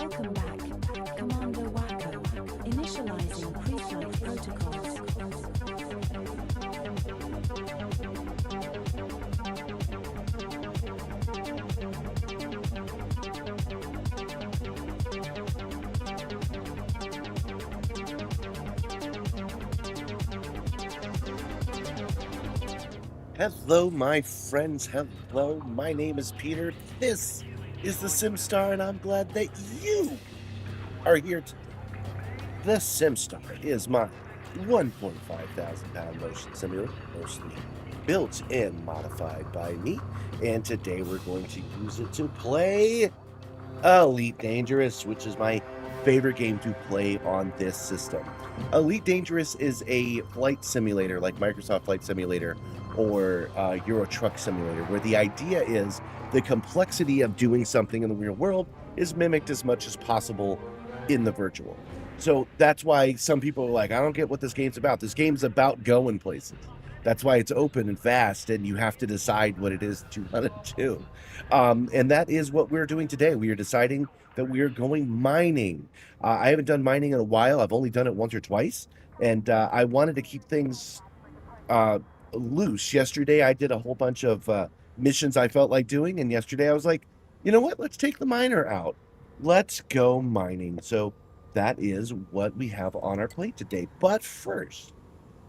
Welcome back, Commander Wacko. Initializing pre-flight protocols. Hello, my friends. Hello, my name is Peter. This is the Simstarr, and I'm glad that you are here today. The Simstarr is my 1.5 thousand pound motion simulator, mostly built and modified by me. And today we're going to use it to play Elite Dangerous, which is my favorite game to play on this system. Elite Dangerous is a flight simulator like Microsoft Flight Simulator or Euro Truck Simulator, where the idea is the complexity of doing something in the real world is mimicked as much as possible in the virtual. So that's why some people are like, I don't get what this game's about. This game's about going places. That's why it's open and fast, and you have to decide what it is that you want to do. And that is what we're doing today. We are deciding that we are going mining. I haven't done mining in a while. I've only done it once or twice, and I wanted to keep things loose. Yesterday, I did a whole bunch of missions I felt like doing, and yesterday I was like, you know what? Let's take the miner out. Let's go mining. So that is what we have on our plate today. But first,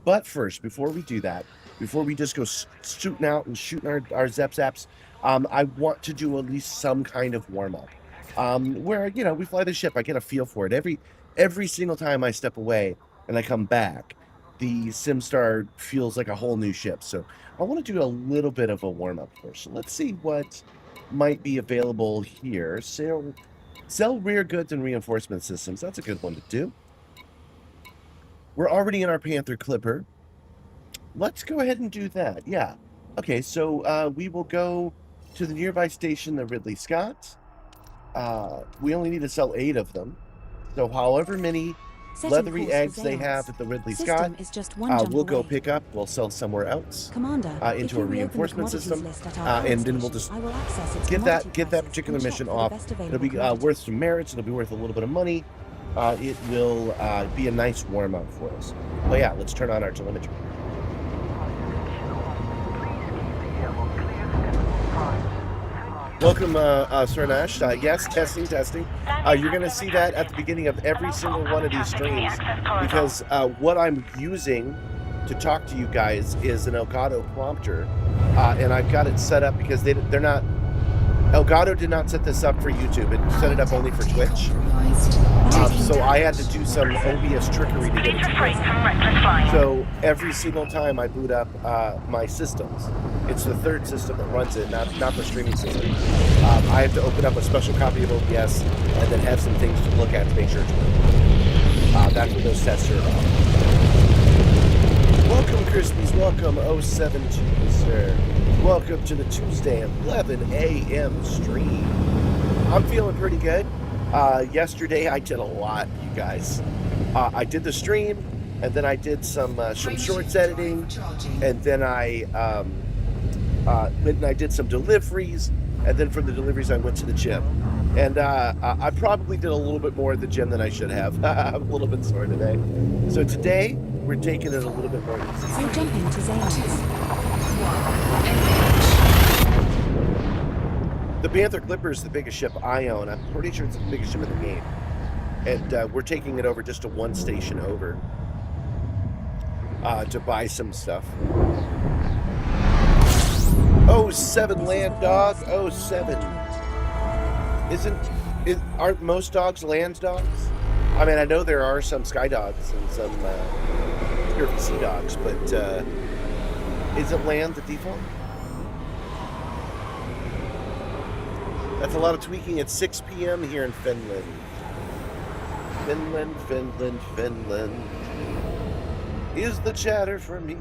before we do that, before we just go shooting out and shooting our zap-zaps, I want to do at least some kind of warm-up. Where, you know, we fly the ship, I get a feel for it. Every single time I step away and I come back, the Simstarr feels like a whole new ship. So I want to do a little bit of a warm-up first. So let's see what might be available here. Sell rear goods and reinforcement systems. That's a good one to do. We're already in our Panther Clipper. Let's go ahead and do that. Yeah. Okay, so we will go to the nearby station, the Ridley Scott. We only need to sell 8 of them. So however many leathery eggs they have at the Ridley Scott, we'll go pick up. We'll sell somewhere else into a reinforcement system, and then we'll just get that particular mission off. It'll be worth some merits. It'll be worth a little bit of money. It will be a nice warm-up for us. But yeah, let's turn on our telemetry. Welcome, Sarnash. Yes, testing. You're going to see that at the beginning of every single one of these streams, because what I'm using to talk to you guys is an Elgato prompter, and I've got it set up because they're not... Elgato did not set this up for YouTube. It set it up only for Twitch. So I had to do some OBS trickery to get it to work. So every single time I boot up my systems, it's the third system that runs it, not the streaming system. I have to open up a special copy of OBS and then have some things to look at to make sure it's working. That's what those tests are about. Welcome, Crispies. Welcome, 072, sir. Welcome to the Tuesday 11 a.m. stream. I'm feeling pretty good. Yesterday I did a lot, you guys. I did the stream, and then I did some shorts editing, and then I did some deliveries, and then from the deliveries I went to the gym. And I probably did a little bit more at the gym than I should have. I'm a little bit sore today. So today we're taking it a little bit more easy. So jumping to Zane's. The Panther Clipper is the biggest ship I own. I'm pretty sure it's the biggest ship in the game. And we're taking it over just to one station over to buy some stuff. 07 land dog. 07. Aren't most dogs land dogs? I mean, I know there are some sky dogs and some pure sea dogs, but is it land the default? That's a lot of tweaking at 6 p.m. here in Finland. Finland. Is the chatter for me?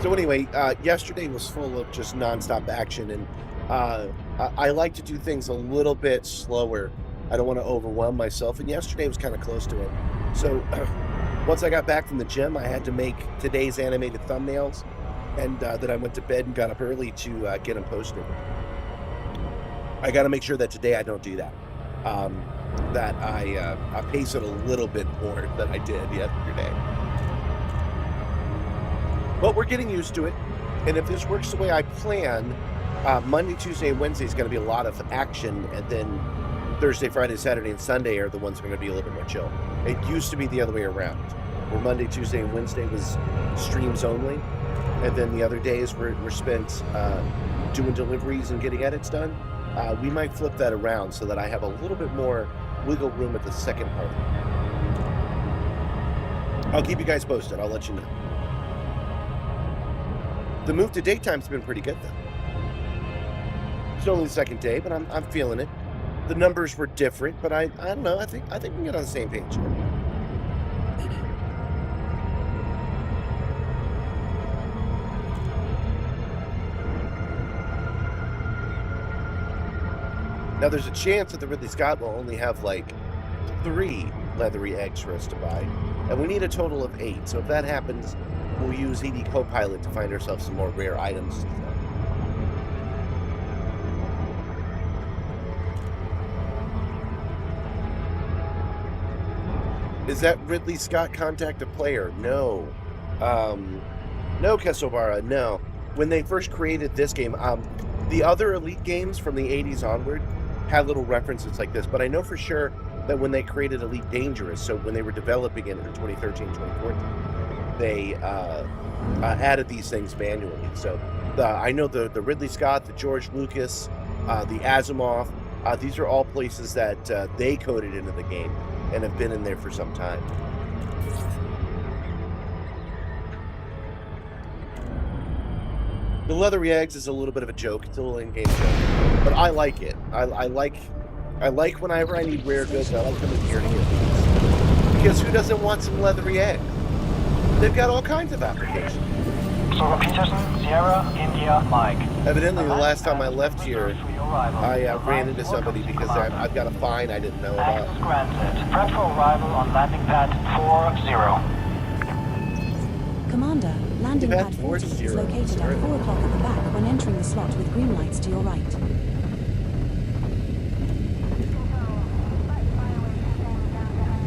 So anyway, yesterday was full of just nonstop action, and I like to do things a little bit slower. I don't want to overwhelm myself, and yesterday was kind of close to it. So once I got back from the gym, I had to make today's animated thumbnails. And then I went to bed and got up early to get them posted. I got to make sure that today I don't do that. That I pace it a little bit more than I did yesterday. But we're getting used to it. And if this works the way I plan, Monday, Tuesday, and Wednesday is going to be a lot of action. And then Thursday, Friday, Saturday, and Sunday are the ones that are going to be a little bit more chill. It used to be the other way around, where Monday, Tuesday, and Wednesday was streams only. And then the other days were spent doing deliveries and getting edits done. We might flip that around so that I have a little bit more wiggle room at the second part. I'll keep you guys posted. I'll let you know. The move to daytime's been pretty good, though. It's only the second day, but I'm feeling it. The numbers were different, but I don't know. I think we can get on the same page. Now, there's a chance that the Ridley Scott will only have like 3 leathery eggs for us to buy, and we need a total of 8. So if that happens, we'll use ED Copilot to find ourselves some more rare items. Is that Ridley Scott contact a player? No. No, Kesobara, no. When they first created this game, the other Elite games from the 80s onward had little references like this, but I know for sure that when they created Elite Dangerous, so when they were developing it in 2013, 2014, they added these things manually. So I know the Ridley Scott, the George Lucas, the Asimov, these are all places that they coded into the game and have been in there for some time. The leathery eggs is a little bit of a joke. It's a little in-game joke, but I like it. I like whenever I need rare goods. I like coming here to get these, because who doesn't want some leathery eggs? They've got all kinds of applications. Sora Peterson, Sierra, India, Mike. Evidently, the last time I left here, I ran into somebody because I've got a fine I didn't know about. Access granted. Prep for arrival on landing pad 40. Commander, landing pad 40 is located at 4 o'clock at the back when entering the slot with green lights to your right.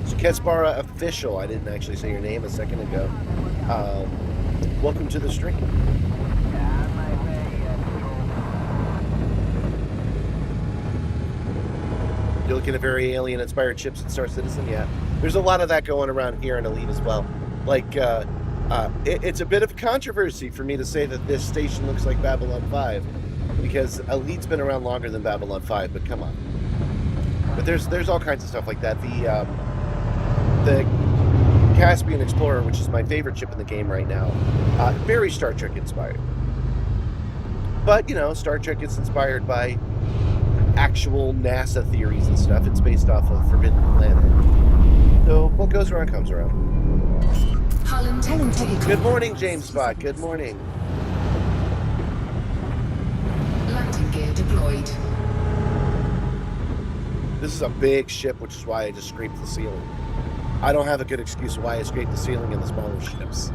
So Kespara Official, I didn't actually say your name a second ago. Welcome to the stream. You're looking at very alien-inspired ships in Star Citizen? Yeah. There's a lot of that going around here in Elite as well. Like, it's a bit of a controversy for me to say that this station looks like Babylon 5, because Elite's been around longer than Babylon 5, but come on. But there's all kinds of stuff like that. The Caspian Explorer, which is my favorite ship in the game right now, very Star Trek inspired. But, you know, Star Trek is inspired by actual NASA theories and stuff. It's based off of Forbidden Planet. So what goes around comes around. Good morning, James Spot. Good morning. Landing gear deployed. This is a big ship, which is why I just scraped the ceiling. I don't have a good excuse why I scraped the ceiling in the smaller ships.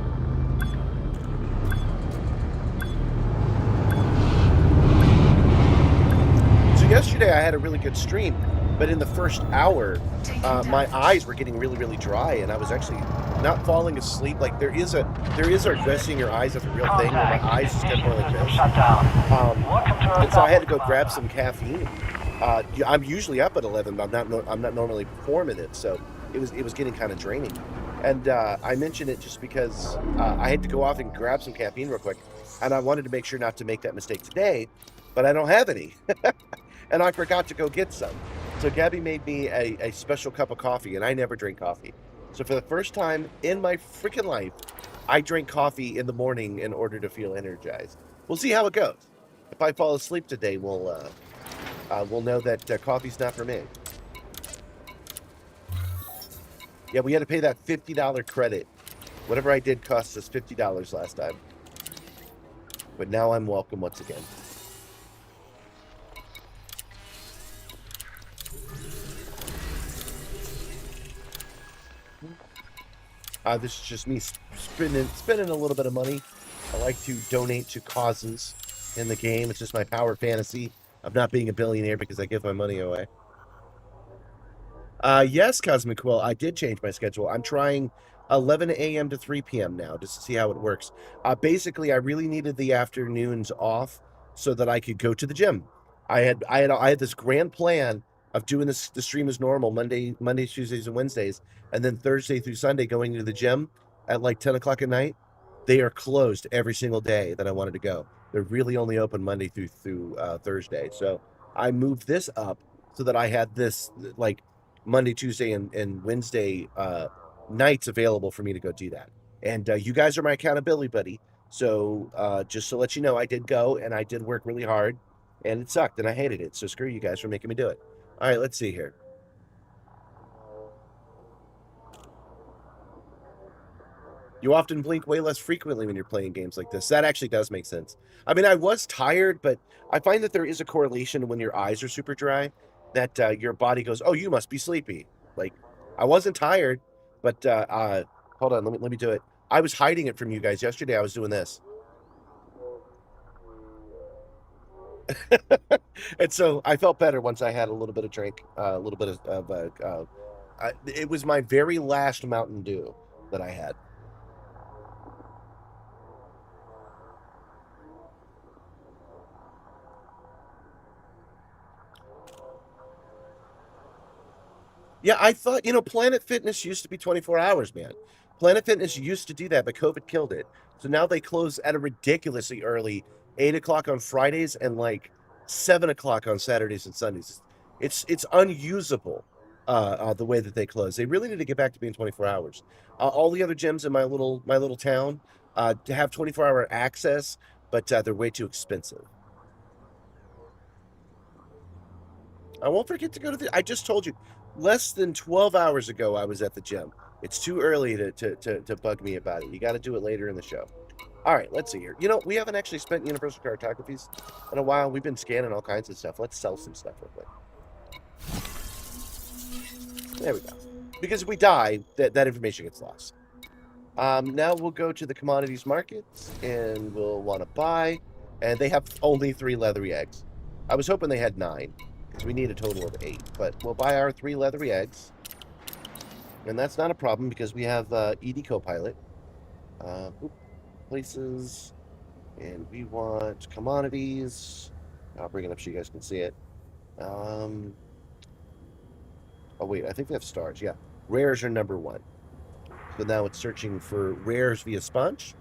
So yesterday I had a really good stream, but in the first hour, my eyes were getting really, really dry, and I was actually not falling asleep. Like there is a resting your eyes as a real thing, where my eyes just get more like this. And so I had to go grab some caffeine. I'm usually up at 11, but I'm not normally performing it, so it was getting kind of draining. And I mentioned it just because I had to go off and grab some caffeine real quick, and I wanted to make sure not to make that mistake today, but I don't have any, and I forgot to go get some. So Gabby made me a special cup of coffee, and I never drink coffee. So for the first time in my freaking life, I drink coffee in the morning in order to feel energized. We'll see how it goes. If I fall asleep today, we'll know that coffee's not for me. Yeah, we had to pay that $50 credit. Whatever I did cost us $50 last time. But now I'm welcome once again. This is just me spending a little bit of money. I like to donate to causes in the game. It's just my power fantasy. of not being a billionaire because I give my money away. Yes, Cosmic Quill, I did change my schedule. I'm trying 11 a.m. to 3 p.m. now just to see how it works. Basically, I really needed the afternoons off so that I could go to the gym. I had this grand plan of doing the stream as normal Mondays, Tuesdays, and Wednesdays, and then Thursday through Sunday going to the gym at like 10 o'clock at night. They are closed every single day that I wanted to go. They're really only open Monday through Thursday. So I moved this up so that I had this like Monday, Tuesday, and Wednesday nights available for me to go do that. And you guys are my accountability buddy. So just to let you know, I did go and I did work really hard, and it sucked and I hated it. So screw you guys for making me do it. All right, let's see here. You often blink way less frequently when you're playing games like this. That actually does make sense. I mean, I was tired, but I find that there is a correlation when your eyes are super dry that your body goes, oh, you must be sleepy. Like, I wasn't tired, but hold on, let me do it. I was hiding it from you guys. Yesterday I was doing this. And so I felt better once I had a little bit of drink, a little bit of it was my very last Mountain Dew that I had. Yeah, I thought, Planet Fitness used to be 24 hours, man. Planet Fitness used to do that, but COVID killed it. So now they close at a ridiculously early 8 o'clock on Fridays and like 7 o'clock on Saturdays and Sundays. It's unusable, the way that they close. They really need to get back to being 24 hours. All the other gyms in my little town to have 24-hour access, but they're way too expensive. I won't forget to go to I just told you, less than 12 hours ago, I was at the gym. It's too early to bug me about it. You got to do it later in the show. All right, let's see here. We haven't actually spent Universal Cartographies in a while. We've been scanning all kinds of stuff. Let's sell some stuff real quick. There we go. Because if we die, that information gets lost. Now we'll go to the commodities markets, and we'll want to buy. And they have only 3 leathery eggs. I was hoping they had 9. We need a total of 8, but we'll buy our 3 leathery eggs. And that's not a problem because we have ED Copilot. Places. And we want commodities. I'll bring it up so you guys can see it. Oh, wait, I think they have stars. Yeah. Rares are number 1. So now it's searching for rares via sponge.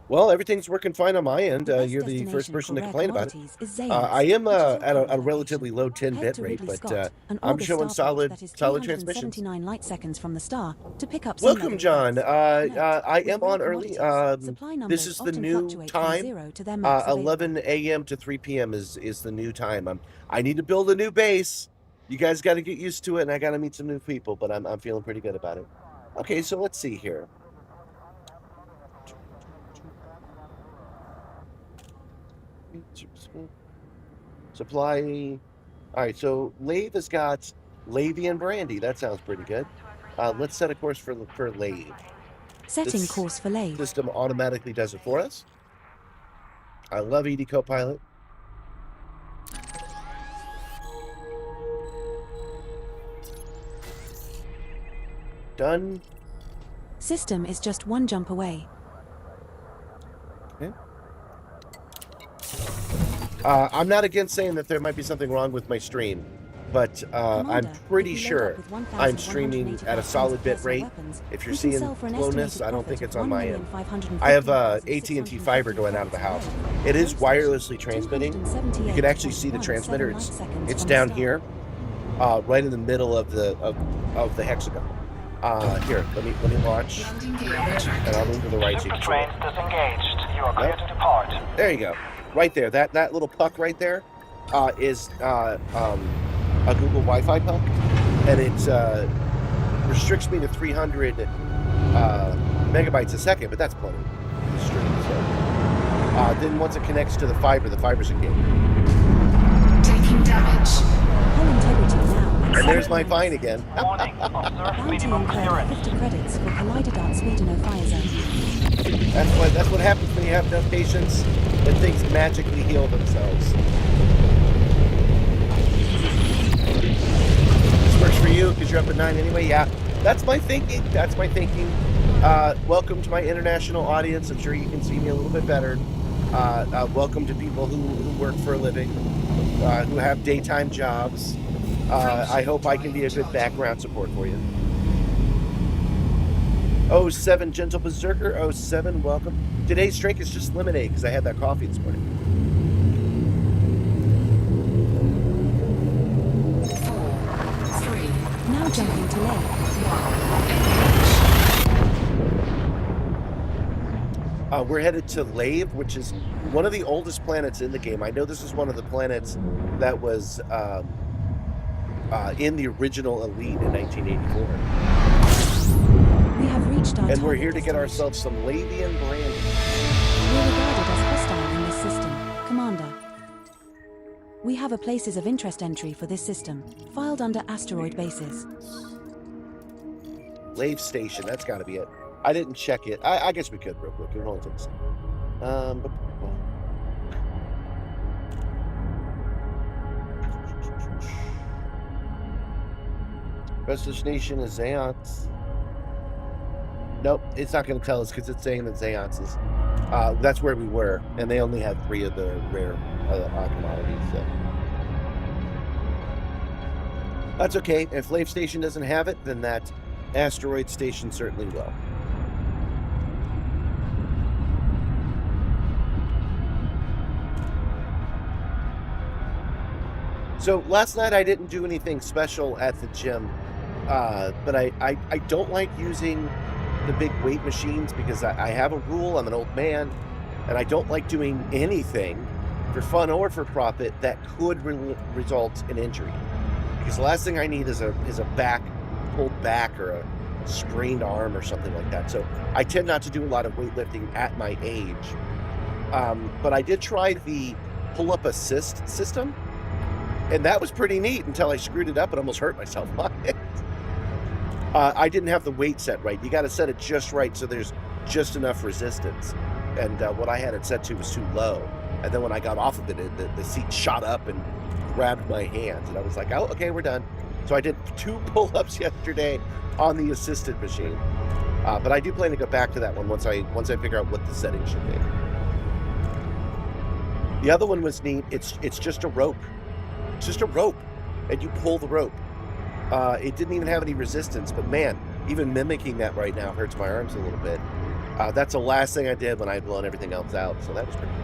Well, everything's working fine on my end. You're the first person to complain about it. I am at a relatively low 10-bit rate, but I'm showing solid transmissions. Light seconds from the star to pick up. Welcome, John. I am on early. This is the new time. 11 a.m. to 3 p.m. is the new time. I need to build a new base. You guys got to get used to it, and I got to meet some new people, but I'm feeling pretty good about it. Okay, so let's see here. Supply. All right, so Lave has got Lavian Brandy. That sounds pretty good. Let's set a course for Lave. Setting course for Lave. System automatically does it for us. I love ED Copilot. Done. System is just 1 jump away. Okay. I'm not against saying that there might be something wrong with my stream, but I'm pretty sure I'm streaming at a solid bit rate. If you're seeing slowness, I don't think it's on my end. I have AT&T fiber going out of the house. It is wirelessly transmitting. You can actually see the transmitter. It's down here, right in the middle of the hexagon. Here, let me launch, and I'll move to the right so you can see it. Trains disengaged. You are clear to depart. There you go. Right there, that little puck right there is a Google Wi-Fi puck, and it restricts me to 300 megabytes a second, but that's plenty. So, then once it connects to the fiber's a game. Taking damage. Hull integrity now And there's my fine again. Warning, observe Bounty minimum incurred clearance. 50 credits for collided out Sweden fire zone. That's what happens when you have enough patience and things magically heal themselves. This works for you because you're up at 9 anyway. Yeah, that's my thinking. That's my thinking. Welcome to my international audience. I'm sure you can see me a little bit better. Welcome to people who work for a living, who have daytime jobs. I hope I can be a good background support for you. 07 Gentle Berserker, 07, welcome. Today's drink is just lemonade because I had that coffee this morning. 4, 3, Now jumping to lake. 1. We're headed to Lave, which is one of the oldest planets in the game. I know this is one of the planets that was in the original Elite in 1984. We have reached our And we're target here to get destination. ourselves some Lavian brandy. We're regarded as hostile in this system, Commander. We have a places of interest entry for this system, filed under Asteroid bases. Lave Station, that's got to be it. I didn't check it. I guess we could real quick. It would only take a second. Best destination is Zeonce. Nope, it's not going to tell us because it's saying that Zeonce is. That's where we were, and they only had 3 of the rare commodities. So. That's okay. If Lave Station doesn't have it, then that Asteroid Station certainly will. So last night I didn't do anything special at the gym, but I don't like using the big weight machines because I have a rule. I'm an old man, and I don't like doing anything for fun or for profit that could result in injury. Because the last thing I need is a back pulled back or a sprained arm or something like that. So I tend not to do a lot of weightlifting at my age. But I did try the pull-up assist system. And that was pretty neat until I screwed it up and almost hurt myself on it. I didn't have the weight set right. You got to set it just right so there's just enough resistance. And what I had it set to was too low. And then when I got off of it, the seat shot up and grabbed my hands. And I was like, oh, okay, we're done. So I did 2 pull-ups yesterday on the assisted machine. But I do plan to go back to that one once I figure out what the settings should be. The other one was neat. It's just a rope. It's just a rope, and you pull the rope. It didn't even have any resistance, but man, even mimicking that right now hurts my arms a little bit. That's the last thing I did when I had blown everything else out, so that was pretty cool.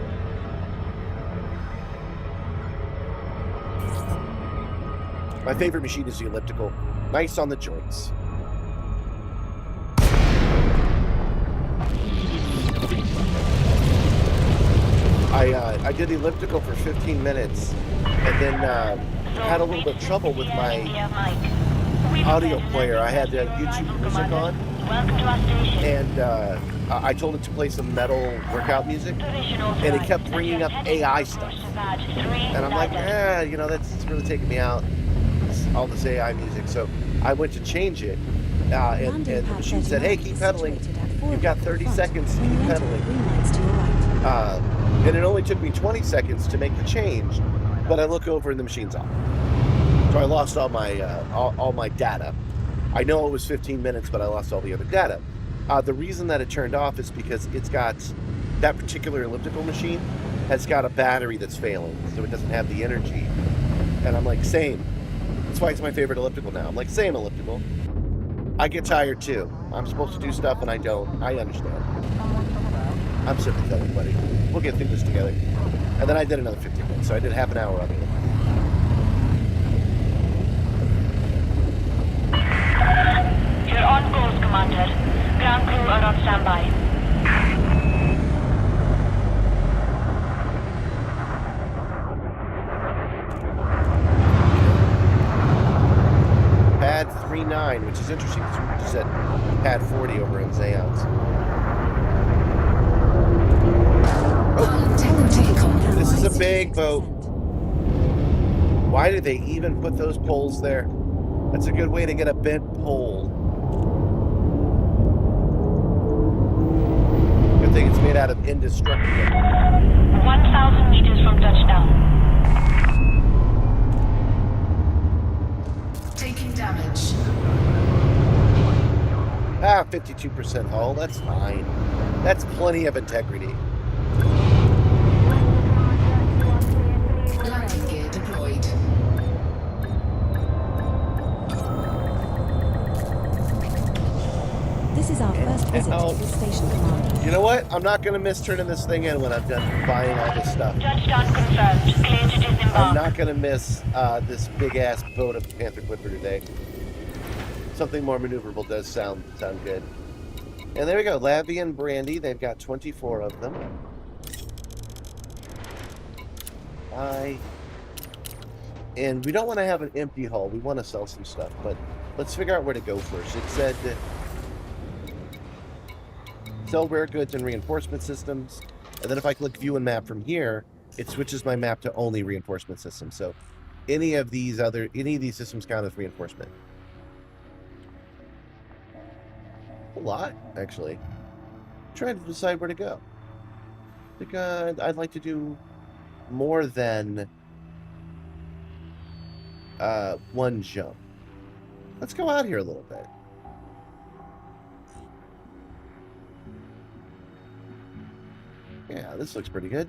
My favorite machine is the elliptical. Nice on the joints. I did the elliptical for 15 minutes and then had a little bit of trouble with my audio player. I had YouTube music on, and I told it to play some metal workout music, and it kept bringing up AI stuff. And I'm like, that's really taking me out, all this AI music. So I went to change it, and the machine said, hey, keep pedaling. You've got 30 seconds to keep pedaling. And it only took me 20 seconds to make the change, but I look over and the machine's off. So I lost all my data. I know it was 15 minutes, but I lost all the other data. The reason that it turned off is because it's got, that particular elliptical machine has got a battery that's failing, so it doesn't have the energy. And I'm like, same. That's why it's my favorite elliptical now. I'm like, same elliptical. I get tired too. I'm supposed to do stuff and I don't. I understand. I'm sympathetic, buddy. We'll get through this together. And then I did another 15 minutes, so I did half an hour of it. You're on course, Commander. Ground crew are on standby. Pad 39, which is interesting because we just said Pad 40 over in Zeonce. Oh, this is a big boat. Why did they even put those poles there? That's a good way to get a bent pole. Good thing it's made out of indestructible. 1,000 meters from touchdown. Taking damage. 52% hull. That's fine. That's plenty of integrity. Landing gear deployed. This is our first visit to this station, Commander. You know what? I'm not going to miss turning this thing in when I'm done buying all this stuff. Touchdown confirmed. Clear to disembark. I'm not going to miss this big-ass boat of Panther Clipper today. Something more maneuverable does sound good. And there we go. Labby and Brandy. They've got 24 of them. And we don't want to have an empty hull. We want to sell some stuff. But let's figure out where to go first. It said sell rare goods and reinforcement systems. And then if I click view and map from here, it switches my map to only reinforcement systems. So any of these systems count as reinforcement. A lot, actually. I'm trying to decide where to go. I think I'd like to do more than one jump. Let's go out here a little bit. Yeah, this looks pretty good.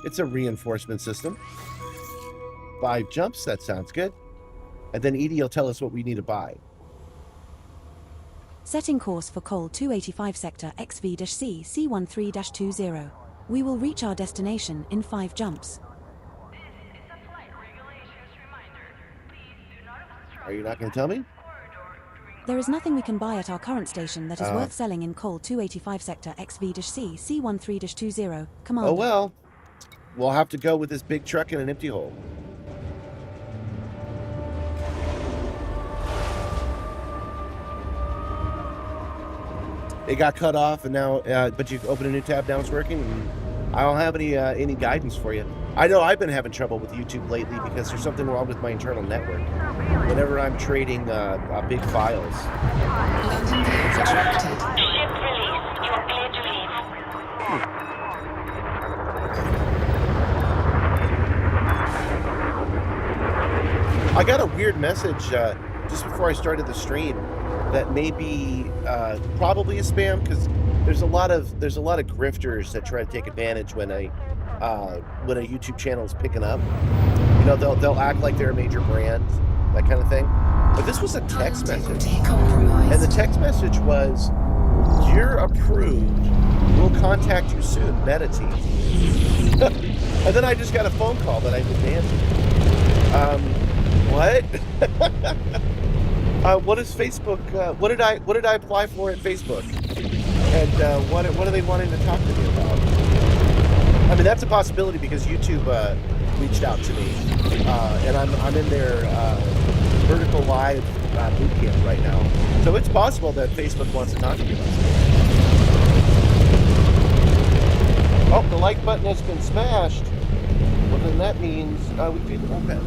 It's a reinforcement system. 5 jumps, that sounds good. And then Edie will tell us what we need to buy. Setting course for Col 285 sector XV-C C13-20. We will reach our destination in 5 jumps. Are you not going to tell me? There is nothing we can buy at our current station that is worth selling in Col 285 sector XV-C C13-20. Commander. Oh well. We'll have to go with this big truck and an empty hole. It got cut off, and now, but you open a new tab, now it's working. And I don't have any guidance for you. I know I've been having trouble with YouTube lately because there's something wrong with my internal network. Whenever I'm trading big files. Landing gear retracted. Ship released. You are clear to leave. I got a weird message just before I started the stream that may be probably a spam, because there's a lot of grifters that try to take advantage when a YouTube channel is picking up. You know, they'll act like they're a major brand, that kind of thing. But this was a text message, and the text message was, "You're approved. We'll contact you soon. Meta team." And then I just got a phone call that I didn't answer. What? What is Facebook? What did I apply for at Facebook? And what are they wanting to talk to me about? I mean, that's a possibility because YouTube reached out to me, and I'm in their vertical live boot camp right now. So it's possible that Facebook wants to talk to me about something. Oh, the like button has been smashed. Well, then that means we feed the moped.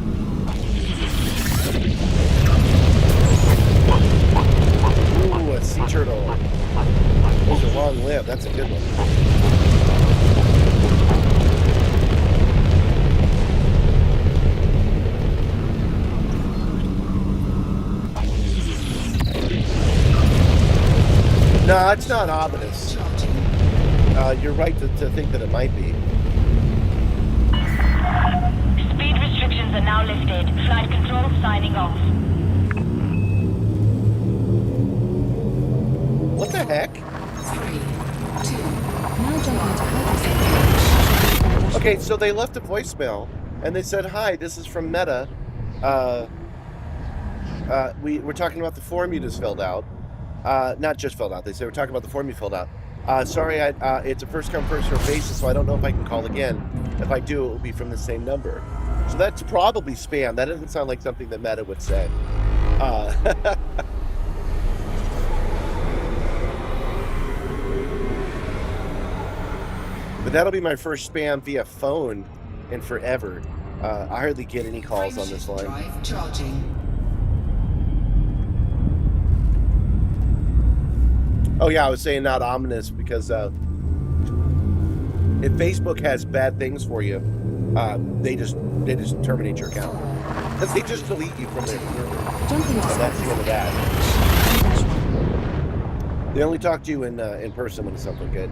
Ooh, a sea turtle. Those are long-lived. That's a good one. No, it's not ominous. You're right to think that it might be. Speed restrictions are now lifted. Flight control signing off. What the heck? 3, 2, Now jumping to hyperspace. Okay, so they left a voicemail, and they said, "Hi, this is from Meta. We're talking about the form you just filled out. Not just filled out. They said we're talking about the form you filled out. Sorry, it's a first come first served basis, so I don't know if I can call again. If I do, it will be from the same number. So that's probably spam. That doesn't sound like something that Meta would say. But that'll be my first spam via phone in forever. I hardly get any calls on this line. Drive charging. Oh yeah, I was saying not ominous because if Facebook has bad things for you, they just terminate your account. They just delete you from their server. Jumping to So that's the end of that. -1. They only talk to you in person when it's something good.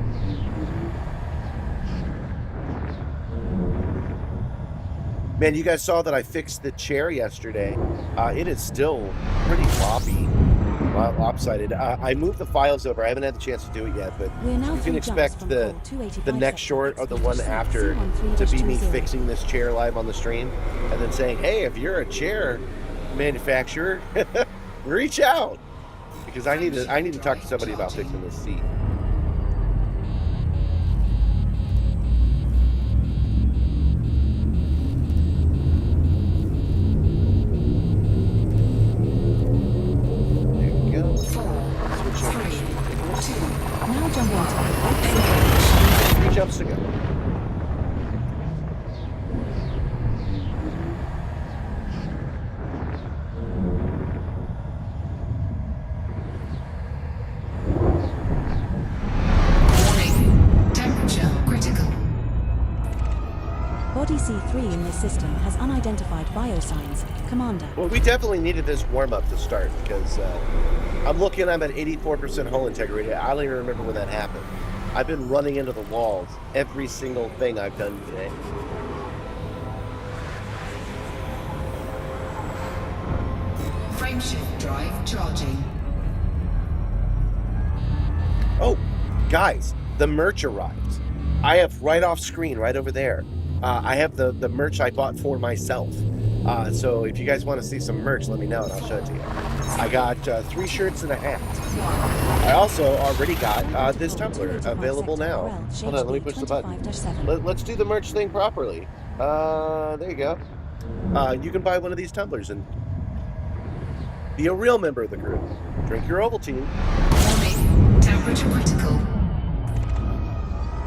Man, you guys saw that I fixed the chair yesterday. It is still pretty lopsided. I moved the files over. I haven't had the chance to do it yet, but We're now you can 3 jumps expect from the call 285 next short or the one after to be me fixing this chair live on the stream and then saying, hey, if you're a chair manufacturer, reach out, because I need to talk to somebody about fixing this seat. There we go. 4, Switch over. 3, 2, Now jump into engage. 3 jumps to go. Warning. Temperature critical. Body C3 in this system has unidentified biosigns. Commander. Well, we definitely needed this warm-up to start because I'm looking, I'm at 84% hull integrity. I don't even remember when that happened. I've been running into the walls every single thing I've done today. Frameshift drive charging. Oh, guys, the merch arrived. I have right off screen, right over there. I have the merch I bought for myself. So if you guys want to see some merch, let me know and I'll show it to you. I got 3 shirts and a hat. I also already got this tumbler available now. Hold on, let me push the button. Let's do the merch thing properly. There you go. You can buy one of these tumblers and be a real member of the group. Drink your Ovaltine. Warning. Temperature critical.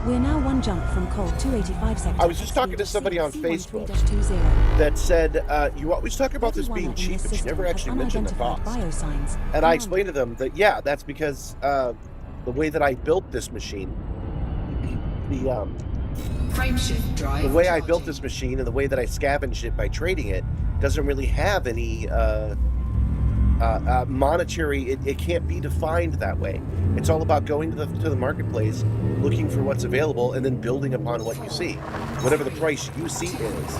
We're now 1 jump from coal 285 sector. I was just talking to somebody on Facebook C13-20. that said, you always talk about this being cheap, but you never actually mention the cost. Biosigns. And I explained to them that, yeah, that's because the way that I built this machine, Frameshift drive the way I charging. built this machine and the way that I scavenged it by trading it doesn't really have any monetary, it can't be defined that way. It's all about going to the marketplace, looking for what's available, and then building upon what you see. Whatever the price you see is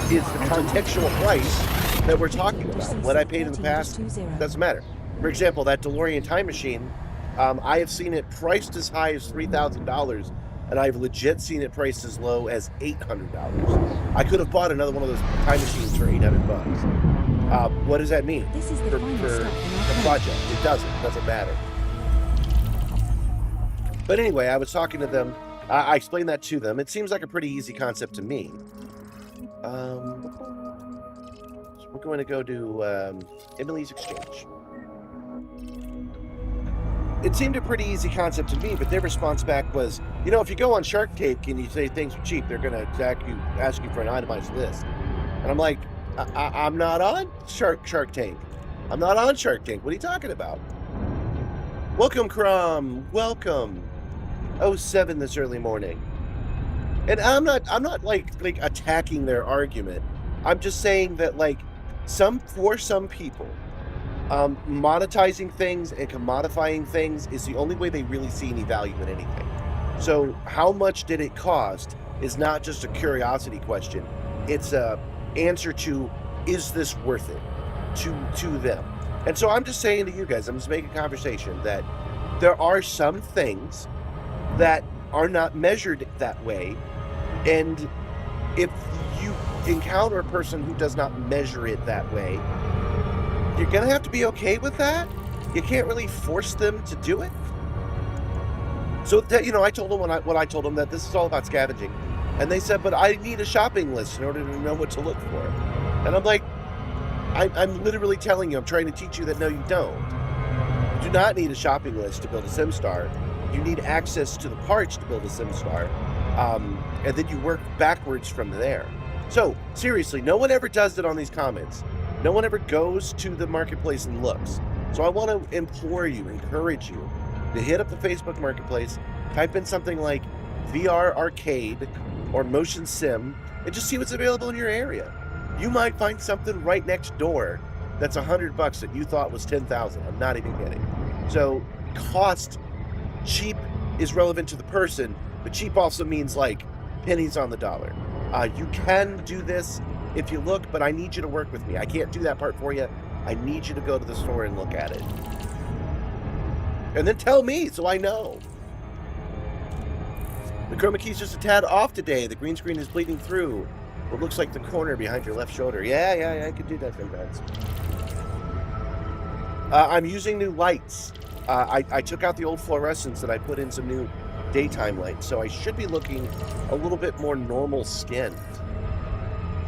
the contextual price that we're talking about. What I paid in the past doesn't matter. For example, that DeLorean time machine, I have seen it priced as high as $3,000, and I've legit seen it priced as low as $800. I could have bought another one of those time machines for $800. What does that mean This is the for final the step in our project? It doesn't matter. But anyway, I was talking to them. I explained that to them. It seems like a pretty easy concept to me. So we're going to go to Emily's Exchange. It seemed a pretty easy concept to me, but their response back was, you know, if you go on Shark Tank and you say things are cheap, they're going to ask you for an itemized list. And I'm like, I'm not on Shark Tank. I'm not on Shark Tank. What are you talking about? Welcome, Crom. Welcome. 07 this early morning. And I'm not like attacking their argument. I'm just saying that for some people, monetizing things and commodifying things is the only way they really see any value in anything. So how much did it cost is not just a curiosity question. It's a answer to, is this worth it to them? And so I'm just saying to you guys, I'm just making conversation that there are some things that are not measured that way, and if you encounter a person who does not measure it that way, you're gonna have to be okay with that. You can't really force them to do it. So that, you know, I told them what I told them, that this is all about scavenging, and they said, but I need a shopping list in order to know what to look for. And I'm like, I'm literally telling you, I'm trying to teach you that no, you don't. You do not need a shopping list to build a Simstarr. You need access to the parts to build a Simstarr, and then you work backwards from there. So, seriously, no one ever does it on these comments. No one ever goes to the marketplace and looks. So I want to implore you, encourage you to hit up the Facebook marketplace, type in something like VR arcade or motion sim, and just see what's available in your area. You might find something right next door that's $100 that you thought was $10,000. I'm not even kidding. So cost, cheap is relevant to the person, but cheap also means like pennies on the dollar. You can do this if you look, but I need you to work with me. I can't do that part for you. I need you to go to the store and look at it. And then tell me so I know. The chroma key's just a tad off today. The green screen is bleeding through what looks like the corner behind your left shoulder. Yeah, I could do that sometimes. I'm using new lights. I took out the old fluorescents and I put in some new daytime lights, so I should be looking a little bit more normal skinned.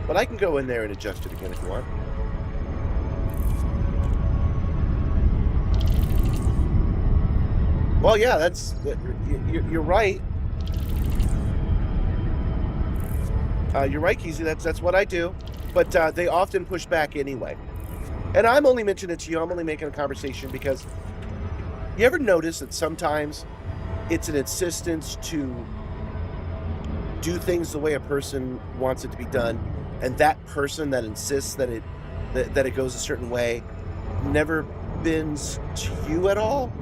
But I can go in there and adjust it again if you want. Well, yeah, you're right. You're right, Keezy. That's what I do. But they often push back anyway. And I'm only mentioning it to you. I'm only making a conversation because you ever notice that sometimes it's an insistence to do things the way a person wants it to be done, and that person that insists that it goes a certain way never bends to you at all?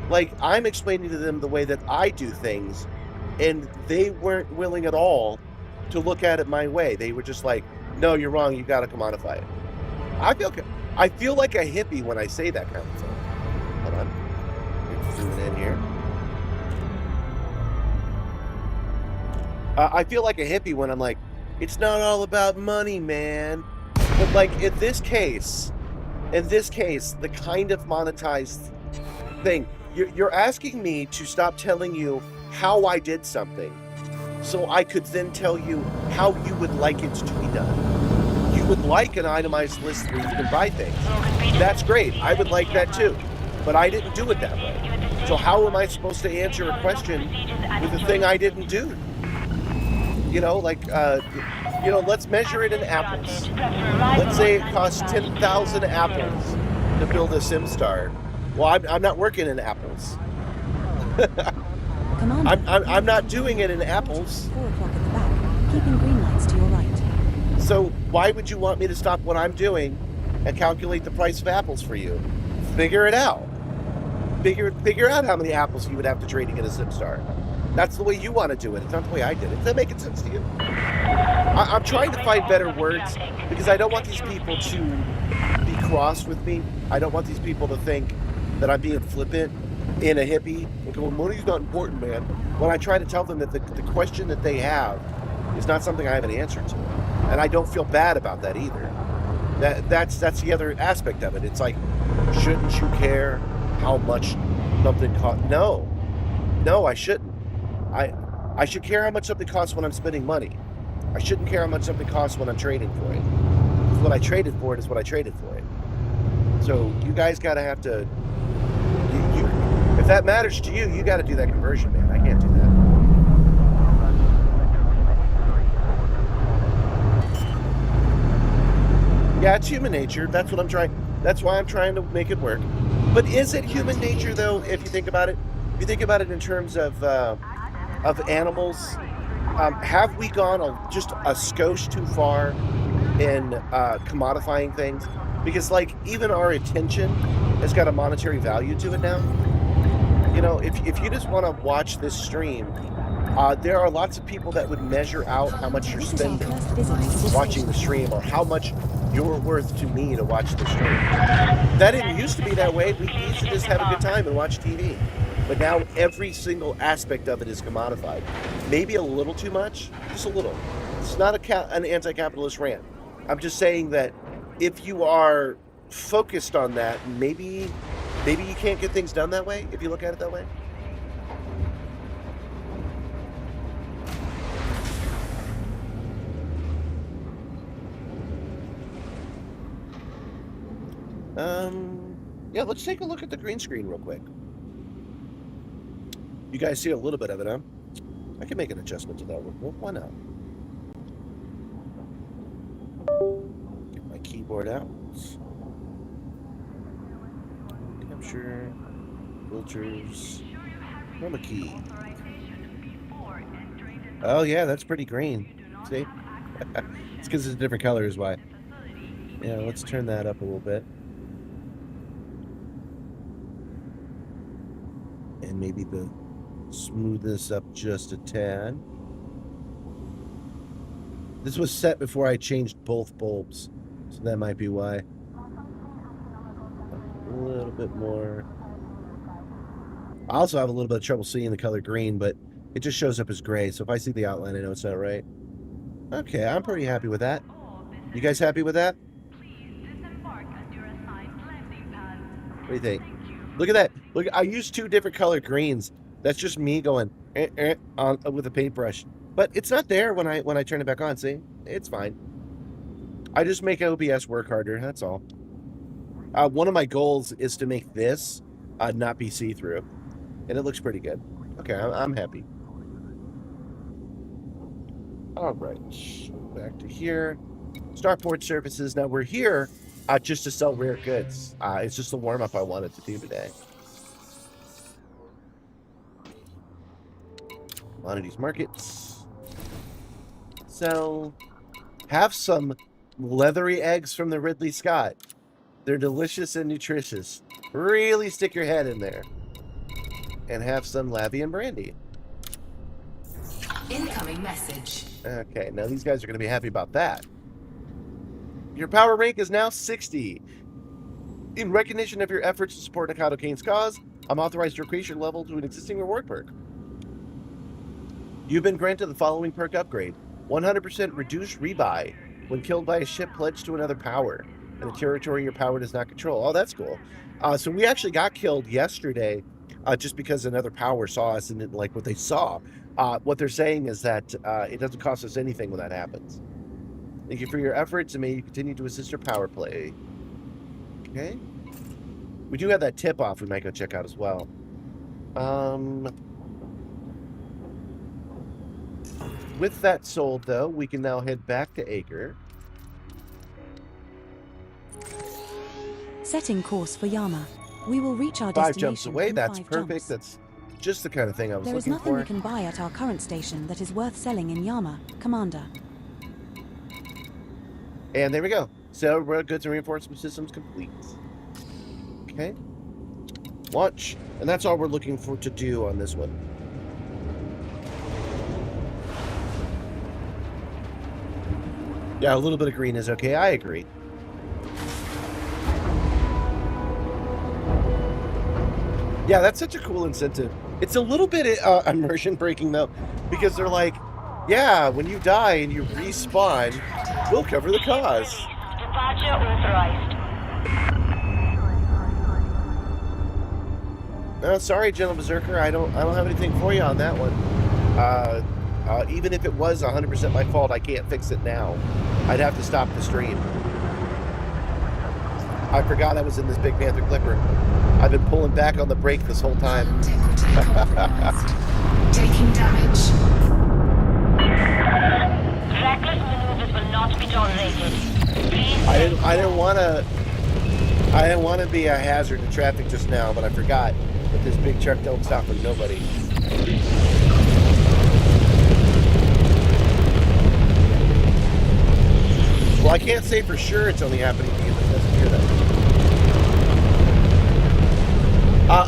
Like, I'm explaining to them the way that I do things, and they weren't willing at all to look at it my way. They were just like, no, you're wrong, you gotta commodify it. I feel like a hippie when I say that kind of thing. Hold on. Zoom in here. I feel like a hippie when I'm like, it's not all about money, man. But like, in this case, the kind of monetized thing, you're asking me to stop telling you how I did something so I could then tell you how you would like it to be done. You would like an itemized list where you can buy things. That's great. I would like that too. But I didn't do it that way. So how am I supposed to answer a question with a thing I didn't do? You know, like, let's measure it in apples. Let's say it costs 10,000 apples to build a Simstarr. Well, I'm not working in apples. I'm not doing it in apples. 4 o'clock at the back, keeping green lights to your right. So why would you want me to stop what I'm doing and calculate the price of apples for you? Figure it out. Figure out how many apples you would have to trade to get a Simstarr. That's the way you want to do it. It's not the way I did it. Is that making sense to you? I'm trying to find better words because I don't want these people to be cross with me. I don't want these people to think that I'm being flippant in a hippie and go, money's not important, man. When I try to tell them that the question that they have is not something I have an answer to. And I don't feel bad about that either. That's the other aspect of it. It's like, shouldn't you care how much something costs? No, I shouldn't. I should care how much something costs when I'm spending money. I shouldn't care how much something costs when I'm trading for it. Because what I traded for it is what I traded for it. So you guys gotta have to, if that matters to you, you gotta do that conversion, man. I can't do that. Yeah, it's human nature. That's what I'm trying. That's why I'm trying to make it work. But is it human nature, though? If you think about it, if you think about it in terms of animals, have we gone just a skosh too far in commodifying things? Because, like, even our attention has got a monetary value to it now. You know, if you just want to watch this stream, there are lots of people that would measure out how much you're spending watching the stream, or how much you're worth to me to watch the stream. That didn't used to be that way. We used to just have a good time and watch TV. But now every single aspect of it is commodified. Maybe a little too much, just a little. It's not an anti-capitalist rant. I'm just saying that if you are focused on that, maybe you can't get things done that way, if you look at it that way. Yeah, let's take a look at the green screen real quick. You guys see a little bit of it, huh? I can make an adjustment to that. Well, why not? keyboard out. Capture. Filters. Chroma key. Oh yeah, that's pretty green. See? It's because it's a different color is why. Yeah, let's turn that up a little bit. And maybe smooth this up just a tad. This was set before I changed both bulbs, so that might be why. A little bit more. I also have a little bit of trouble seeing the color green, but it just shows up as gray, so if I see the outline, I know it's not right. Okay, I'm pretty happy with that. You guys happy with that? What do you think? Look at that. Look, I used 2 different color greens. That's just me going on with a paintbrush. But it's not there when I turn it back on. See? It's fine. I just make OBS work harder. That's all. One of my goals is to make this not be see-through. And it looks pretty good. Okay, I'm happy. All right. Back to here. Starport services. Now we're here just to sell rare goods. It's just a warm-up I wanted to do today. Commodities markets. So, have some leathery eggs from the Ridley Scott. They're delicious and nutritious. Really stick your head in there. And have some Lavian brandy. Incoming message. Okay, now these guys are going to be happy about that. Your power rank is now 60. In recognition of your efforts to support Nakado Kane's cause, I'm authorized to increase your level to an existing reward perk. You've been granted the following perk upgrade. 100% reduced rebuy when killed by a ship pledged to another power in a territory your power does not control. Oh, that's cool. So we actually got killed yesterday just because another power saw us and didn't like what they saw. What they're saying is that it doesn't cost us anything when that happens. Thank you for your efforts, and may you continue to assist your power play. Okay. We do have that tip-off we might go check out as well. With that sold, though, we can now head back to Acre. Setting course for Yama. We will reach our 5 destination jumps away. in That's 5 perfect. jumps. That's just the kind of thing I was There is looking nothing for. we can buy at our current station that is worth selling in Yama, Commander. And there we go. So, road goods and reinforcement systems complete. Okay. Launch. And that's all we're looking for to do on this one. Yeah, a little bit of green is okay. I agree. Yeah, that's such a cool incentive. It's a little bit immersion breaking, though, because they're like, yeah, when you die and you respawn, we'll cover the cause. Departure authorized. Sorry, General Berserker, I don't have anything for you on that one. Even if it was 100% my fault, I can't fix it now. I'd have to stop the stream. I forgot I was in this Big Panther Clipper. I've been pulling back on the brake this whole time. Taking damage. Reckless maneuvers will not be tolerated. Please. I didn't want to be a hazard to traffic just now, but I forgot that this big truck don't stop for nobody. Well, I can't say for sure it's only happening to you, but it doesn't hear that.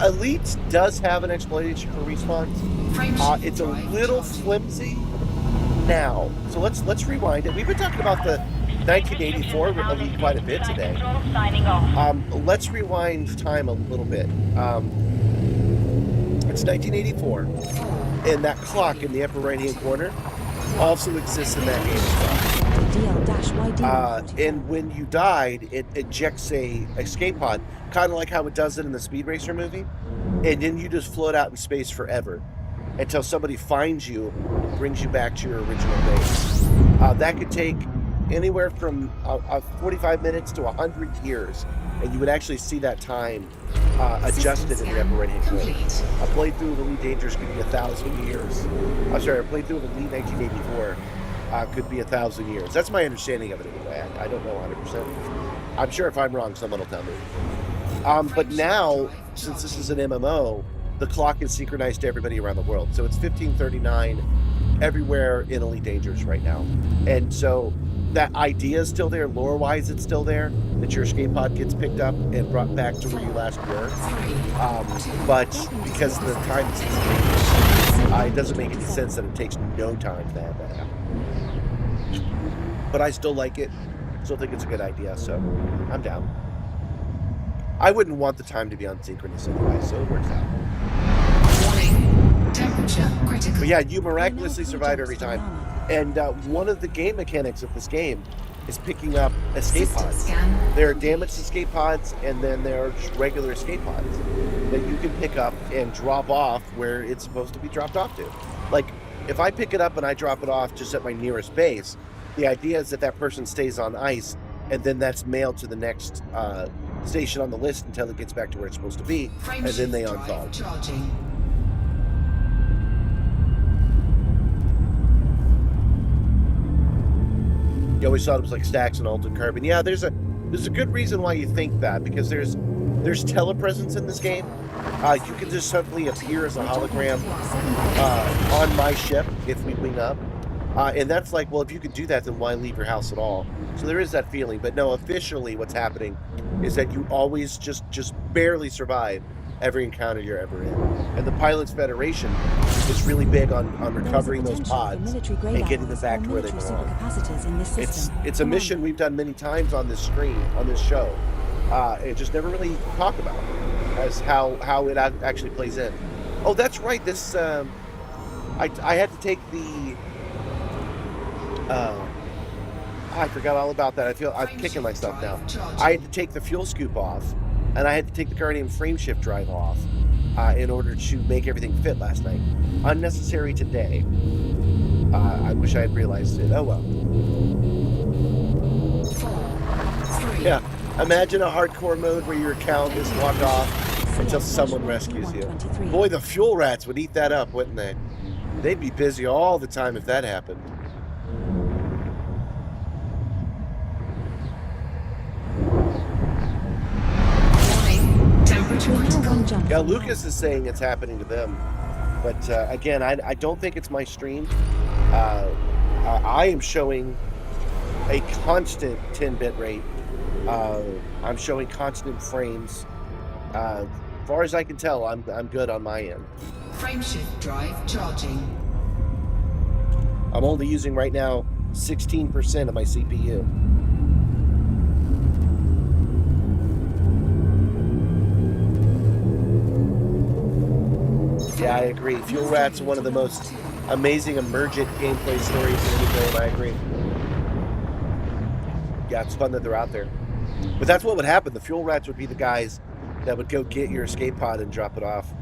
Elite does have an exploitation for respawns. It's a little flimsy now. So let's rewind it. We've been talking about the 1984 Elite quite a bit today. Signing off. Let's rewind time a little bit. It's 1984, and that clock in the upper right-hand corner also exists in that game as well. And when you died, it ejects a escape pod, kind of like how it does it in the Speed Racer movie, and then you just float out in space forever until somebody finds you, brings you back to your original base. That could take anywhere from 45 minutes to 100 years, and you would actually see that time adjusted in the upper right-hand corner. A playthrough of Elite Dangerous could be 1,000 years. I'm sorry, a playthrough of Elite 1984 could be 1,000 years. That's my understanding of it anyway. I don't know 100%. I'm sure if I'm wrong, someone will tell me. But now, since this is an MMO, the clock is synchronized to everybody around the world. So it's 1539 everywhere in Elite Dangerous right now. And so that idea is still there, lore-wise it's still there, that your escape pod gets picked up and brought back to where you last were. But because the time is it doesn't make any sense that it takes no time to have that happen. But I still like it. Still think it's a good idea, so I'm down. I wouldn't want the time to be unsynchronous anyway, so it works out. Warning. Temperature critical. But yeah, you miraculously survive every time. And one of the game mechanics of this game is picking up escape pods. There are damaged escape pods, and then there are just regular escape pods that you can pick up and drop off where it's supposed to be dropped off to. Like, if I pick it up and I drop it off just at my nearest base, the idea is that that person stays on ice, and then that's mailed to the next station on the list until it gets back to where it's supposed to be, and then they unthaw. You always thought it was like stacks and altered carbon. Yeah, there's a good reason why you think that, because there's telepresence in this game. You can just suddenly appear as a hologram on my ship if we wing up. And that's like, well, if you could do that, then why leave your house at all? So there is that feeling. But no, officially what's happening is that you always just barely survive every encounter you're ever in. And the Pilots Federation is really big on recovering those pods and getting them back to where they belong. It's a mission we've done many times on this stream, on this show. And just never really talk about as how it actually plays in. Oh, that's right. This I had to take the I forgot all about that. I'm kicking myself now. I had to take the fuel scoop off, and I had to take the Guardian frameshift drive off in order to make everything fit last night. Unnecessary today. I wish I had realized it. Oh well. Yeah. Imagine a hardcore mode where your account is locked off until someone rescues you. Boy, the fuel rats would eat that up, wouldn't they? They'd be busy all the time if that happened. Yeah, Lucas is saying it's happening to them, but again, I don't think it's my stream. I am showing a constant 10-bit rate. I'm showing constant frames. As far as I can tell, I'm good on my end. Frameshift drive charging. I'm only using right now 16% of my CPU. Yeah, I agree. Fuel Rats are one of the most amazing emergent gameplay stories in any game. I agree. Yeah, it's fun that they're out there. But that's what would happen. The Fuel Rats would be the guys that would go get your escape pod and drop it off.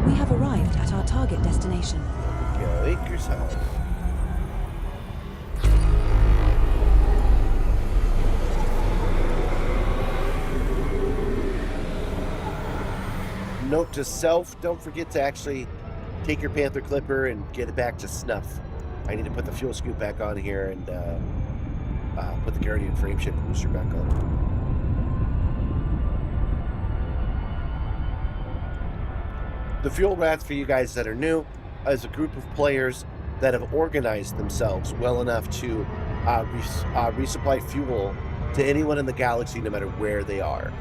We have arrived at our target destination. Go Acres House. Note to self, don't forget to actually take your Panther Clipper and get it back to snuff. I need to put the fuel scoop back on here and put the Guardian frameshift booster back on. The Fuel Rats, for you guys that are new, is a group of players that have organized themselves well enough to resupply fuel to anyone in the galaxy, no matter where they are.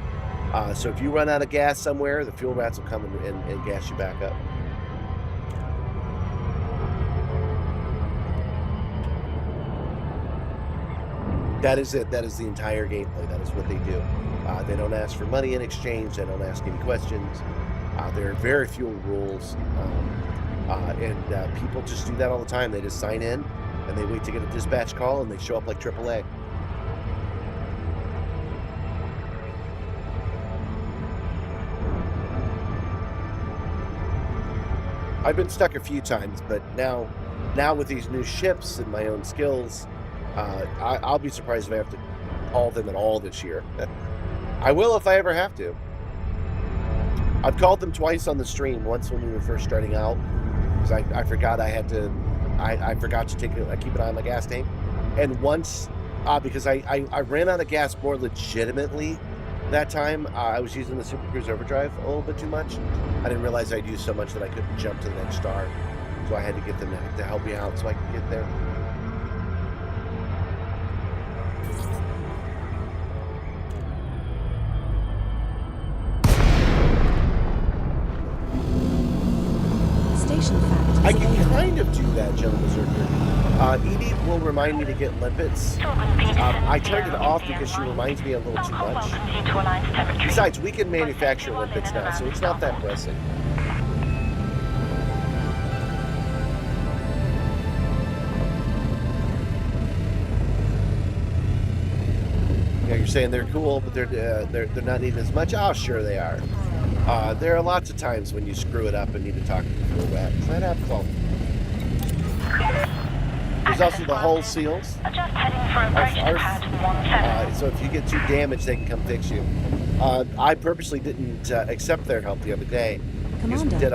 So if you run out of gas somewhere, the Fuel Rats will come and gas you back up. That is it. That is the entire gameplay. That is what they do. They don't ask for money in exchange. They don't ask any questions. There are very few rules. And people just do that all the time. They just sign in, and they wait to get a dispatch call, and they show up like AAA. I've been stuck a few times, but now with these new ships and my own skills, I'll be surprised if I have to haul them at all this year. I will if I ever have to. I've called them twice on the stream. Once when we were first starting out, because I forgot I had to, I forgot to keep an eye on my gas tank, and once because I ran out of gas more legitimately that time. I was using the Super Cruise Overdrive a little bit too much. I didn't realize I'd used so much that I couldn't jump to the next star, so I had to get them to help me out so I could get there. Station fact. I can kind of do that, Gentle Berserker. Edie will remind me to get limpets. I turned it off because she reminds me a little too much. Besides, we can manufacture limpets now, so it's not that pressing. Yeah, you're saying they're cool, but they're not needed as much. Oh, sure they are. There are lots of times when you screw it up and need to talk to the full rep. Let have fun. There's also the hull seals. So if you get too damaged, they can come fix you. I purposely didn't accept their help the other day because we did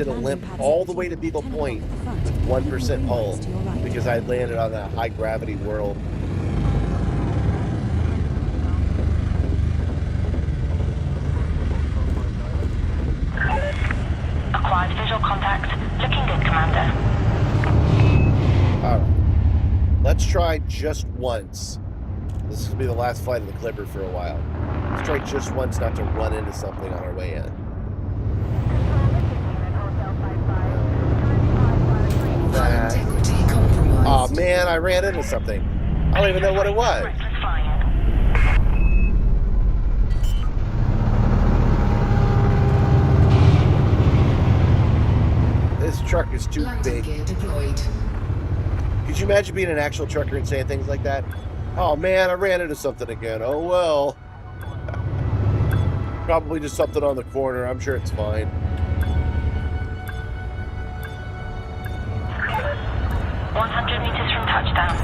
a limp all the way to Beagle Point with 1% hull because I landed on a high gravity world. Acquired visual contact. Looking good, Commander. Alright. Let's try just once. This is going to be the last flight of the Clipper for a while. Let's try just once not to run into something on our way in. Oh man, I ran into something. I don't even know what it was. This truck is too big. Could you imagine being an actual trucker and saying things like that? Oh man, I ran into something again. Oh well. Probably just something on the corner. I'm sure it's fine. 100 meters from touchdown.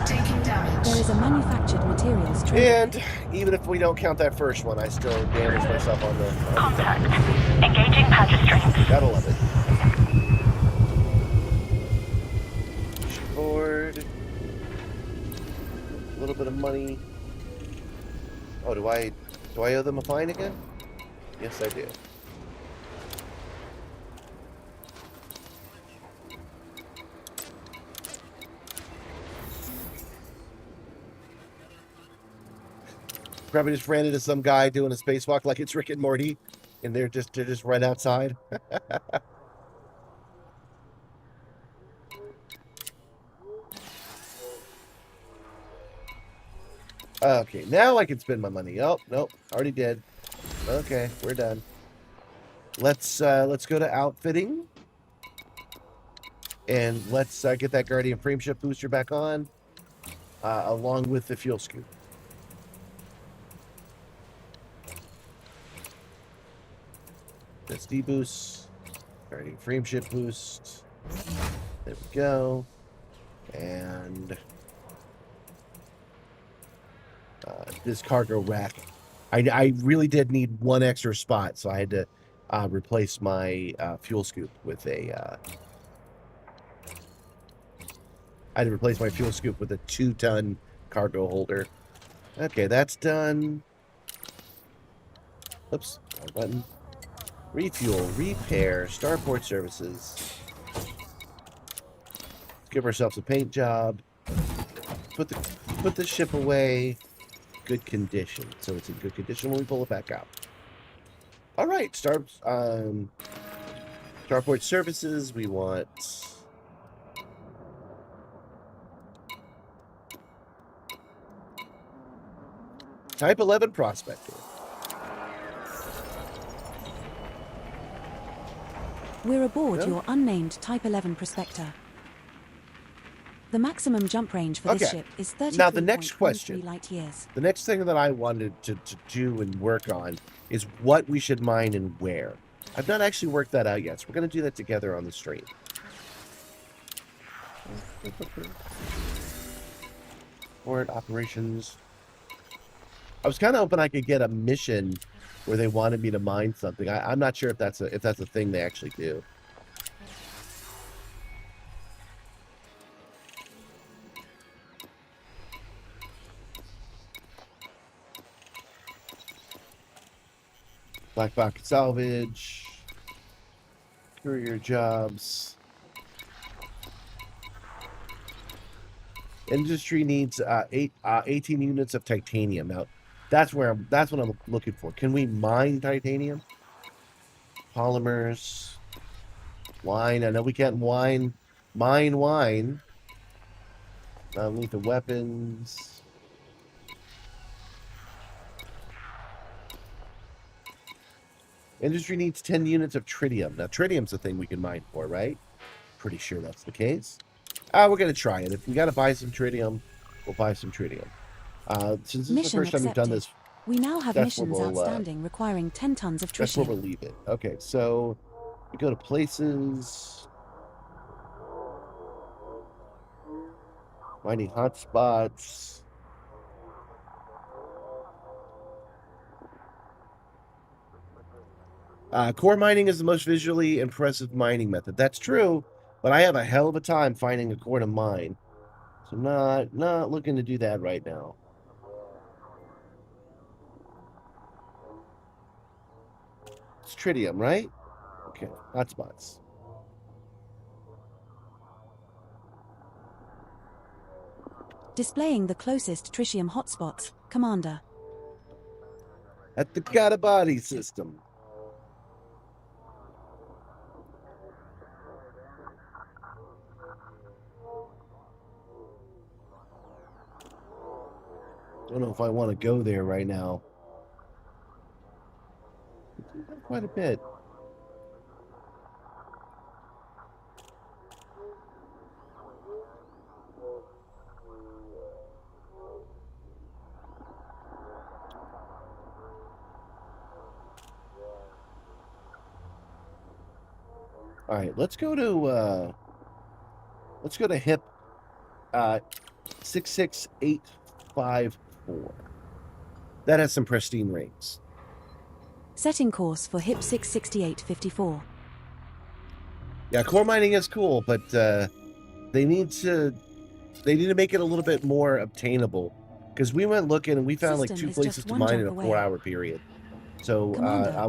Taking damage. There is a manufactured materials trade. And even if we don't count that first one, I still damaged myself on the... Contact. Engaging pad restraints. Gotta love it. Board. A little bit of money. Oh, do I owe them a fine again? Yes, I do. Probably just ran into some guy doing a spacewalk like it's Rick and Morty, and they're just right outside. Okay, now I can spend my money. Oh, nope, already did. Okay, we're done. Let's go to outfitting, and let's get that Guardian frameshift booster back on, along with the fuel scoop. SD boost, Guardian frameshift boost. There we go, and this cargo rack. I really did need one extra spot, so I had to replace my fuel scoop with a. I had to replace my fuel scoop with a 2-ton cargo holder. Okay, that's done. Oops, wrong button. Refuel, repair, starport services. Give ourselves a paint job. Put the ship away. Good condition. So it's in good condition when we pull it back out. All right, starport services. We want Type 11 prospector. We're aboard your unnamed Type 11 prospector. The maximum jump range for this ship is 30. Now the next question, light years. The next thing that I wanted to do and work on is what we should mine and where. I've not actually worked that out yet, so we're going to do that together on the stream. Port operations. I was kind of hoping I could get a mission where they wanted me to mine something. I'm not sure if that's a thing they actually do. Black Pocket Salvage, courier jobs. Industry needs 18 units of titanium. Now, that's what I'm looking for. Can we mine titanium? Polymers, wine. I know we can't mine wine. Lethal weapons. Industry needs 10 units of tritium. Now, tritium's the thing we can mine for, right? Pretty sure that's the case. We're going to try it. If we got to buy some tritium, we'll buy some tritium. Since this is the first time we've done this, we now have missions outstanding requiring 10 tons of tritium. That's where we'll leave it. Okay, so we go to places. Mining hotspots. Core mining is the most visually impressive mining method. That's true, but I have a hell of a time finding a core to mine. So I'm not looking to do that right now. It's tritium, right? Okay, hotspots. Displaying the closest tritium hotspots, Commander. At the Katabadi system. Don't know if I want to go there right now. Quite a bit. All right, let's go to HIP 66854. That has some pristine rings. Setting course for HIP 66854. Yeah, core mining is cool, but they need to make it a little bit more obtainable. Because we went looking and we found like 2 places to mine in a 4-hour period. So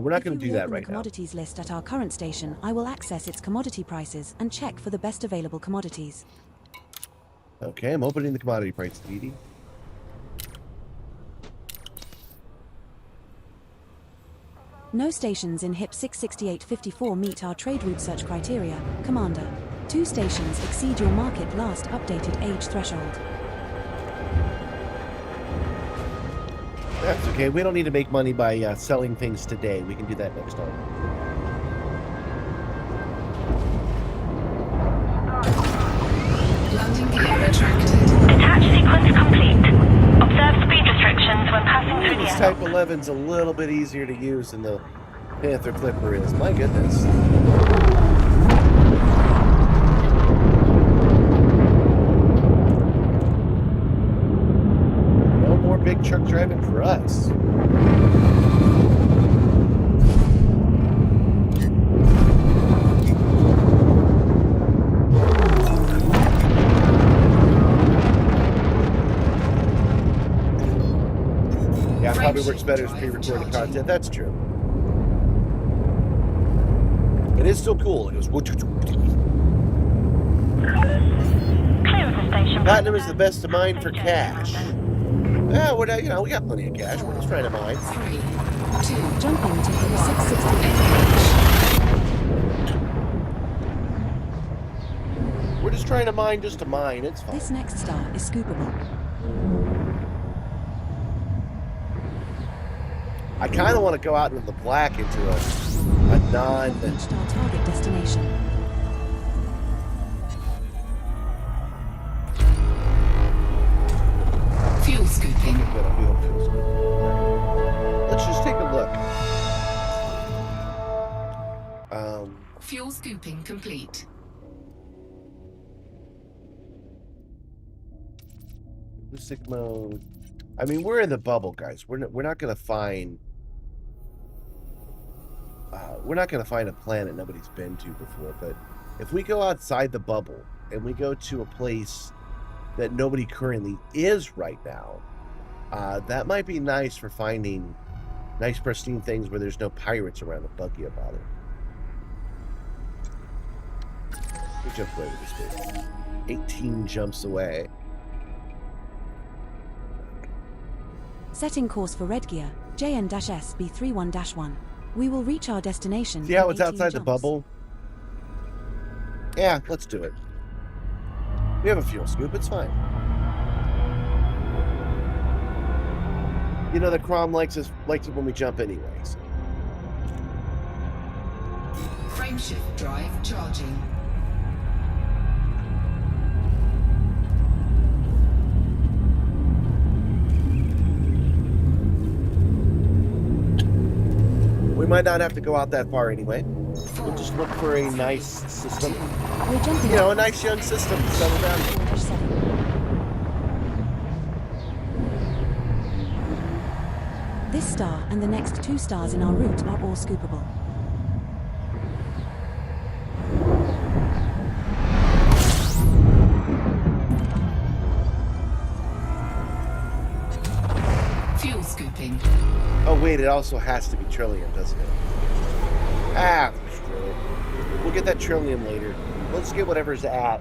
we're not going to do that right now. Commodities list at our current station, I will access its commodity prices and check for the best available commodities. Okay, I'm opening the commodity price, Edie. No stations in HIP 66854 meet our trade route search criteria, Commander. 2 stations exceed your market last updated age threshold. That's okay. We don't need to make money by selling things today. We can do that next time. Landing gear retracted. Detach sequence complete. Observe speed restrictions when passing through the This air. Type 11's a little bit easier to use than the Panther Clipper is. My goodness. No more big truck driving for us. Yeah, probably works better as pre-recorded content. That's true. It is still cool. It goes. Clear of the station. Platinum is the best to mine for cash. Yeah, we got plenty of cash. We're just trying to mine. 3, 2, Jumping to HIP 668. We're just trying to mine just to mine. It's fine. This next star is scoopable. I kind of want to go out into the black into a non. Reached our target destination. fuel scooping. Let's just take a look. Fuel scooping complete. Acoustic mode. I mean, we're in the bubble, guys. We're not going to find. We're not going to find a planet nobody's been to before. But if we go outside the bubble and we go to a place that nobody currently is right now, that might be nice for finding nice, pristine things where there's no pirates around to bug you about it. We jumped right to space. 18 jumps away. Setting course for red gear, JN-SB31-1. We will reach our destination. See how in it's 18 outside the jumps. bubble? Yeah, let's do it. We have a fuel scoop, it's fine. You know, the Crom likes it when we jump anyways. Frameshift drive charging. We might not have to go out that far anyway. We'll just look for a nice system. We're jumping. You know, a nice young system to settle down. This star and the next 2 stars in our route are all scoopable. Fuel scooping. Oh wait, it also has to be Trillium, doesn't it? Ah, screw it. We'll get that Trillium later. Let's get whatever's at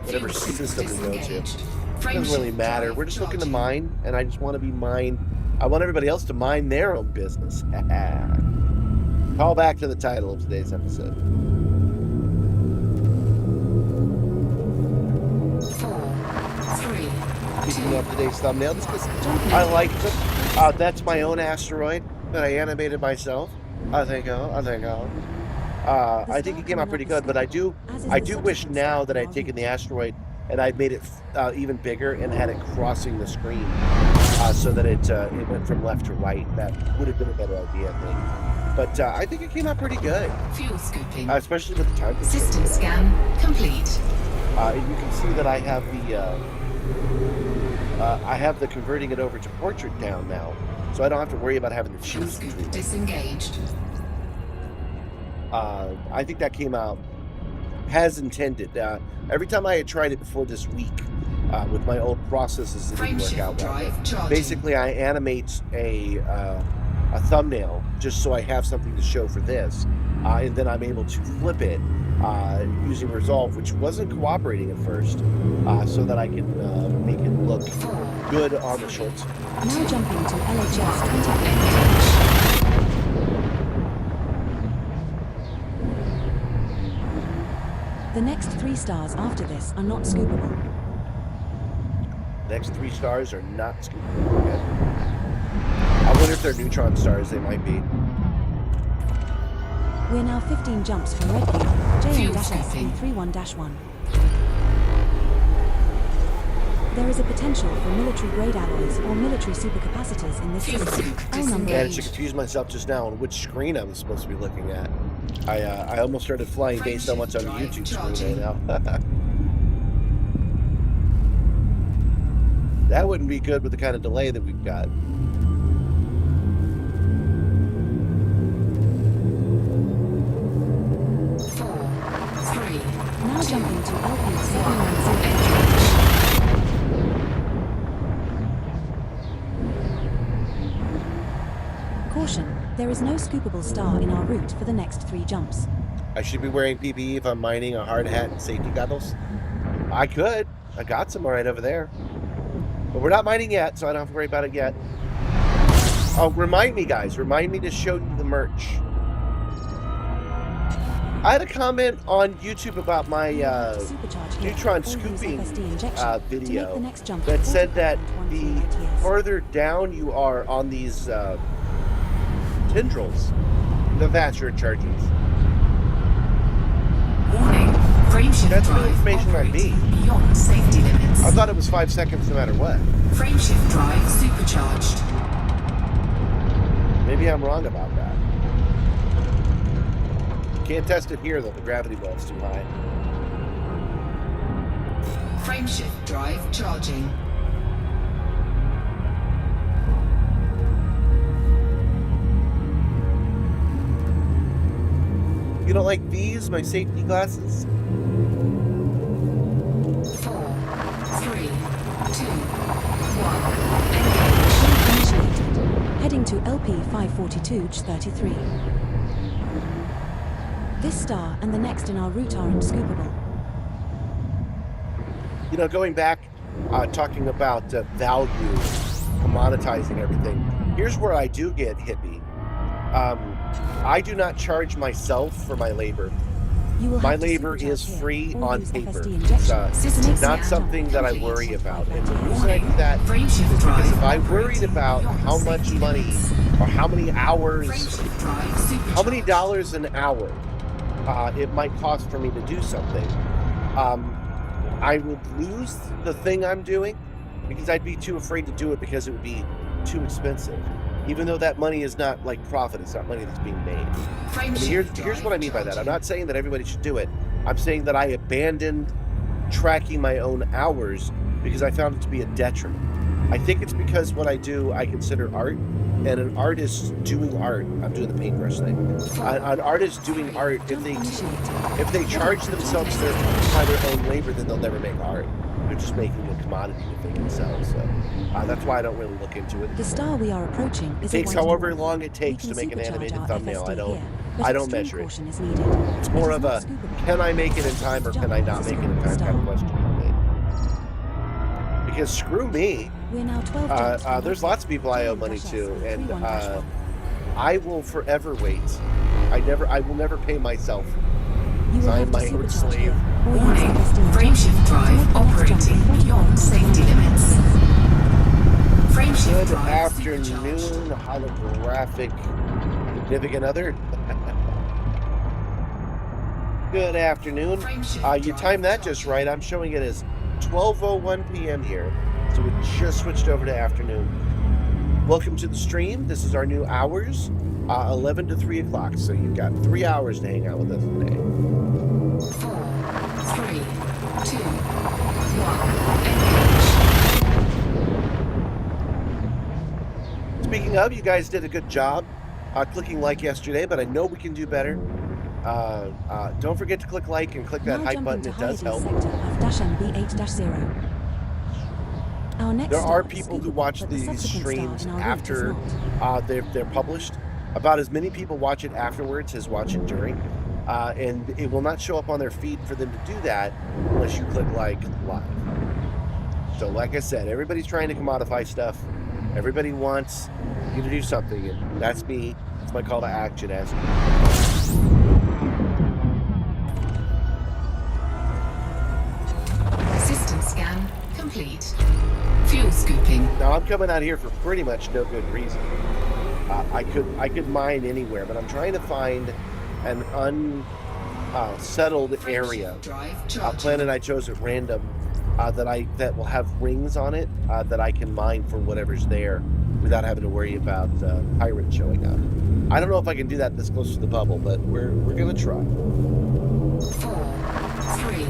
whatever Fuel system we go to. disengaged. It doesn't really matter. We're just looking to mine, and I just want to be mined. I want everybody else to mind their own business. Call back to the title of today's episode. 4, 3, Keeping up today's thumbnail just because I like it. That's my own asteroid that I animated myself. I think it came out pretty good, but I do wish now that I'd taken the asteroid and I'd made it even bigger and had it crossing the screen so that it went from left to right. That would have been a better idea, I think. But I think it came out pretty good, fuel scooping. especially with the time constraint. System scan complete. You can see that I have the converting it over to portrait down now, so I don't have to worry about having to Fuel choose between scoop them. disengaged. I think that came out as intended. Every time I had tried it before this week with my old processes, it didn't work out well. drive charging. Basically, I animate a thumbnail just so I have something to show for this, and then I'm able to flip it using Resolve, which wasn't cooperating at first, so that I can make it look good on the shorts. Now jumping to LHS 20. The next 3 stars after this are not scoopable. Next 3 stars are not scoopable. Okay. I wonder if they're neutron stars. They might be. We're now 15 jumps from red gear, JN-SB31-1. There is a potential for military-grade alloys or military supercapacitors in this system. L number Man, I should confuse myself just now on which screen I was supposed to be looking at. I almost started flying based on what's on the YouTube screen right now. That wouldn't be good with the kind of delay that we've got. Now jumping to LP790. Caution, there is no scoopable star in our route for the next 3 jumps. I should be wearing PPE if I'm mining, a hard hat and safety goggles. I could. I got some right over there. But we're not mining yet, so I don't have to worry about it yet. Oh, remind me, guys. Remind me to show you the merch. I had a comment on YouTube about my neutron scooping video that said that the further down you are on these tendrils, the faster it charges. Warning. Frameshift That's new drive information on me. operating beyond safety limits. I thought it was 5 seconds no matter what. Frameshift drive supercharged. Maybe I'm wrong about that. Can't test it here though, the gravity well's too high. Frameshift drive charging. You don't like these, my safety glasses? 4, 3, 2, 1. Initiated. Heading to LP 542-33. This star and the next in our route are inscoopable. You know, going back, talking about value, commoditizing everything, here's where I do get hippie. I do not charge myself for my labor. You will My have to labor supercharge is here, free or on use paper. FSD It's injection. not something that I worry about. And the reason I do Warning, that frameshift is because drive if I worried operating about beyond how much safety money limits. or how many hours, Frameshift drive how many supercharged. dollars an hour it might cost for me to do something, I would lose the thing I'm doing because I'd be too afraid to do it because it would be too expensive. Even though that money is not like profit, it's not money that's being made. I mean, here's what I mean by that. I'm not saying that everybody should do it. I'm saying that I abandoned tracking my own hours because I found it to be a detriment. I think it's because what I do, I consider art, and an artist doing art, I'm doing the paintbrush thing. An artist doing art, if they charge themselves by their own labor, then they'll never make art. They're just making a commodity that they can sell. So that's why I don't really look into it. The star we are approaching It is takes a white however dwarf. long it takes We to can make an supercharge animated our thumbnail. FSD here, but I don't extreme measure it. caution is needed. It's more It is of not a, scoopable. can I make it in time or can I not make it in time kind of question for me. Because screw me. We're now 12 jumps from There's White lots of people I owe money Dash to, S and 31-1. I will forever wait. I will never pay myself. You will I have am to my own supercharge slave. here, or use Warning, FSD frameshift injection. drive To make the next jump operating in 45 beyond safety limits. Frameshift Good drive afternoon, supercharged. holographic significant other. Good afternoon. Frameshift You drive timed that just right. I'm showing it as 12:01 p.m. here, so we just switched over to afternoon. Welcome to the stream. This is our new hours, 11 to 3 o'clock. So you've got 3 hours to hang out with us today. 4, 3, 2, 1. Speaking of, you guys did a good job clicking like yesterday, but I know we can do better. Don't forget to click like and click that Now hype jump button. into It does Hyades help. sector of -MB8-0. Our next There star are is people who scoopable, watch but the these subsequent star streams in our route is after not. they're published. About as many people watch it afterwards as watch it during. And it will not show up on their feed for them to do that unless you click like live. So like I said, everybody's trying to commodify stuff. Everybody wants you to do something, and that's me. That's my call to action. Ask System scan complete. Fuel scooping. Now I'm coming out here for pretty much no good reason. I could mine anywhere, but I'm trying to find an unsettled area. Drive A charging. planet I chose at random that will have rings on it that I can mine for whatever's there without having to worry about pirates showing up. I don't know if I can do that this close to the bubble, but we're gonna try. 4, 3.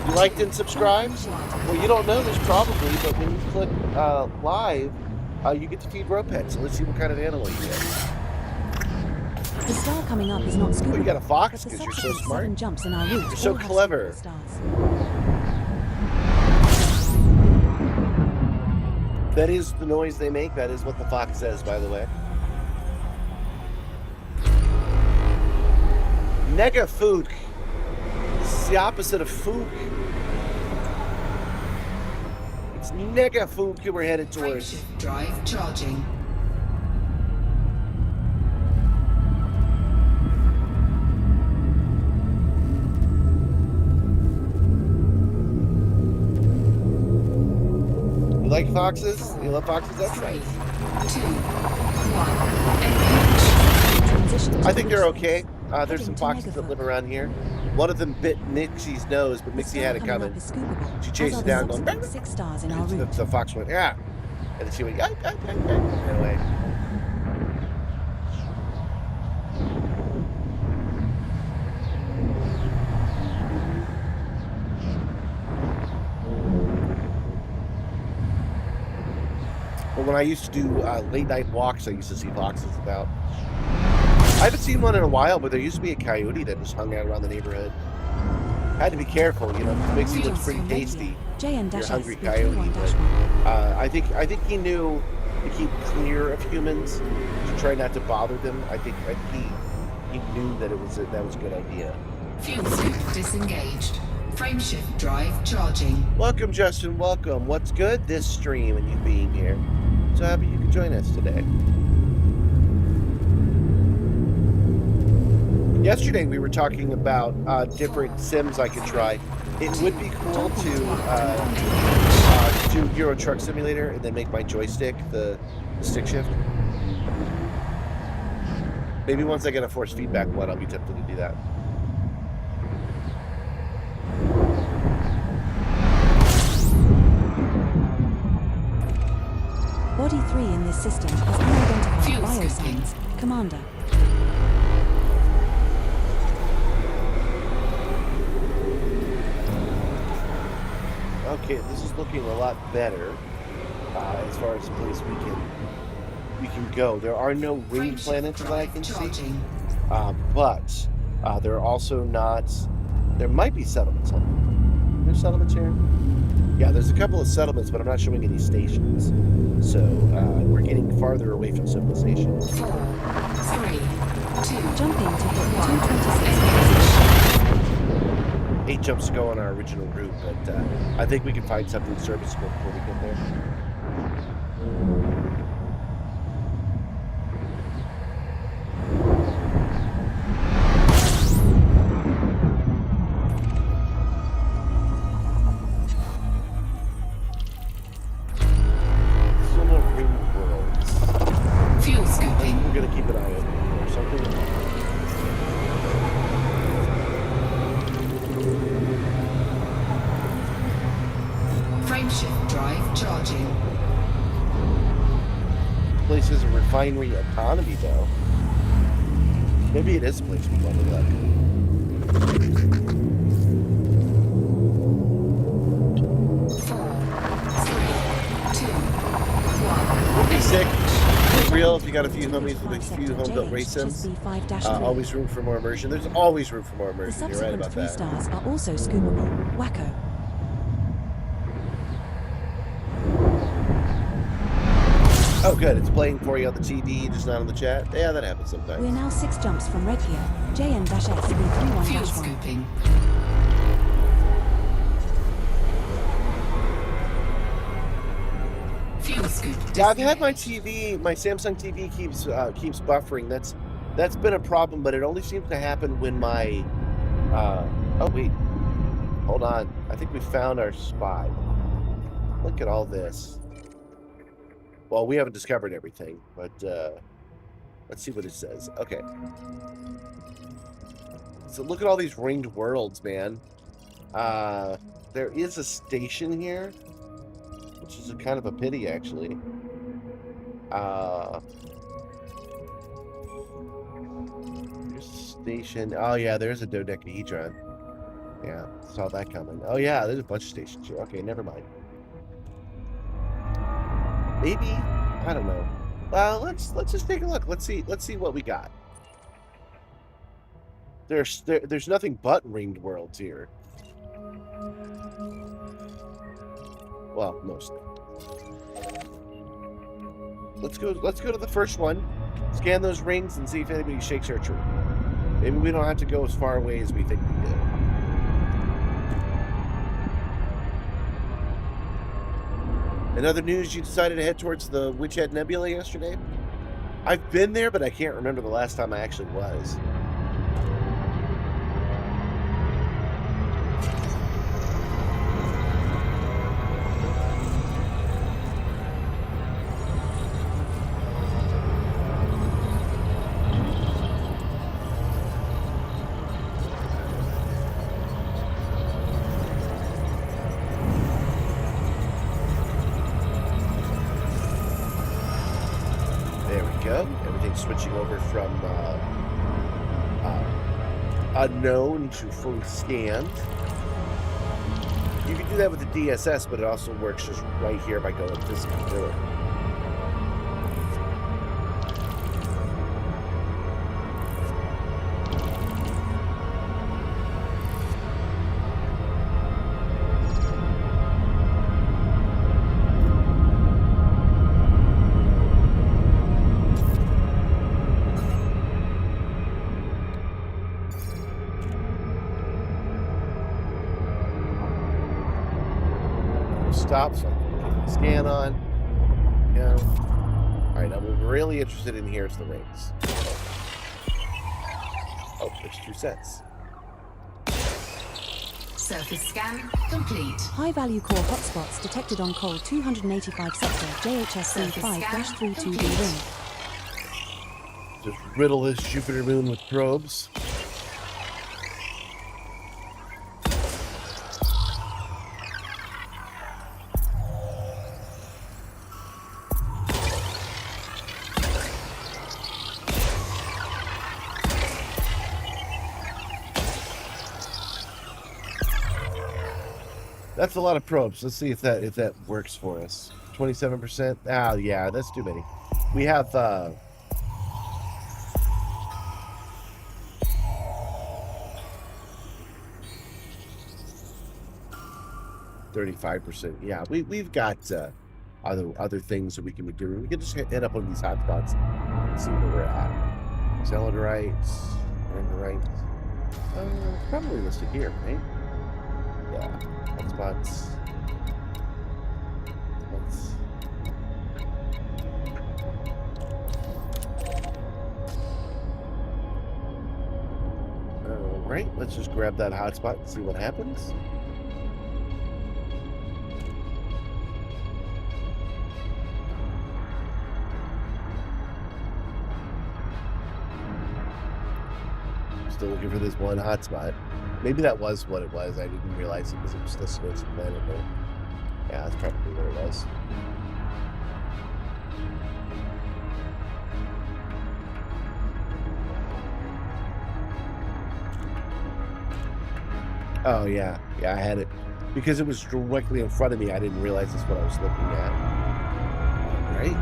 You liked and subscribed? Well, you don't know this probably, but when you click live, you get to feed row pets. So let's see what kind of animal you get. The star coming up is not scoopable. Oh, you got a fox but the because you're so subsequent smart. 7 jumps in our route You're so all have clever. scoopable stars. That is the noise they make. That is what the fox says, by the way. Nega food. This is the opposite of food. It's nega food we're headed towards. Frameshift drive charging. You like foxes? You love foxes? That's 3, 2, nice. 1. Engage. Transition to I think they're route okay. space. There's Heading some to foxes that Megafolk. live around here. One of them bit Mixie's nose, but The Mixie star had it coming coming. up is scoopable, She as chased are it the down, going. subsequent 6 stars in our The, route. the fox went, yeah. And then she went, ran away. But when I used to do late night walks, I used to see foxes about. haven't seen one in a while, but there used to be a coyote that just hung out around the neighborhood. Had to be careful, you know, 'cause it makes you look pretty tasty. You're a hungry coyote, but I think he knew to keep clear of humans, to try not to bother them. I think he knew that that was a good idea. Fuel scoop disengaged. Frameshift drive charging. Welcome, Justin. Welcome. What's good this stream and you being here? So happy you could join us today. Yesterday we were talking about different sims I could try. It would be cool to do Euro Truck Simulator and then make my joystick the stick shift. Maybe once I get a force feedback one, I'll be tempted to do that. Body 3 in this system has unidentified Fuel biosigns. Commander. Okay, this is looking a lot better as far as the place we can go. There are no ring planets that I can see, but there are also not. There might be settlements. Huh? There's settlements here. Yeah, there's a couple of settlements, but I'm not showing any stations. So we're getting farther away from civilization. 4, 3, 2, Jumping to hit 226. 8 jumps to go on our original route, but I think we can find something serviceable before we get there. Still no ring worlds. fuel scooping. We're gonna keep an eye open or something. Frameshift drive charging. Place is a refinery economy, though. Maybe it is a place we want to look. 4, 3, 2, 1. Would be sick. It's real if you got a few homies with a few home-built race sims. Always room for more immersion. There's always room for more The immersion. You're right subsequent about 3 that. stars are also scoopable. Wacko. Oh, good. It's playing for you on the TV, just not on the chat. Yeah, that happens sometimes. We're now 6 jumps from red here. JN-SB31-1. Fuel scooping. Fuel scoop. Yeah, I've had my TV, my Samsung TV keeps buffering. That's been a problem, but it only seems to happen when my oh wait. Hold on. I think we found our spot. Look at all this. Well, we haven't discovered everything, but let's see what it says. Okay. So look at all these ringed worlds, man. There is a station here, which is a kind of a pity, actually. There's a station. Oh, yeah, there's a dodecahedron. Yeah, saw that coming. Oh, yeah, there's a bunch of stations here. Okay, never mind. Maybe, I don't know. Well, let's just take a look. Let's see what we got. There's nothing but ringed worlds here. Well, mostly. Let's go to the first one. Scan those rings and see if anybody shakes our tree. Maybe we don't have to go as far away as we think we do. In other news, you decided to head towards the Witchhead Nebula yesterday? I've been there, but I can't remember the last time I actually was. Switching over from unknown to fully scanned. You can do that with the DSS, but it also works just right here by going physically through it. stop so I can keep the scan on. Yeah. All right, I'm really interested in here is the rings. Oh, there's 2 sets. Surface scan complete. High-value core hotspots detected on Col 285 sector JHSC 5-32B ring. Just riddle this Jupiter moon with probes. That's a lot of probes. Let's see if that works for us. 27%. Ah, yeah, that's too many. We have 35%. Yeah, we've got other things that we can be doing. We can just hit up on these hotspots and see where we're at. Zelenderites, Andorites. Probably listed here, right? Yeah, hotspots. Alright, let's just grab that hotspot and see what happens. Still looking for this one hotspot. Maybe that was what it was. I didn't realize it because it was listed as a planet. But yeah, that's probably what it was. Oh, yeah. Yeah, I had it. Because it was directly in front of me, I didn't realize that's what I was looking at. All right.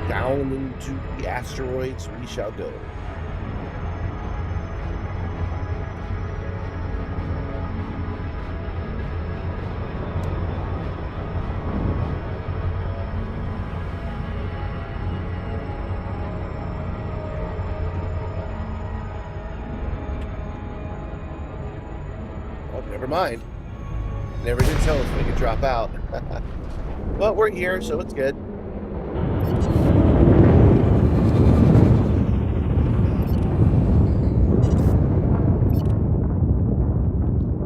Down into the asteroids we shall go. Never mind. Never did tell us we could drop out. But we're here, so it's good.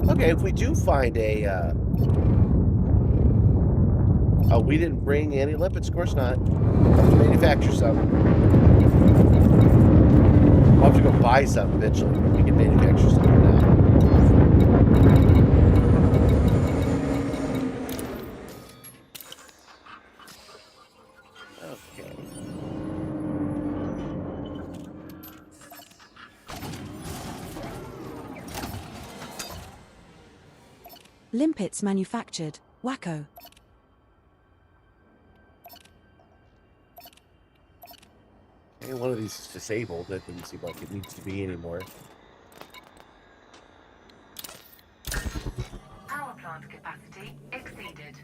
Okay, if we do find a... Oh, we didn't bring any lipids, of course not. We'll have to manufacture some. We'll have to go buy some eventually, but we can manufacture some now. Limpets manufactured. Wacko. Hey, one of these is disabled. That didn't seem like it needs to be anymore. Power plant capacity exceeded.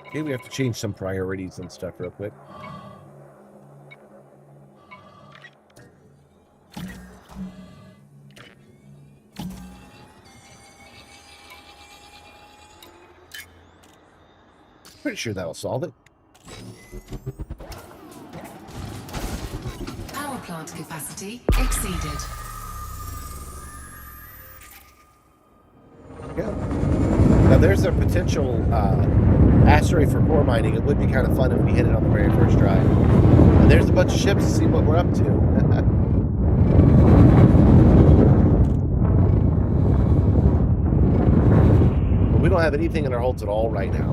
Okay, we have to change some priorities and stuff real quick. Pretty sure that'll solve it. Power plant capacity exceeded. Yeah. Now there's a potential asteroid for core mining. It would be kind of fun if we hit it on the very first try. And there's a bunch of ships to see what we're up to. But we don't have anything in our holds at all right now.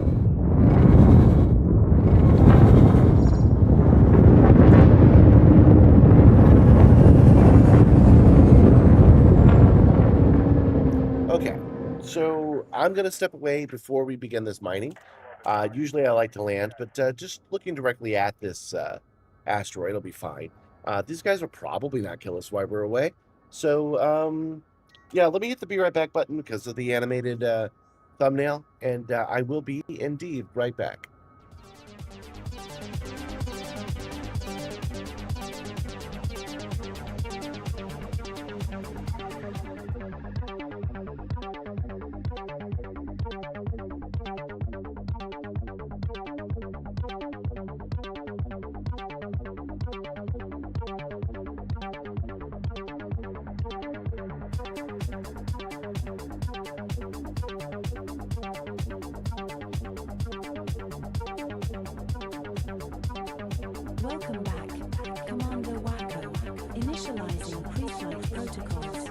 Okay, so I'm going to step away before we begin this mining. Usually I like to land, but just looking directly at this asteroid will be fine. These guys will probably not kill us while we're away. So, yeah, let me hit the be right back button because of the animated thumbnail, and I will be indeed right back. Welcome back, Commander Wacko. Initializing pre-flight protocols.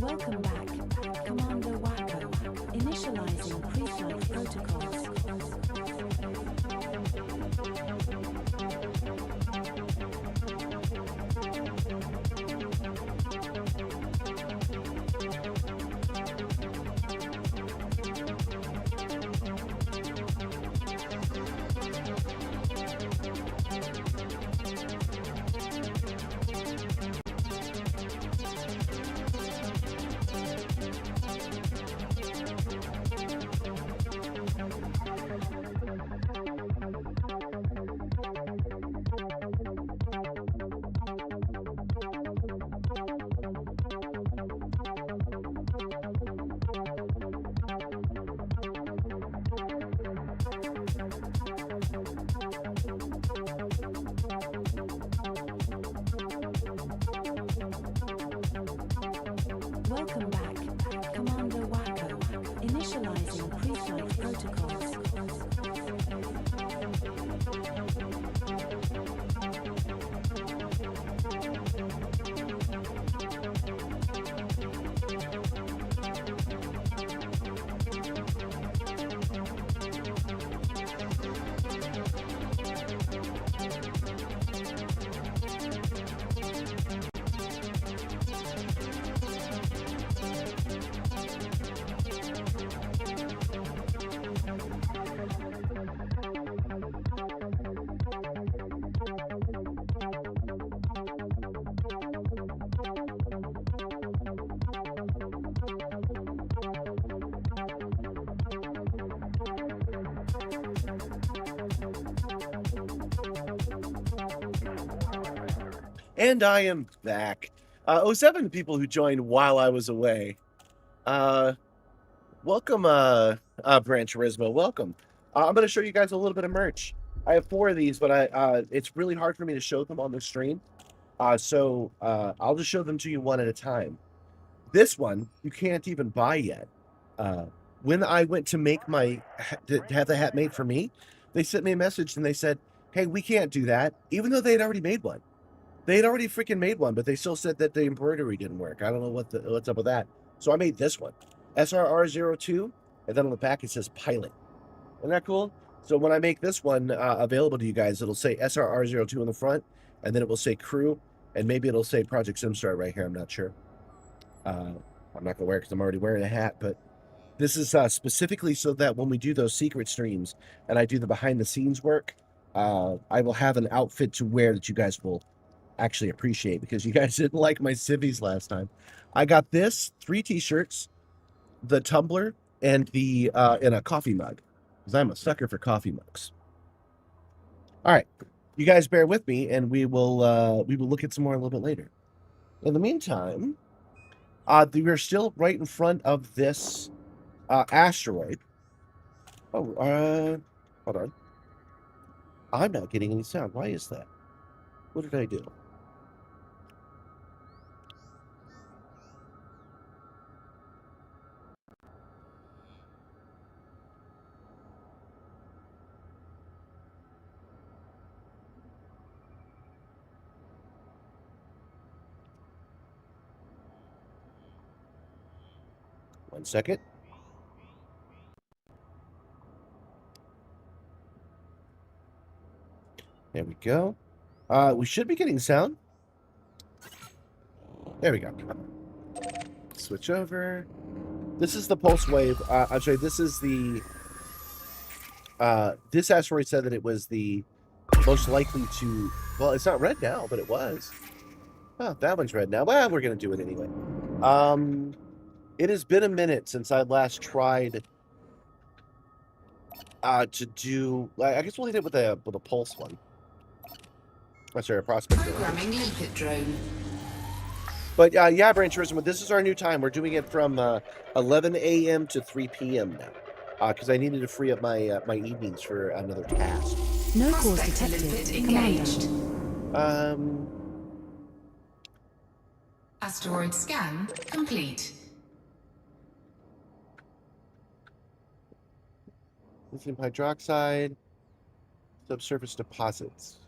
Welcome back, Commander Wacko. Initializing pre-flight protocols. Welcome back, Commander Wacko. Initializing pre-flight protocols. And I am back. 07 people who joined while I was away. Welcome, Branch Charisma. Welcome. I'm going to show you guys a little bit of merch. I have 4 of these, but it's really hard for me to show them on the stream. So I'll just show them to you one at a time. This one, you can't even buy yet. When I went to make to have the hat made for me, they sent me a message and they said, hey, we can't do that, even though they had already made one. They had already freaking made one, but they still said that the embroidery didn't work. I don't know what's up with that. So I made this one, SRR02, and then on the back it says pilot. Isn't that cool? So when I make this one available to you guys, it'll say SRR02 on the front, and then it will say crew, and maybe it'll say Project Simstarr right here. I'm not sure. I'm not going to wear it because I'm already wearing a hat, but this is specifically so that when we do those secret streams and I do the behind-the-scenes work, I will have an outfit to wear that you guys will actually appreciate, because you guys didn't like my civvies last time. I got this, 3 t-shirts, the tumbler, and the in a coffee mug, because I'm a sucker for coffee mugs. All right, you guys bear with me, and we will look at some more a little bit later. In the meantime, we're still right in front of this asteroid. Oh, hold on. I'm not getting any sound. Why is that? What did I do? One second. There we go. We should be getting sound. There we go. switch over. This is the pulse wave. I'm sorry, this is the... this asteroid said that it was the most likely to... Well, it's not red now, but it was. Oh, that one's red now. Well, we're going to do it anyway. It has been a minute since I last tried to do... I guess we'll hit it with a pulse one. Oh, sorry, a prospect. Programming limpet drone. But yeah, Branch Tourism, this is our new time. We're doing it from 11 a.m. to 3 p.m. now. Because I needed to free up my my evenings for another task. No cause Prospector detected. limpet engaged. Commander. Asteroid scan complete. Lithium hydroxide. Subsurface deposits.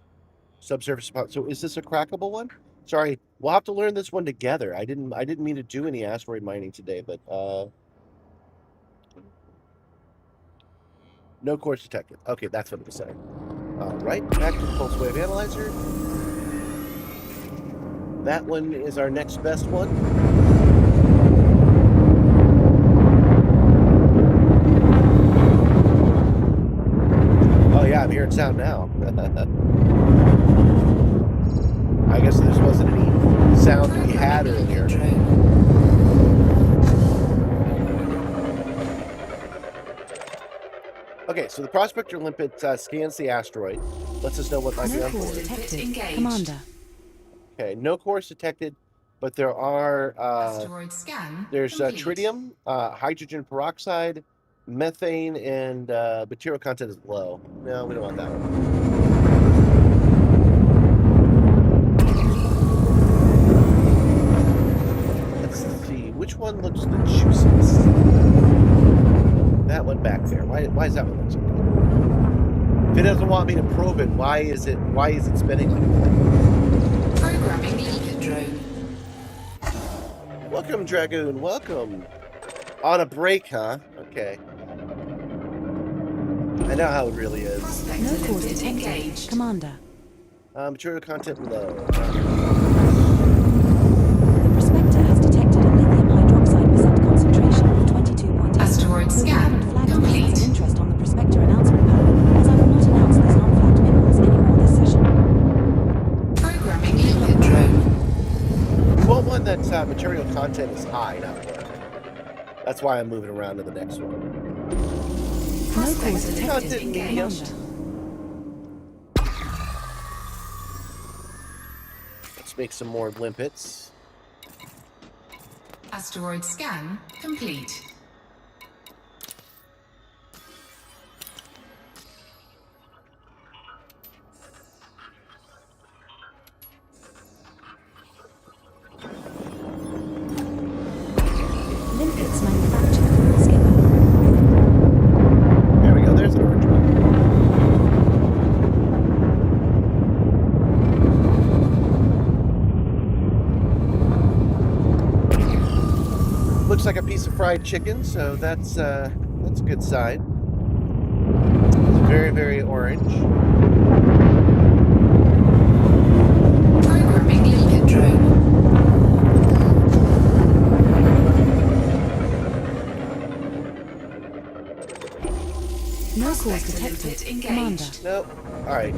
Subsurface deposits. So is this a crackable one? Sorry, we'll have to learn this one together. I didn't mean to do any asteroid mining today, but no cores detected. Okay, that's what it was saying. All right, back to the pulse wave analyzer. That one is our next best one. Oh yeah, I'm hearing sound now. I guess there wasn't any sound to be had earlier. Okay, so the prospector limpet scans the asteroid, lets us know what might be No on cause board. detected. Commander. Okay, no cores detected, but there are Asteroid scan there's complete. tritium, hydrogen peroxide, methane, and material content is low. No, we don't want that one. Let's see, which one looks the juiciest? That one back there. Why is that one look so good? If it doesn't want me to probe it, why is it spinning like that? Programming limpet drone. Welcome, Dragoon. Welcome. On a break, huh? Okay. I know how it really is. Prospector No cause limpet detected. engaged. Commander. Material content low. The prospector has detected a lithium hydroxide percent concentration of 22.8. Asteroid Though we scan haven't flagged this complete. as of interest on the prospector announcement panel, as I will not announce these non-flagged minerals anymore this session. Programming limpet drone. We want one that's material content is high, not low. That's why I'm moving around to the next one. No cause Prospector detected. limpet engaged. Commander. Let's make some more limpets. Asteroid scan complete. Limpets manufactured. Skipper. There we go. There's an orange one. Looks like a piece of fried chicken, so that's a good sign. It's very, very orange. Programming limpet drone. No cause Prospector detected. limpet Commander. engaged. Nope. All right.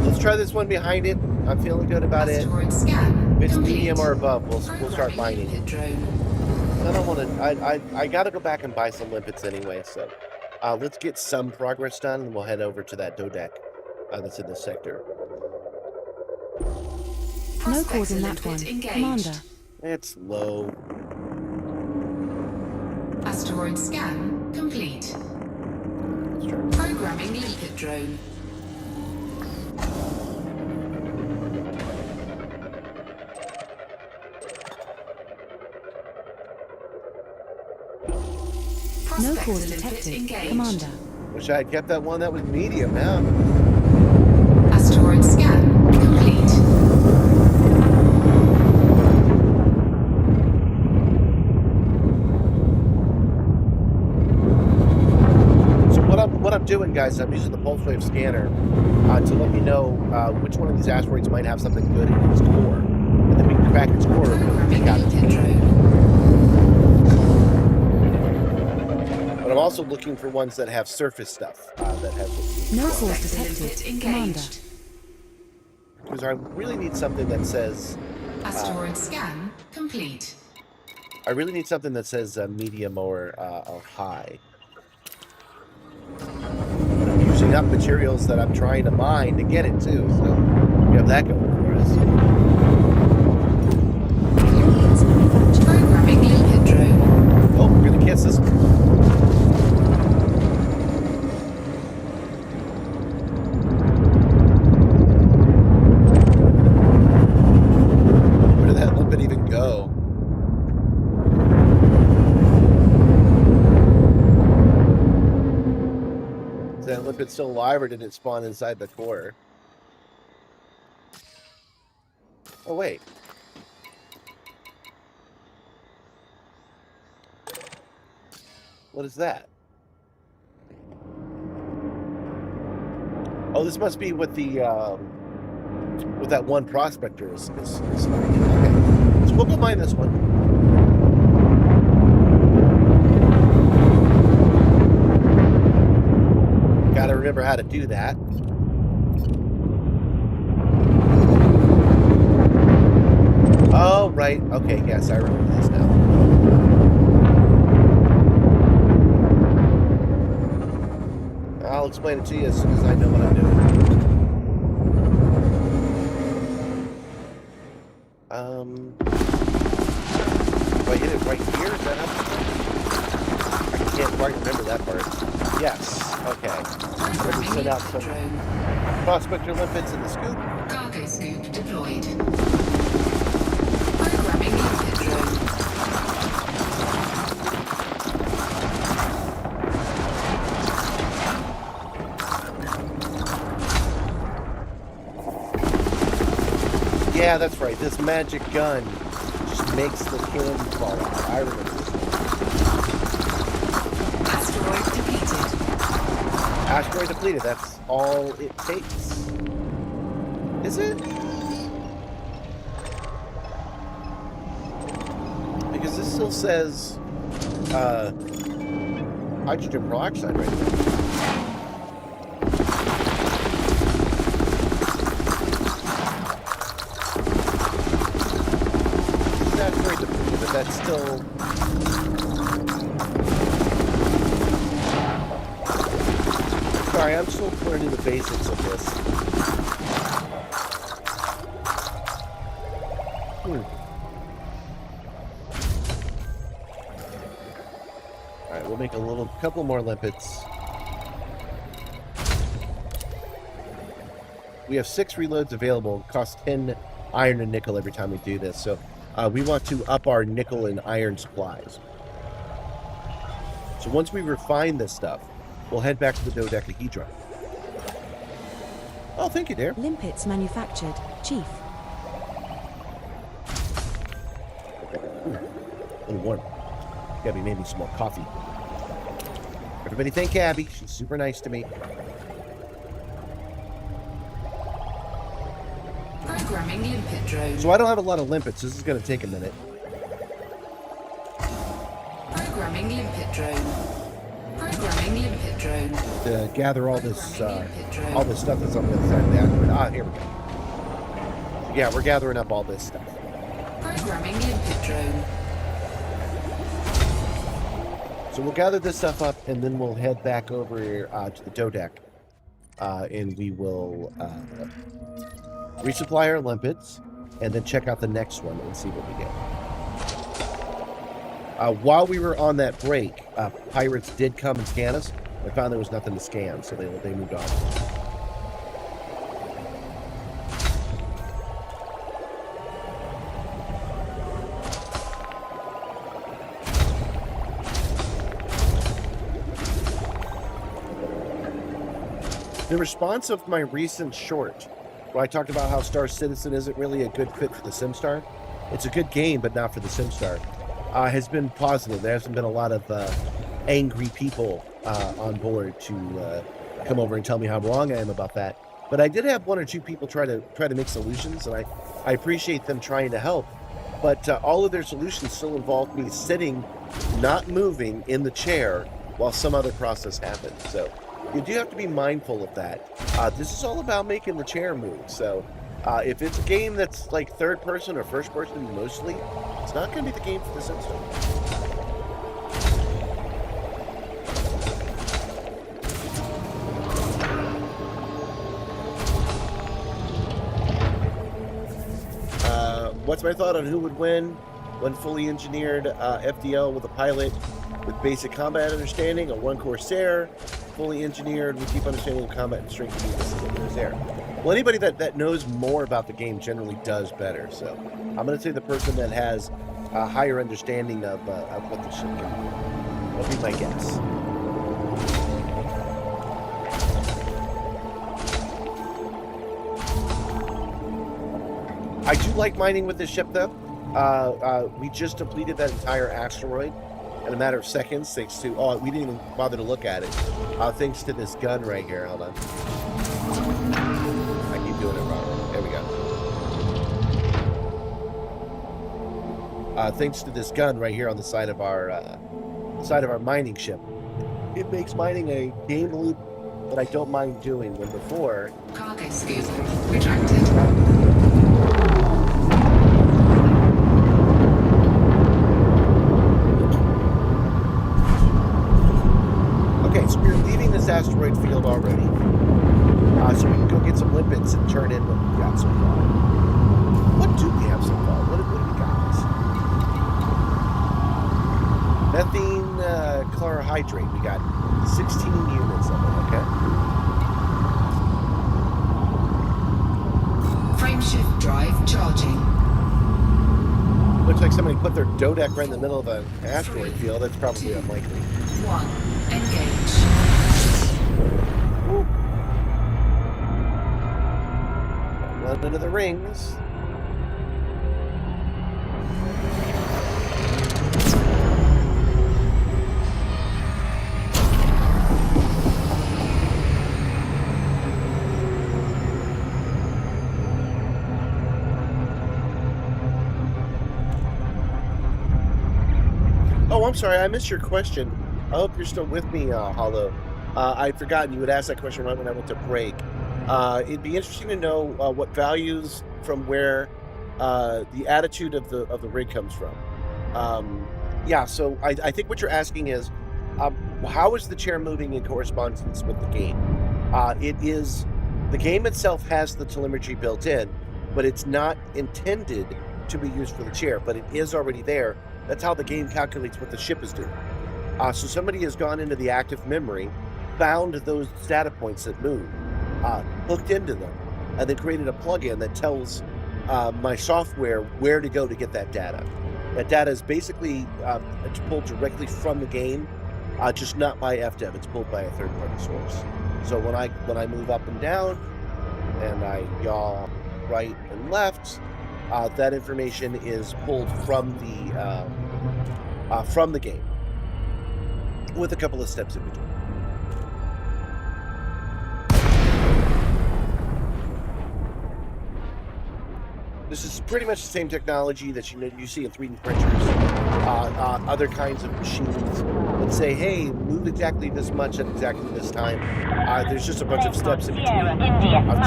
Let's try this one behind it. I'm feeling good about it. Asteroid scan If it's complete. medium or above, we'll start Programming mining it. limpet drone. I don't want to. I got to go back and buy some limpets anyway. So let's get some progress done, and we'll head over to that dodeck that's in this sector. No Prospector cause in that limpet one. engaged. Commander. It's low. Asteroid scan complete. Let's try. Programming limpet drone. No Prospector cause limpet detected. engaged. Commander. Wish I had kept that one that was medium now. Asteroid scan complete. So what I'm doing, guys, I'm using the pulse wave scanner to let me know which one of these asteroids might have something good in its core, and then we can crack its core open and Programming take out its limpet drone. But I'm also looking for ones that have surface stuff that have. No Prospector force limpet detected, Commander. engaged. Because I really need something that says. Asteroid scan complete. I really need something that says medium or high. I'm using up materials that I'm trying to mine to get it too, so we have that going for us. Limpets manufactured. Programming limpet drone. Oh, we're gonna kiss this one. Where did that limpet even go? Is that limpet still alive or did it spawn inside the core? Oh, wait. What is that? Oh, this must be what the what that one prospector is like. Okay, so we'll go mine this one. Got to remember how to do that. Oh, right. Okay, yes, I remember this now. I'll explain it to you as soon as I know what I'm doing. Do I hit it right here? Is that how I can't quite remember that part. Yes. Okay. Let me send out some prospector limpets in the scoop. Cargo scoop deployed. Programming limpet drone. Yeah, that's right. This magic gun just makes the candy fall out. I remember this one. Asteroid depleted. Asteroid depleted. That's all it takes. Is it? Because this still says hydrogen peroxide right there. That's still sorry, I'm still learning the basics of this. Alright, we'll make a couple more limpets. We have 6 reloads available. It costs 10 iron and nickel every time we do this, so we want to up our nickel and iron supplies. So once we refine this stuff, we'll head back to the dodecahedron. Oh, thank you, dear. Limpets manufactured, Chief. A little warm. Gabby made me some more coffee. Everybody thank Gabby. She's super nice to me. Programming limpet drone. So I don't have a lot of limpets. This is going to take a minute. Programming limpet drone. Programming limpet drone. To gather all this stuff that's on the other side of the asteroid. Ah, here we go. So yeah, we're gathering up all this stuff. Programming limpet drone. So we'll gather this stuff up, and then we'll head back over to the dodec, and we will resupply our limpets, and then check out the next one and see what we get. While we were on that break, pirates did come and scan us. I found there was nothing to scan, so they moved on. The response of my recent short, where I talked about how Star Citizen isn't really a good fit for the Simstarr, it's a good game, but not for the Simstarr, has been positive. There hasn't been a lot of angry people on board to come over and tell me how wrong I am about that. But I did have 1 or 2 people try to make solutions, and I appreciate them trying to help. But all of their solutions still involved me sitting, not moving in the chair, while some other process happens. So you do have to be mindful of that. This is all about making the chair move. So if it's a game that's like third person or first person mostly, it's not going to be the game for the Simstarr. What's my thought on who would win when fully engineered FDL with a pilot with basic combat understanding, a one Corsair, fully engineered with deep understanding of combat and strength of the Corsair? Well, anybody that knows more about the game generally does better. So I'm going to say the person that has a higher understanding of what the ship can do. That'll be my guess. I do like mining with this ship, though. We just depleted that entire asteroid in a matter of seconds, thanks to... Oh, we didn't even bother to look at it. Thanks to this gun right here. Hold on. I keep doing it wrong. There we go. Thanks to this gun right here on the side of our mining ship. It makes mining a game loop that I don't mind doing, when before... Cargo scoop retracted. Okay, so we're leaving this asteroid field already. So we can go get some lipids and turn in what we've got so far. What do we have so far? What do we got? Methane chlorohydrate. We got 16 units of it, okay? Frameshift drive charging. Looks like somebody put their dodeck right in the middle of an asteroid field. That's probably unlikely. 1. Engage. Woo. Run into the rings. Oh, I'm sorry, I missed your question. I hope you're still with me, Hollow. I'd forgotten you would ask that question right when I went to break. It'd be interesting to know what values from where the attitude of the rig comes from. Yeah, so I think what you're asking is, how is the chair moving in correspondence with the game? The game itself has the telemetry built in, but it's not intended to be used for the chair, but it is already there. That's how the game calculates what the ship is doing. So somebody has gone into the active memory, found those data points that move, hooked into them, and then created a plugin that tells my software where to go to get that data. That data is basically it's pulled directly from the game, just not by FDev. It's pulled by a third-party source. So when I move up and down, and I yaw right and left, that information is pulled from the game, with a couple of steps in between. This is pretty much the same technology that you see in 3D printers, other kinds of machines that say, hey, move exactly this much at exactly this time. There's just a bunch of steps in between of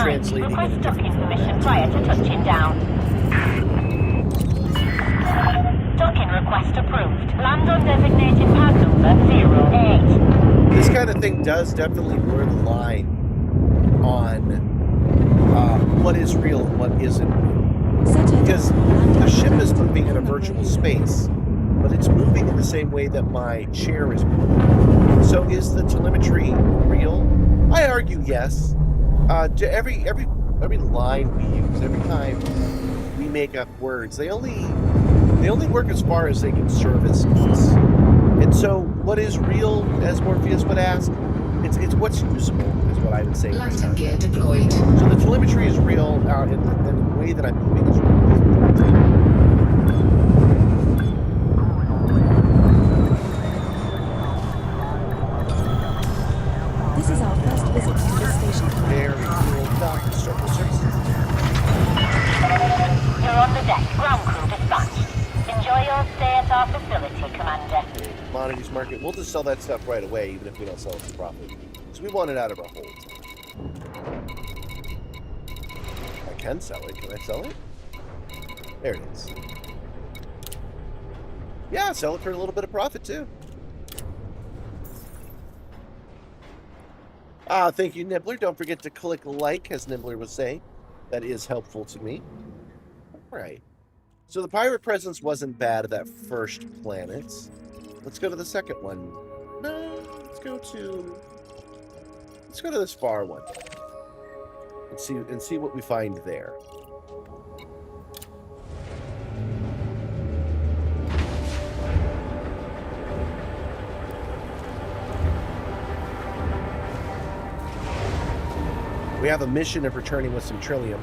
translating it in different permission prior to touching down. Docking request approved. Land on designated pad number 08. This kind of thing does definitely blur the line on what is real and what isn't real. Because the ship is moving in a virtual space, but it's moving in the same way that my chair is moving. So is the telemetry real? I argue yes. To every line we use, every time we make up words, they only work as far as they can service us. And so what is real, as Morpheus would ask, it's what's usable, is what I would say. Landing gear deployed. So the telemetry is real, and the way that I'm moving is real. This is our first visit to this station. Very cool. Doctor Circle Services. You're on the deck. Ground crew dispatched. Enjoy your stay at our facility, Commander. commodities market. We'll just sell that stuff right away, even if we don't sell it for profit. So we want it out of our hold. I can sell it. Can I sell it? There it is. Yeah, sell it for a little bit of profit, too. Thank you, Nibbler. Don't forget to click like, as Nibbler was saying. That is helpful to me. All right. So the pirate presence wasn't bad at that first planet. Let's go to the second one. No, let's go to this far one. And see what we find there. We have a mission of returning with some Trillium.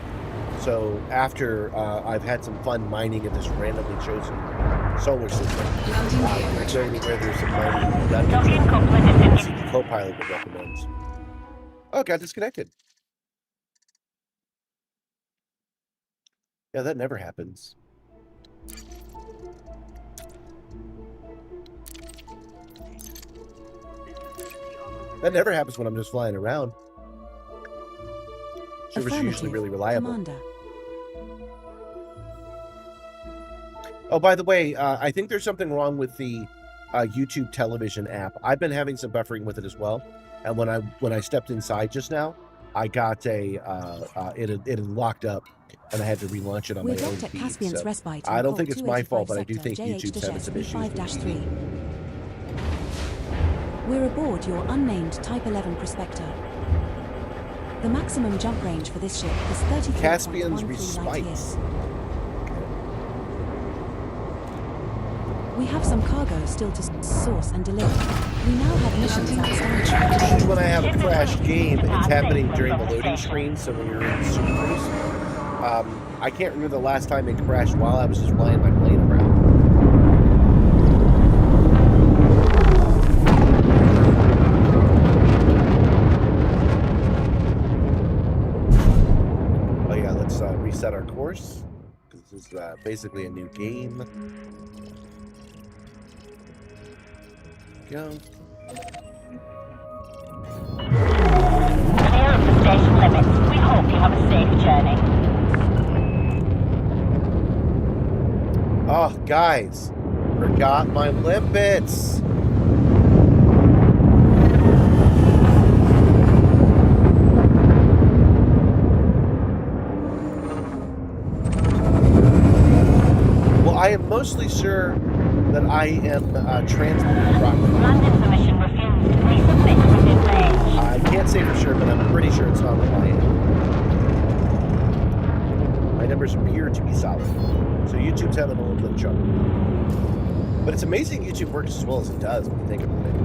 So after I've had some fun mining in this randomly chosen solar system, go where there's some mining done. See the co-pilot would recommend. Oh, got disconnected. Yeah, that never happens. That never happens when I'm just flying around. Server's usually really reliable. Commander. Oh, by the way, I think there's something wrong with the YouTube television app. I've been having some buffering with it as well. And when I stepped inside just now, I got it had locked up, and I had to relaunch it on my own feed. So I don't think it's my fault, but I do think YouTube's having some issues with it. We're aboard your unnamed Type 11 Prospector. The maximum jump range for this ship is 33.13 Caspian's light Respite. years. We have some cargo still to source and deliver. We now have missions outstanding. Usually when I have a crashed game, it's happening during the loading screen, so when you're in Super Cruise. I can't remember the last time it crashed while I was just flying my plane around. Reset our course, because this is basically a new game. Go. Clear of the station limits. We hope you have a safe journey. Oh, guys, forgot my limpets. I am mostly sure that I am transmitting properly. Landing permission refused. Resubmit within range. I can't say for sure, but I'm pretty sure it's not on my end. My numbers appear to be solid. So YouTube's having a little bit of trouble. But it's amazing YouTube works as well as it does when you think about it.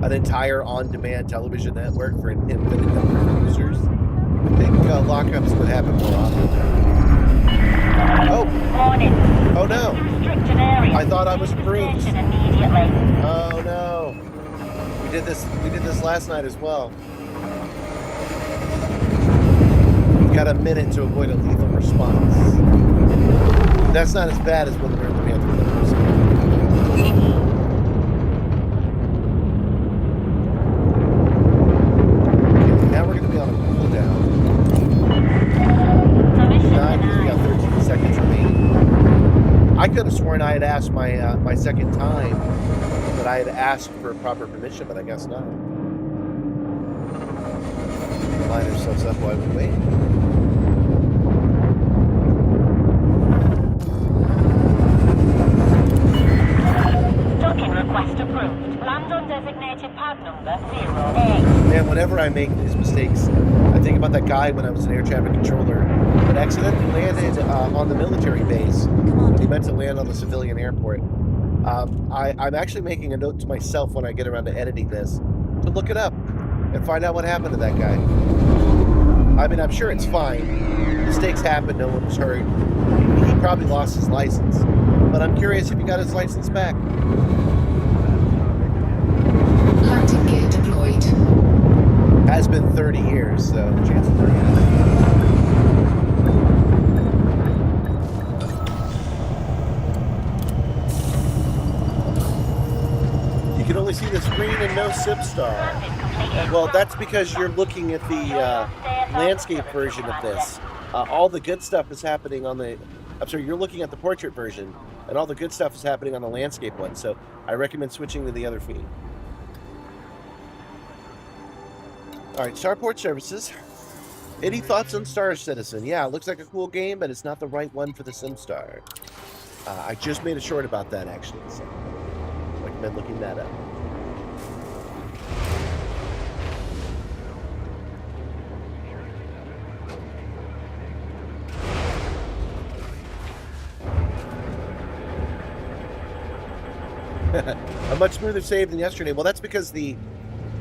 An entire on-demand television network for an infinite number of users. I think lockups would happen more often. Oh! Warning. Oh no! Restricted area. I thought I was approved. Immediately. Oh no! We did this last night as well. We've got a minute to avoid a lethal response. That's not as bad as when we're in the Panther Clippers. Now we're going to be on a cooldown. We got 13 seconds remaining. I could have sworn I had asked my second time that I had asked for proper permission, but I guess not. Line ourselves up while we wait. Docking request approved. Land on designated pad number 08. Man, whenever I make these mistakes, I think about that guy when I was an air traffic controller that accidentally landed on the military base when he meant to land on the civilian airport. I'm actually making a note to myself when I get around to editing this to look it up and find out what happened to that guy. I mean, I'm sure it's fine. Mistakes happen. No one was hurt. He probably lost his license. But I'm curious if he got his license back. Landing gear deployed. Has been 30 years, so chances are yes. can only see the screen and no Simstarr. Well, that's because you're looking at the landscape version of this. All the good stuff is happening on the... I'm sorry, you're looking at the portrait version, and all the good stuff is happening on the landscape one, so I recommend switching to the other feed. Alright, Starport Services. Any thoughts on Star Citizen? Yeah, it looks like a cool game, but it's not the right one for the Simstarr. I just made a short about that, actually, so I recommend looking that up. A much smoother save than yesterday. Well, that's because the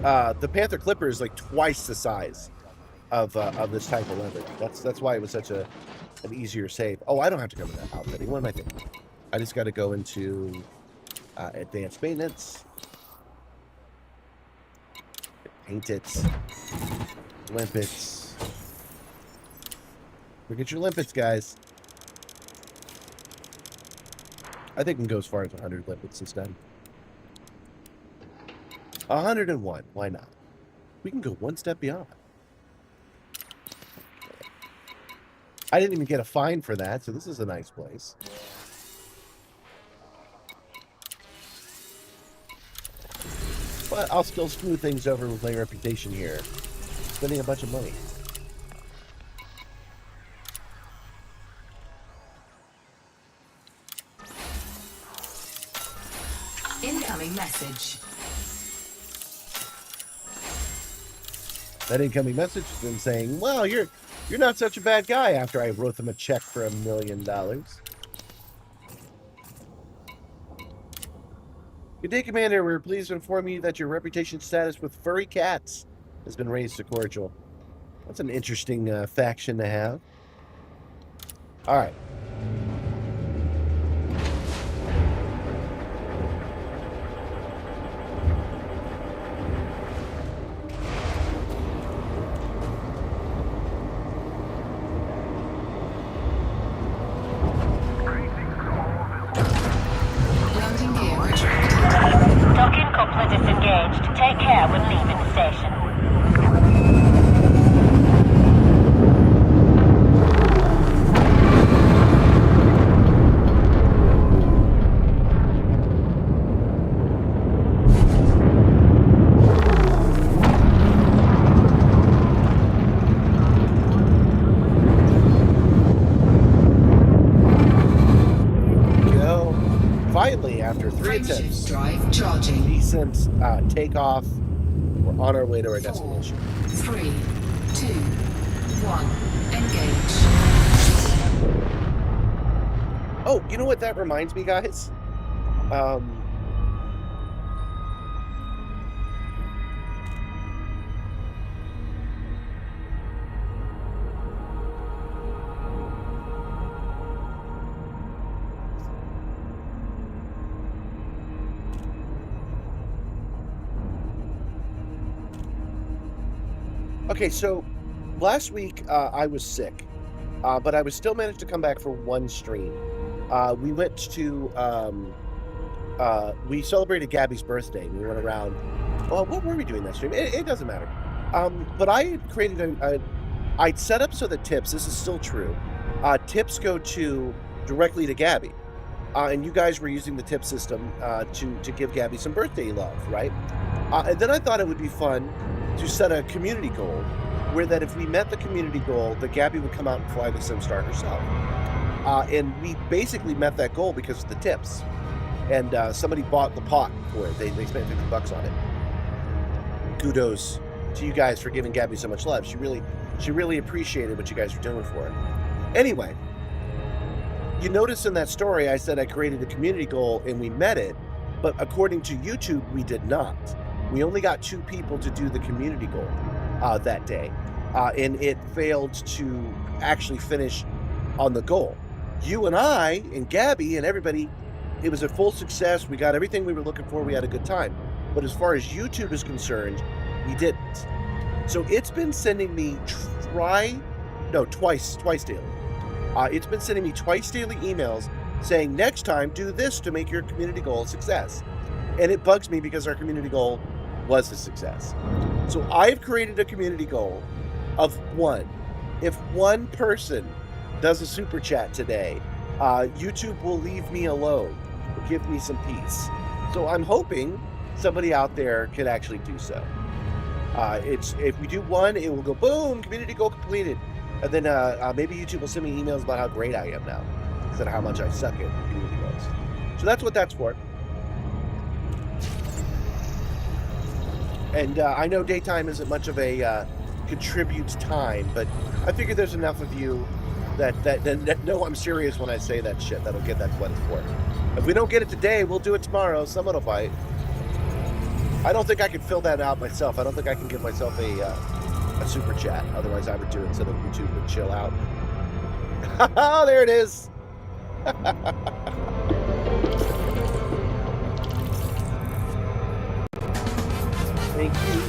Panther Clipper is like twice the size of this type of lever. That's why it was such an easier save. Oh, I don't have to go to that outfitting. What am I thinking? I just got to go into advanced maintenance, paint it, limpets. Look at your limpets, guys. I think we can go as far as 100 limpets instead. 101. Why not? We can go one step beyond. I didn't even get a fine for that, so this is a nice place. But I'll still smooth things over with my reputation here. Spending a bunch of money. Incoming message. That incoming message has been saying, well, you're not such a bad guy, after I wrote them a check for $1 million. Good day, Commander. We're pleased to inform you that your reputation status with furry cats has been raised to cordial. That's an interesting faction to have. All right. Landing gear retracted. Docking coupler disengaged. Take care when leaving the station. Go. Finally, after 3 Frameshift attempts, drive charging. decent takeoff. We're on our way to our 4, destination. 3, 2, 1. Engage. Oh, you know what that reminds me, guys? Okay, so last week I was sick, but I was still managed to come back for one stream. We went to we celebrated Gabby's birthday. We went around. Well, what were we doing that stream? It doesn't matter. But I had created I'd set up so that tips. This is still true. Tips go directly to Gabby, and you guys were using the tip system to give Gabby some birthday love, right? And then I thought it would be fun to set a community goal, where that if we met the community goal, that Gabby would come out and fly the Simstarr herself. And we basically met that goal because of the tips. And somebody bought the pot for it. They spent $50 on it. Kudos to you guys for giving Gabby so much love. She really appreciated what you guys were doing for her. Anyway, you notice in that story I said I created a community goal and we met it, but according to YouTube, we did not. We only got 2 people to do the community goal that day, and it failed to actually finish on the goal. You and I and Gabby and everybody, it was a full success. We got everything we were looking for. We had a good time. But as far as YouTube is concerned, we didn't. So it's been sending me twice daily. It's been sending me twice daily emails saying, next time, do this to make your community goal a success. And it bugs me because our community goal was a success. So I've created a community goal of 1. If 1 person does a super chat today, YouTube will leave me alone, will give me some peace. So I'm hoping somebody out there could actually do so. If we do 1, it will go boom, community goal completed, and then maybe YouTube will send me emails about how great I am now, instead of how much I suck at community goals. So that's what that's for. And I know daytime isn't much of a contribute time, but I figure there's enough of you that know I'm serious when I say that shit. That'll get that's what it's for. If we don't get it today, we'll do it tomorrow. Someone will bite. I don't think I can fill that out myself. I don't think I can give myself a super chat. Otherwise, I would do it so that YouTube would chill out. Oh, there it is. Thank you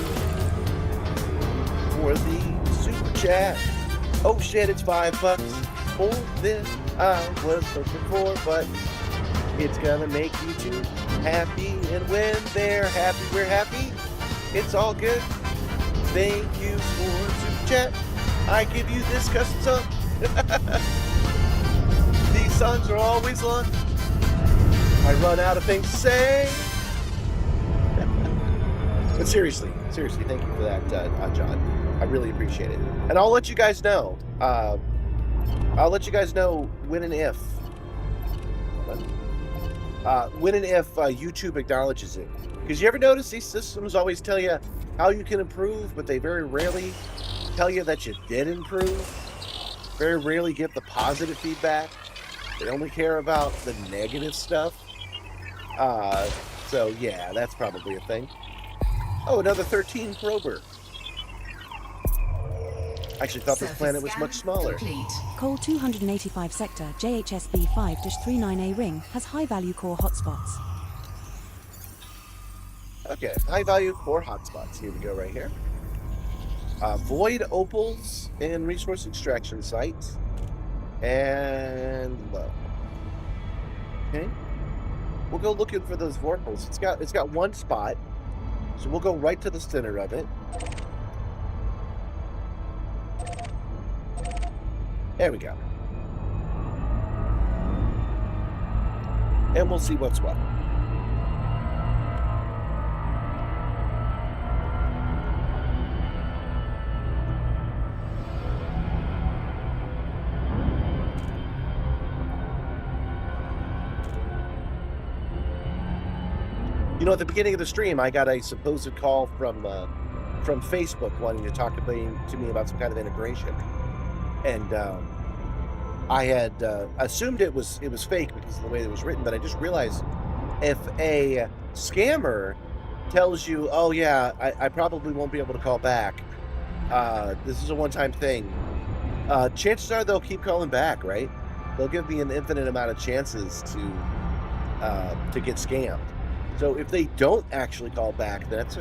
for the super chat. Oh shit, it's $5 for this I was looking for, but it's gonna make YouTube happy, and when they're happy, we're happy. It's all good. Thank you for super chat. I give you this custom song. These songs are always long. I run out of things to say. But seriously, thank you for that, John. I really appreciate it. And I'll let you guys know. I'll let you guys know when and if. YouTube acknowledges it. Because you ever notice these systems always tell you how you can improve, but they very rarely tell you that you did improve. Very rarely get the positive feedback. They only care about the negative stuff. So yeah, that's probably a thing. Oh, another 13 prober. I actually thought this planet was much smaller. Cole 285 sector JHSB 5-39A ring has high-value core hotspots. Okay, high-value core hotspots. Here we go right here. Void opals and resource extraction sites. And low. Okay. We'll go looking for those vorpals. It's got 1 spot. So we'll go right to the center of it. There we go. And we'll see what's what. You know, at the beginning of the stream, I got a supposed call from Facebook wanting to talk to me about some kind of integration, and I had assumed it was fake because of the way it was written. But I just realized if a scammer tells you, "Oh yeah, I probably won't be able to call back. This is a one-time thing," chances are they'll keep calling back, right? They'll give me an infinite amount of chances to get scammed. So if they don't actually call back, that's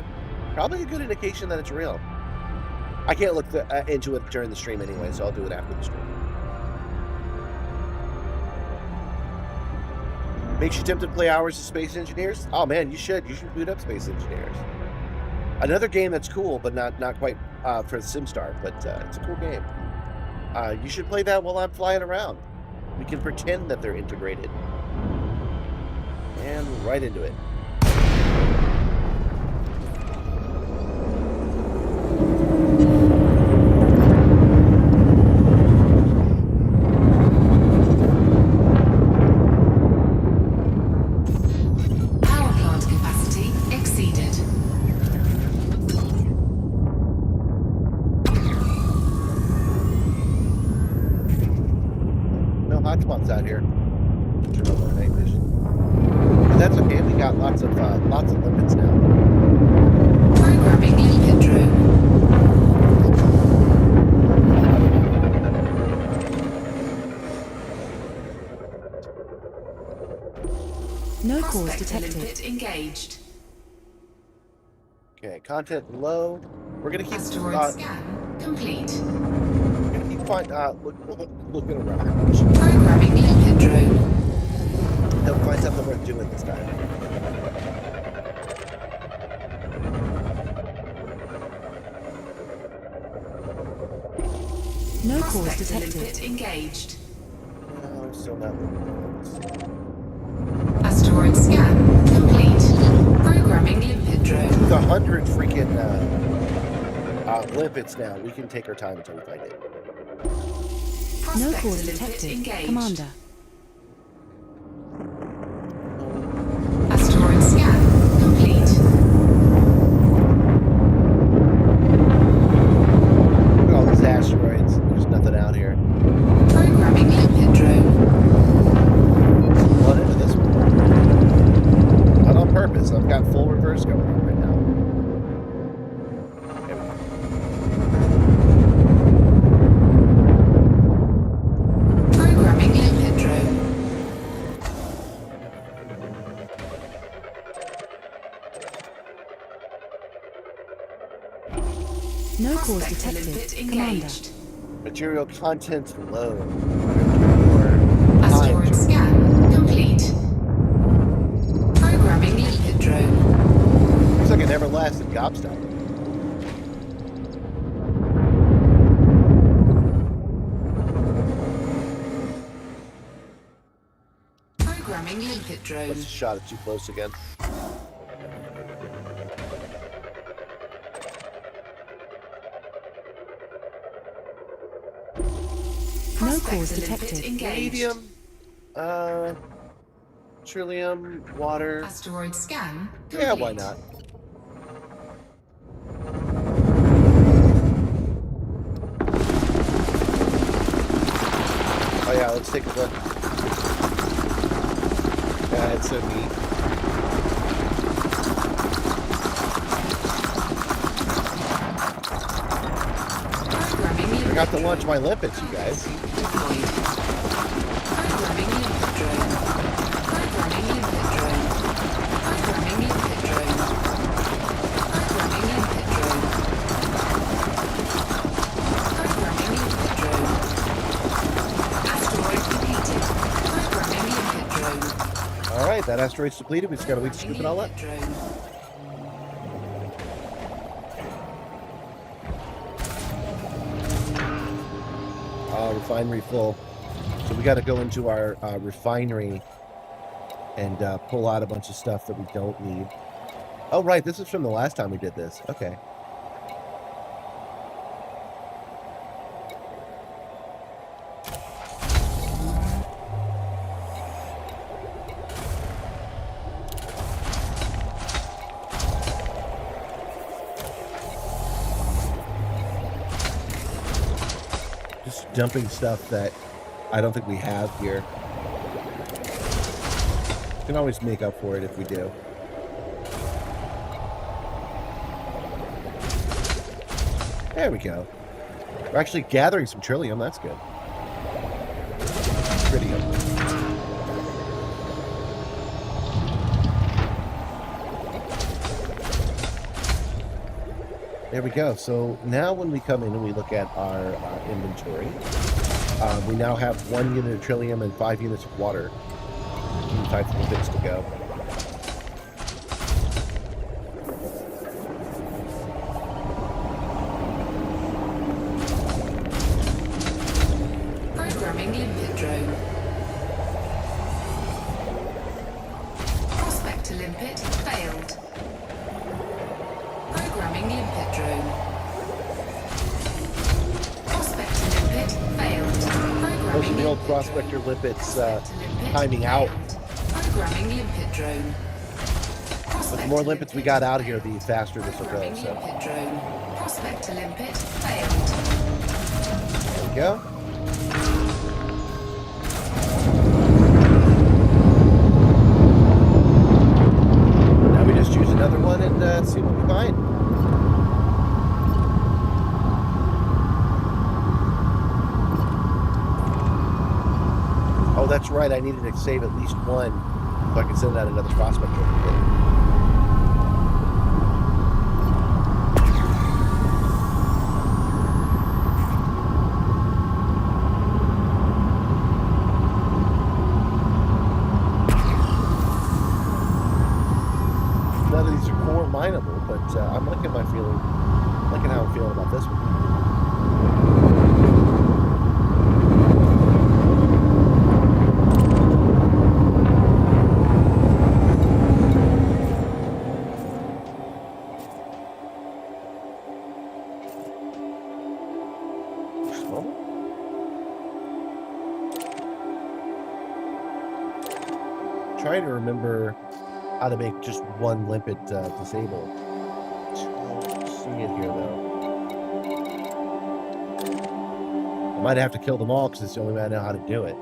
probably a good indication that it's real. I can't look into it during the stream anyway, so I'll do it after the stream. Makes you tempted to play Hours of Space Engineers? Oh man, you should. You should boot up Space Engineers. Another game that's cool, but not quite for Simstarr, but it's a cool game. You should play that while I'm flying around. We can pretend that they're integrated. And right into it. Out here. That's okay. We got lots of limits now. Programming limpet drone. No cause Prospect detected. limpet engaged. Okay, content low. We're gonna keep Asteroid scan complete. We're gonna keep looking around. Programming limpet drone. They'll find something worth doing this time. No cause Prospector detected. limpet engaged. No, still not looking. Asteroid scan complete. Programming limpet drone. With 100 freaking limpets now, we can take our time until we find it. No Prospector cause limpet detected. engaged. Commander. Asteroid scan complete. Look at all these asteroids. There's nothing out here. Programming limpet drone. Blood into this one. Not on purpose. I've got full reverse going on right now. There we go. Programming limpet drone. No cause Prospector limpet detected. Commander. engaged. Material content low. Asteroid scan complete. Programming limpet drone. Looks like an everlasting gobstopper. Programming limpet drone. Let's shot it too close again. No cause Prospector limpet detected. engaged. Medium. Trillium, water. Asteroid scan complete. Yeah, why not? Oh yeah, let's take a look. Yeah, it's so neat. Programming limpet I got to launch my limpets, you guys. deployed. Programming limpet drone. Programming limpet drone. Programming limpet drone. Programming limpet drone. Programming limpet drone. Asteroid depleted. Programming limpet drone. All right, that asteroid's depleted. We just gotta wait to scoop it all up. Limpet drone. Refinery full. So we got to go into our refinery and pull out a bunch of stuff that we don't need. Oh, right. This is from the last time we did this. Okay. Just dumping stuff that I don't think we have here. Can always make up for it if we do. There we go. We're actually gathering some trillium. That's good. Tritium. There we go. So now when we come in and we look at our inventory, we now have 1 unit of trillium and 5 units of water. 5 bits to go. Programming limpet drone. Prospector limpet failed. Programming limpet drone. Prospector limpet failed. Those are the old prospector limpets timing out. Programming limpet drone. But the more limpets we got out of here, the faster this will go. Programming So limpet drone. Prospector limpet failed. there we go. Now we just choose another one and see what we find. Oh, that's right. I needed to save at least one so I can send out another prospector. None of these are core mineable, but I'm liking how I'm feeling about this one. trying to remember how to make just one limpet disable. See it here, though. I might have to kill them all because it's the only way I know how to do it.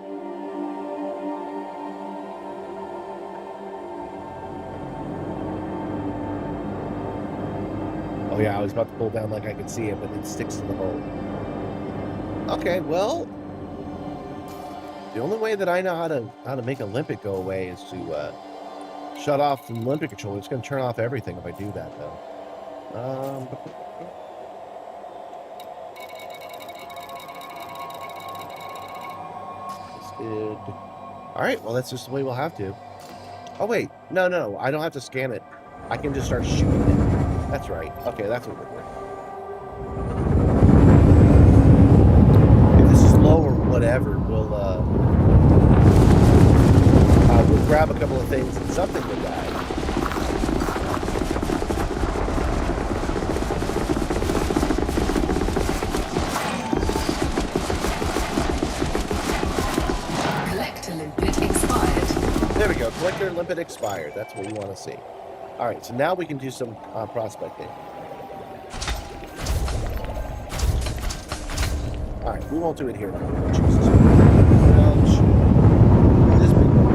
Oh yeah, I was about to pull down like I could see it, but it sticks to the hole. Okay, well, the only way that I know how to make a limpet go away is to shut off the limpet controller. It's going to turn off everything if I do that, though. All right, well, that's just the way we'll have to. Oh wait, no, I don't have to scan it. I can just start shooting it. That's right. Okay, that's what we're doing. If this is low or whatever, we'll grab a couple of things and something will die. Collector limpet expired. There we go. Collector limpet expired. That's what we want to see. All right, so now we can do some prospecting. All right, we won't do it here. Jesus. This big one.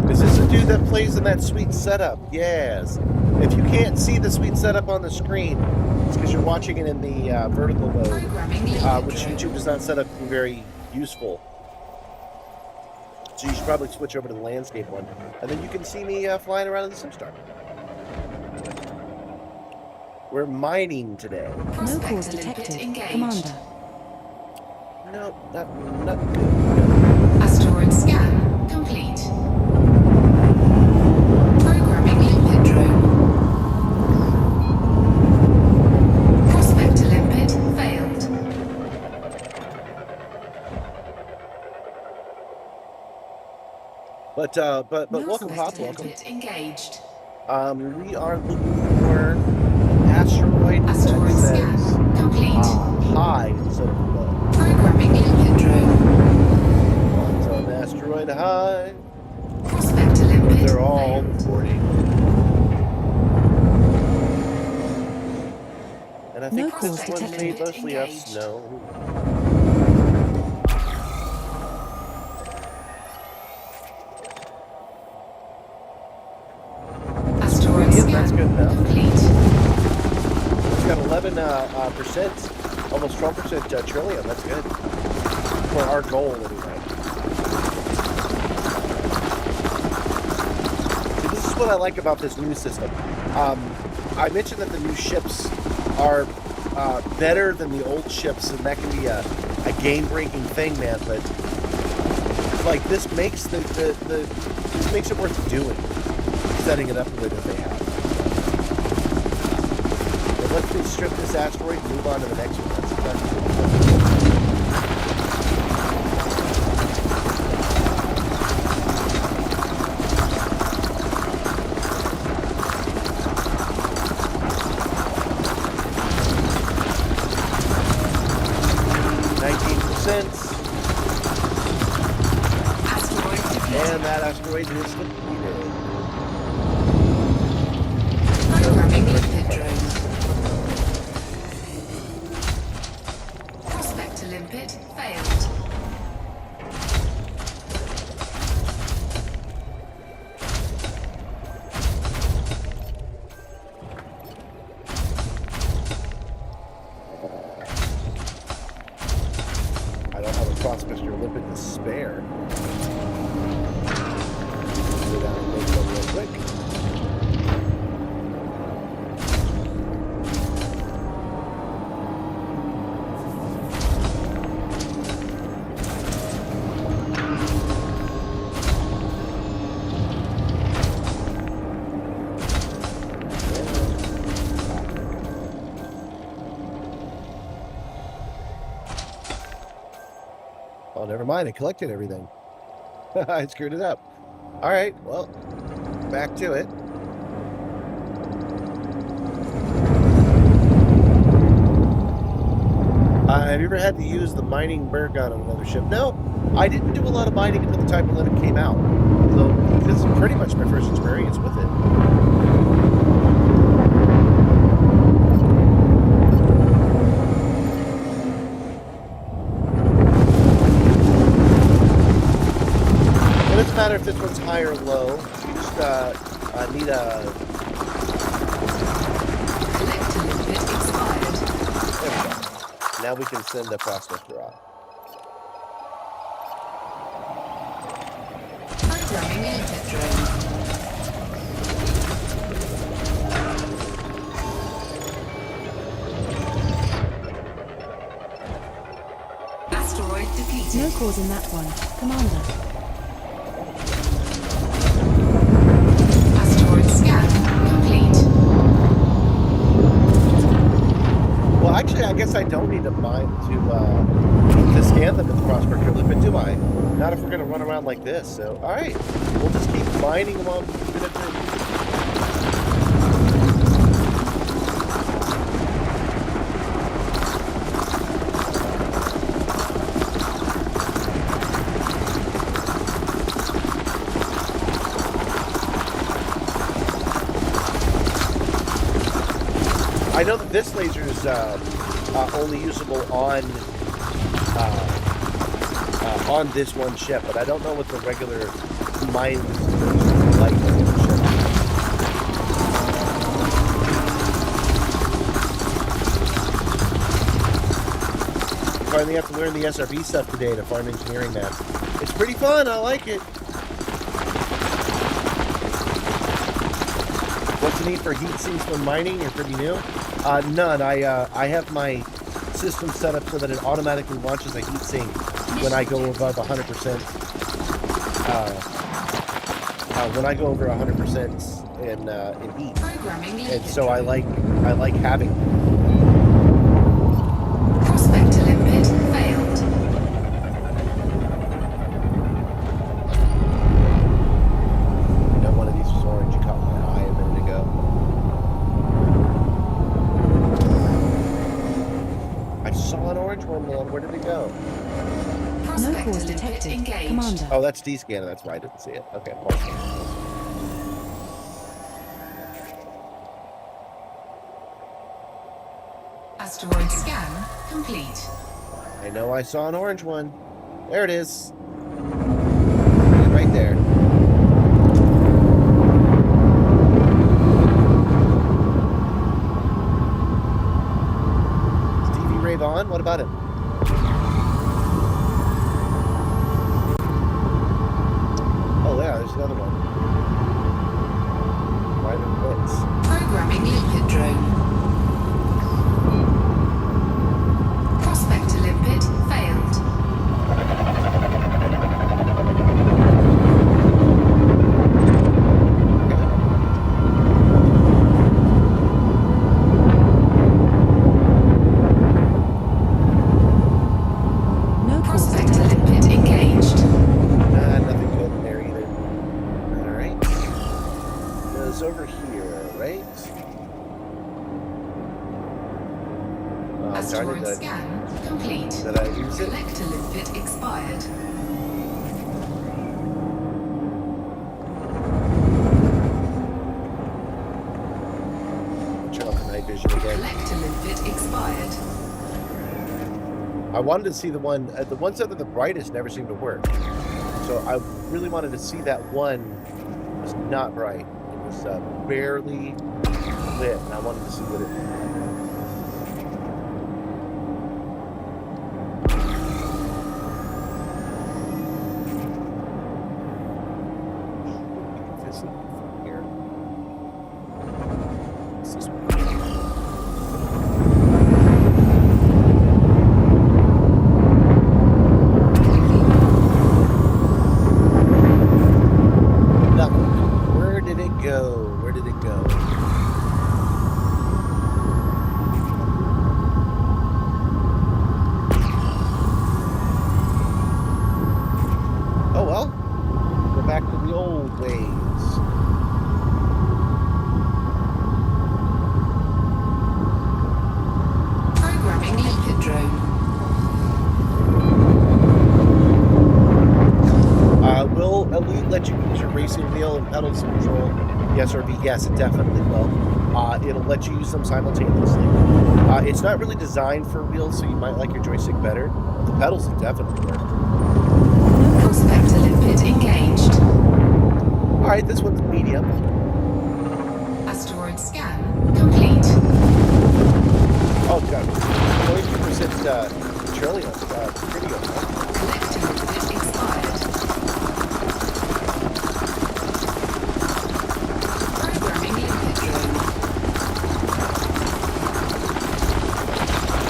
Is this the dude that plays in that sweet setup? Yes. If you can't see the sweet setup on the screen, it's because you're watching it in the vertical mode, which YouTube does not set up to be very useful. So you should probably switch over to the landscape one, and then you can see me flying around in the Simstarr. We're mining today. No cause detected, Commander. No, not good. Asteroid scan complete. Programming limpet drone. Prospector limpet failed. But No welcome, Pop. Prospector Welcome. limpet engaged. We are looking for asteroid. Asteroid that scan says, complete. high instead of low. Programming limpet drone. One's on asteroid high. Prospector limpet They're all failed. reporting. And I think No this cause one's detected. made mostly of Engaged. snow. Asteroid Yeah, scan that's good enough. complete. It's got 11%, almost 12% trillium. That's good. For our goal, anyway. See, this is what I like about this new system. I mentioned that the new ships are better than the old ships, and that can be a game-breaking thing, man. But like this makes this makes it worth doing, setting it up the way that they have. But let's just strip this asteroid and move on to the next one. That's exactly what we're doing. 19%. Asteroid defeated. And that asteroid is depleted. Programming limpet drone. Prospector limpet failed. I don't have a prospector limpet to spare. Go down and make one real quick. Oh, never mind. I collected everything. I screwed it up. All right. Well, back to it. I Have you ever had to use the mining berg on another ship? No, I didn't do a lot of mining until the Type 11 came out. So this is pretty much my first experience with it. It doesn't matter if this one's high or low. You just need a... There we go. Now we can send a prospector off. Programming input drone. Asteroid defeated. No cause in that one, Commander. Asteroid scan complete. Well, actually, I guess I don't need to mine to scan them with the prospector limit, do I? Not if we're going to run around like this. So, all right, we'll just keep mining them on minute. I know that this laser is only usable on this one ship, but I don't know what the regular mine is like on the other ship. You finally have to learn the SRB stuff today to farm engineering maps. It's pretty fun. I like it. What's the need for heat sinks when mining? You're pretty new. None. I have my system set up so that it automatically launches a heat sink when I go above 100%. When I go over 100% in heat, and so I like having. Prospector limpet failed. You know, one of these was orange. You caught my eye a minute ago. I saw an orange one, man. Where did it go? No cause detected, Commander. Oh, that's D-scanner. That's why I didn't see it. Okay. Asteroid scan complete. I know I saw an orange one. There it is. Right there. Stevie Ray Vaughan? What about him? Oh, yeah, there's another one. Private Blitz. Programming limpet drone. Prospector limpet failed. No cause Prospector detected. limpet engaged. Nothing good in there either. Alright. Goes over here, right? Oh, darn Asteroid it. scan complete. Did I use it? Collector limpet expired. Turn off the night vision again. Collector limpet expired. I wanted to see the ones that are the brightest never seem to work. So I really wanted to see that one was not bright. It was barely lit, and I wanted to see what it. This from here. This is nothing. Where did it go? Where did it go? Oh well. Go back to the old ways. Programming limpet drone. let you use your racing wheel and pedals to control the SRB? Yes, it definitely will. It'll let you use them simultaneously. It's not really designed for wheels, so you might like your joystick better. The pedals will definitely work. Prospector limpet engaged. All right, this one's medium. Asteroid scan complete. Oh, God. 22% trillium. Tritium. Collector limpet expired. Programming limpet drone.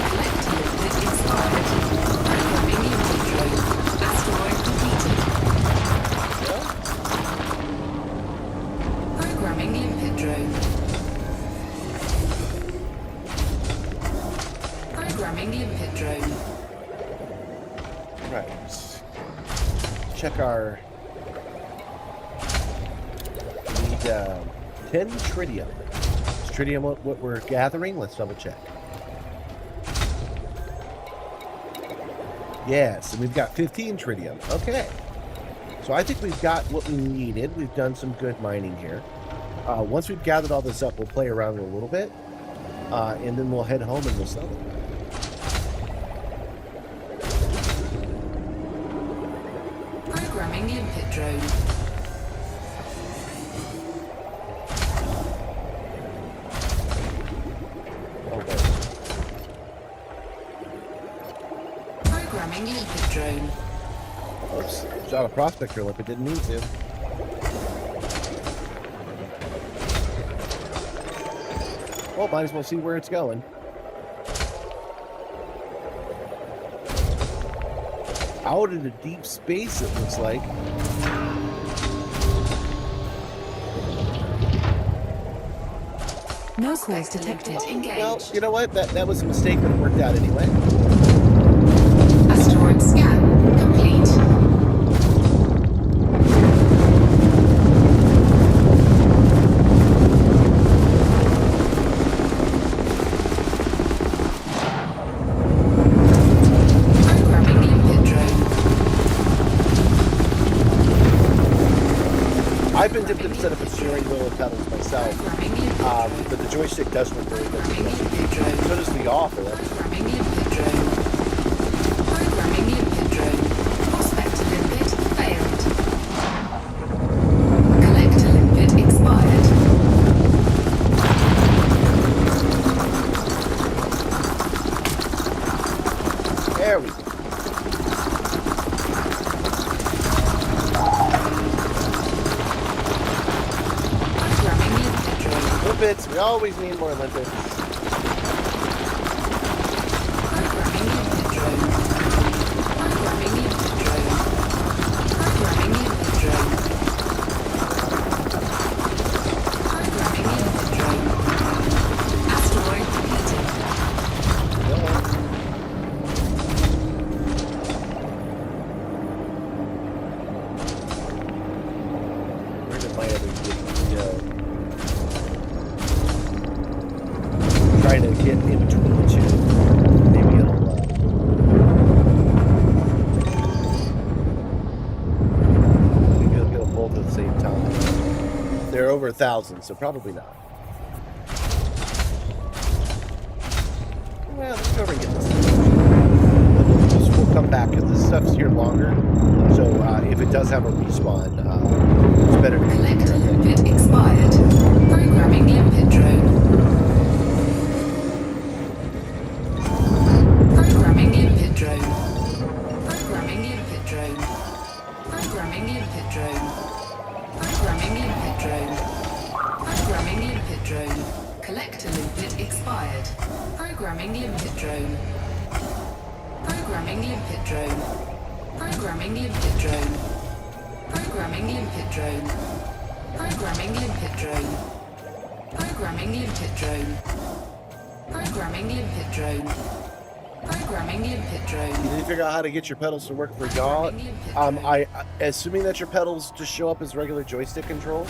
Collector limpet expired. Programming limpet drone. Asteroid defeated. Programming limpet drone. Programming limpet drone. Right. Check our. We need 10 tritium. Is tritium what we're gathering? Let's double check. Yes, and we've got 15 tritium. Okay. So I think we've got what we needed. We've done some good mining here. Once we've gathered all this up, we'll play around a little bit. And then we'll head home and we'll sell it. Programming limpet drone. Okay. Programming limpet drone. Oops. Shot a prospector lip. It didn't mean to. Well, might as well see where it's going. Out into deep space, it looks like. No calls detected. Well, you know what? That was a mistake, but it worked out anyway. Asteroid scan complete. Programming limpet drone. I've been tempted to set up a steering wheel and pedals myself, Programming limpet drone. but the joystick does work very good. Programming limpet drone. So does the yaw for that. Programming limpet drone. Programming limpet drone. Prospector limpet failed. Collector limpet expired. There we go. Programming limpet drone. Limpets. We always need more limpets. Programming limpet drone. Programming limpet drone. Programming limpet drone. Programming limpet drone. Asteroid defeated. Where did my other thing go? Trying to get in between the two. Maybe it'll. Maybe it'll get them both at the same time. They're over 1,000, so probably not. Well, let's go over and get this. We'll come back because this stuff's here longer. So if it does have a respawn, it's better to Collector limpet expired. Programming limpet drone. Programming limpet drone. Programming limpet drone. Programming limpet drone. Programming limpet drone. Programming limpet drone. Collector limpet expired. Programming limpet drone. Programming limpet drone. Programming limpet drone. Programming limpet drone. Programming limpet drone. Programming limpet drone. Programming limpet drone. Programming limpet drone. You need to figure out how to get your pedals to work for yaw. Programming limpet Assuming that your pedals just show up as regular joystick controls,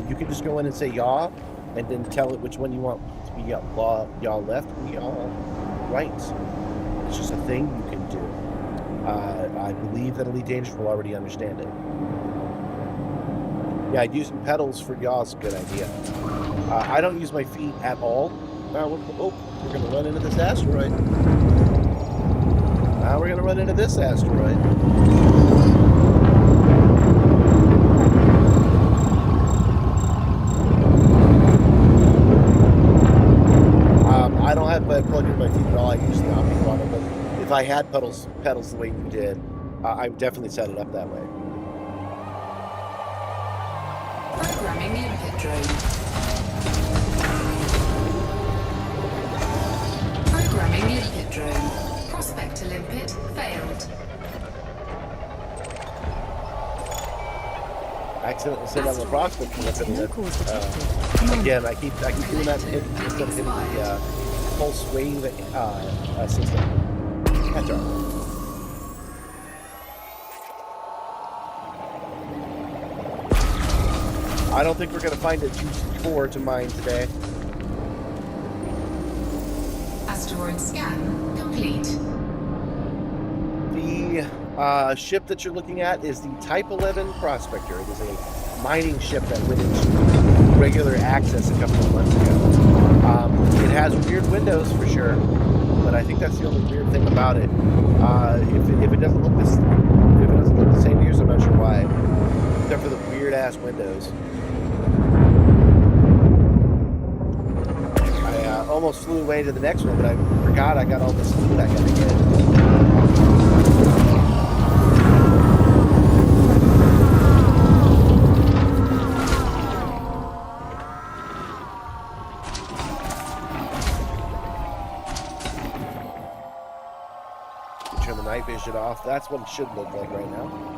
you can just go in and say yaw, and then tell it which one you want to be yaw left and yaw right. It's just a thing you can do. I believe that Elite Dangerous will already understand it. Yeah, using pedals for yaw is a good idea. I don't use my feet at all. Now we're going to run into this asteroid. Now we're going to run into this asteroid. I don't have my plug in my feet at all. I use the Omni throttle, but if I had pedals the way you did, I would definitely set it up that way. Programming limpet drone. Programming limpet drone. Prospect to limpet failed. Accidentally sent on the prospect to limpet. No cause detected. Again, I keep doing that instead of hitting the pulse wave system. Catch up. I don't think we're going to find a juicy core to mine today. Asteroid scan complete. The ship that you're looking at is the Type 11 Prospector. It is a mining ship that went into regular access a couple of months ago. It has weird windows for sure, but I think that's the only weird thing about it. If it doesn't look the same to yours, I'm not sure why. Except for the weird ass windows. I almost flew away to the next one, but I forgot I got all this food I had to get. Turn the night vision off. That's what it should look like right now.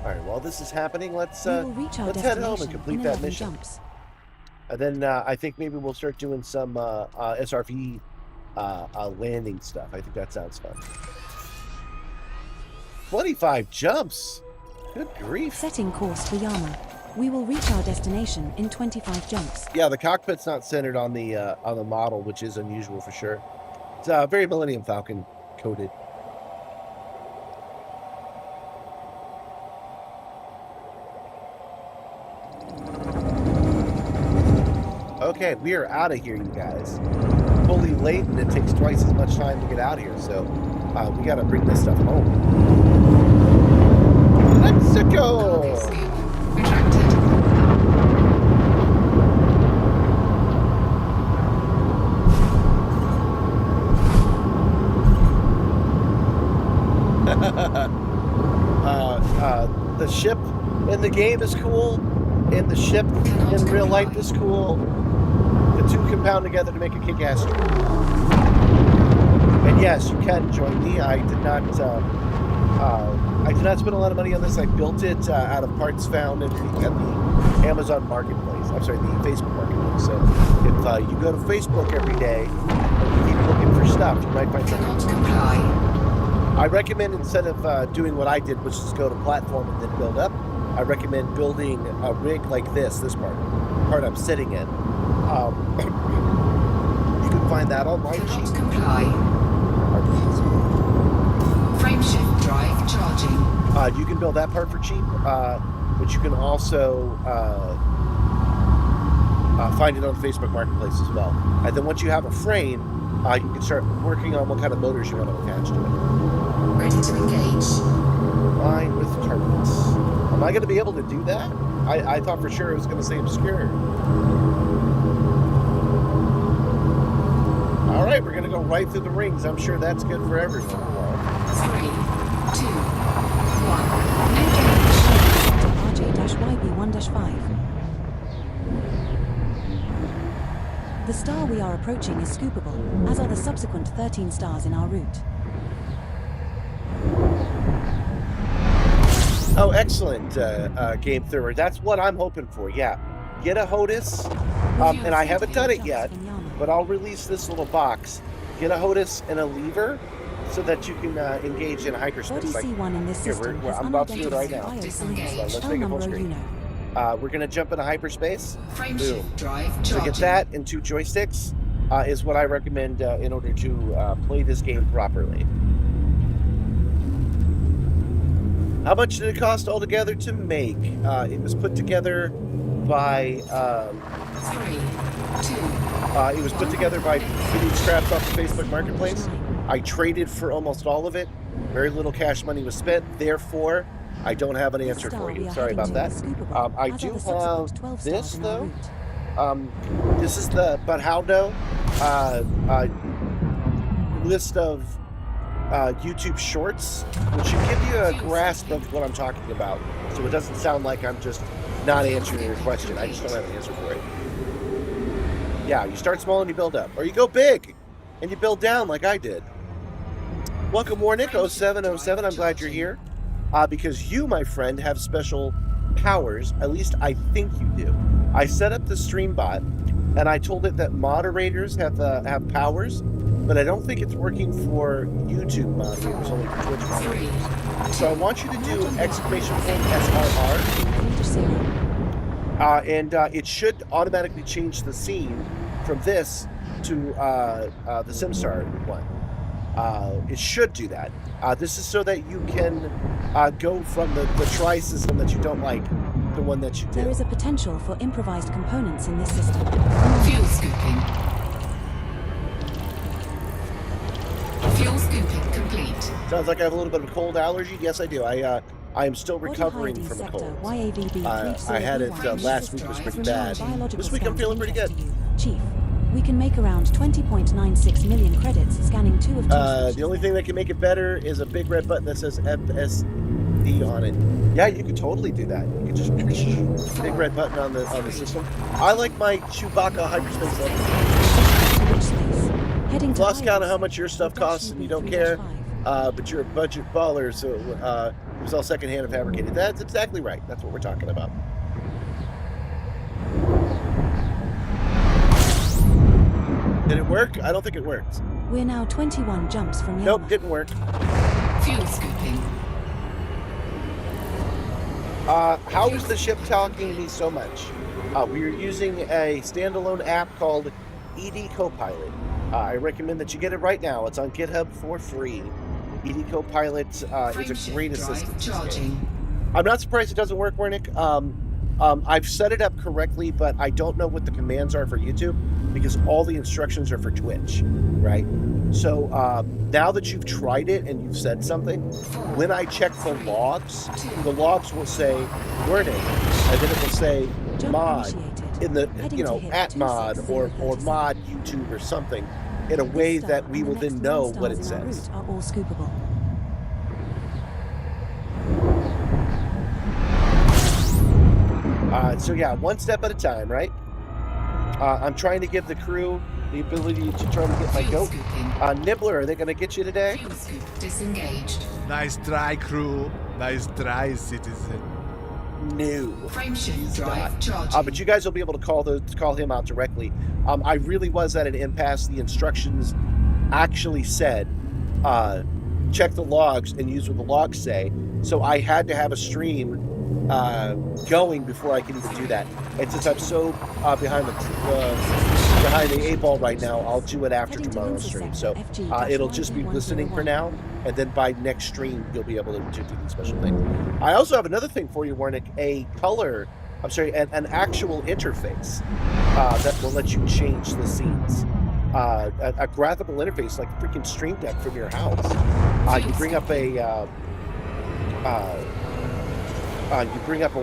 Alright, while this is happening, let's head home and complete that mission. Jumps. And then I think maybe we'll start doing some SRV landing stuff. I think that sounds fun. 25 jumps! Good grief. Setting course for Yama. We will reach our destination in 25 jumps. Yeah, the cockpit's not centered on the model, which is unusual for sure. It's very Millennium Falcon coded. Okay, we are out of here, you guys. Fully laden, it takes twice as much time to get out of here, so we gotta bring this stuff home. Let's go! Retracted. The ship in the game is cool, and the ship in real life is cool. The two compound together to make a kick-ass story. And yes, you can join me. I did not spend a lot of money on this. I built it out of parts found at the Amazon Marketplace. I'm sorry, the Facebook Marketplace. So if you go to Facebook every day and you keep looking for stuff, you might find something. Cannot comply. I recommend, instead of doing what I did, which is go to platform and then build up, I recommend building a rig like this part I'm sitting in. You can find that online cheap. Cannot comply. Frame shift drive charging. You can build that part for cheap, but you can also find it on the Facebook Marketplace as well. And then once you have a frame, you can start working on what kind of motors you want to attach to it. Ready to engage. Line with targets. Am I going to be able to do that? I thought for sure it was going to say obscure. All right, we're going to go right through the rings. I'm sure that's good for everyone. 3, 2, 1. Engage. RJ-YB1-5. The star we are approaching is scoopable, as are the subsequent 13 stars in our route. Oh, excellent, Game Thrower. That's what I'm hoping for, yeah. Get a HOTUS, and I haven't done it yet, but I'll release this little box. Get a HOTUS and a lever so that you can engage in hyperspace. Body C1 in this system has I'm about to do it right now. Disengage. So let's make it full screen. We're going to jump into hyperspace. Frame Boom. shift drive So charging. get that and 2 joysticks. is what I recommend in order to play this game properly. How much did it cost altogether to make? It was put together by... 3, 2, it was put together by getting scraps off the Facebook Marketplace. I traded for almost all of it. Very little cash money was spent. Therefore, I don't have an answer for you. Sorry about that. I do have this, though. This is the But How No list of YouTube Shorts, which should give you a grasp of what I'm talking about. So it doesn't sound like I'm just not answering your question. I just don't have an answer for it. Yeah, you start small and you build up. Or you go big and you build down like I did. Welcome, Warnick0707. I'm glad you're here. Because you, my friend, have special powers. At least I think you do. I set up the stream bot and I told it that moderators have powers, but I don't think it's working for YouTube moderators, only for Twitch moderators. So I want you to do !SRR. And it should automatically change the scene from this to the Simstarr one. It should do that. This is so that you can go from the try system that you don't like, the one that you do. There is a potential for improvised components in this system. fuel scooping. Fuel scooping complete. Sounds like I have a little bit of a cold allergy. Yes, I do. I am still recovering from a cold. I had it last week. It was pretty bad. This week I'm feeling pretty good. Chief, we can make around 20.96 million credits scanning 2 of 2. The only thing that can make it better is a big red button that says FSD on it. Yeah, you could totally do that. You could just big red button on the system. I like my Chewbacca hyperspace level. Lost count of how much your stuff costs and you don't care. But you're a budget baller, so it was all secondhand and fabricated. That's exactly right. That's what we're talking about. Did it work? I don't think it worked. We're now 21 jumps from Yama. Nope, didn't work. Fuel scooping. How is the ship talking to me so much? We are using a standalone app called ED Copilot. I recommend that you get it right now. It's on GitHub for free. ED Copilot is a great assistant. I'm not surprised it doesn't work, Wernick. I've set it up correctly, but I don't know what the commands are for YouTube because all the instructions are for Twitch, right? So now that you've tried it and you've said something, when I check the logs will say Wernick, and then it will say mod in the, at mod or mod YouTube or something in a way that we will then know what it says. Are all scoopable. So yeah, one step at a time, right? I'm trying to give the crew the ability to try to get my goat. Nibbler, are they going to get you today? Disengaged. Nice try, crew. Nice try, citizen. No. Frameshift drive charging. But you guys will be able to call him out directly. I really was at an impasse. The instructions actually said, check the logs and use what the logs say. So I had to have a stream going before I can even do that. And since I'm so behind the 8 ball right now, I'll do it after tomorrow's stream. So it'll just be listening for now, and then by next stream you'll be able to do these special things. I also have another thing for you, Warnick, an actual interface that will let you change the scenes. A graphical interface like the freaking Stream Deck from your house. You bring up a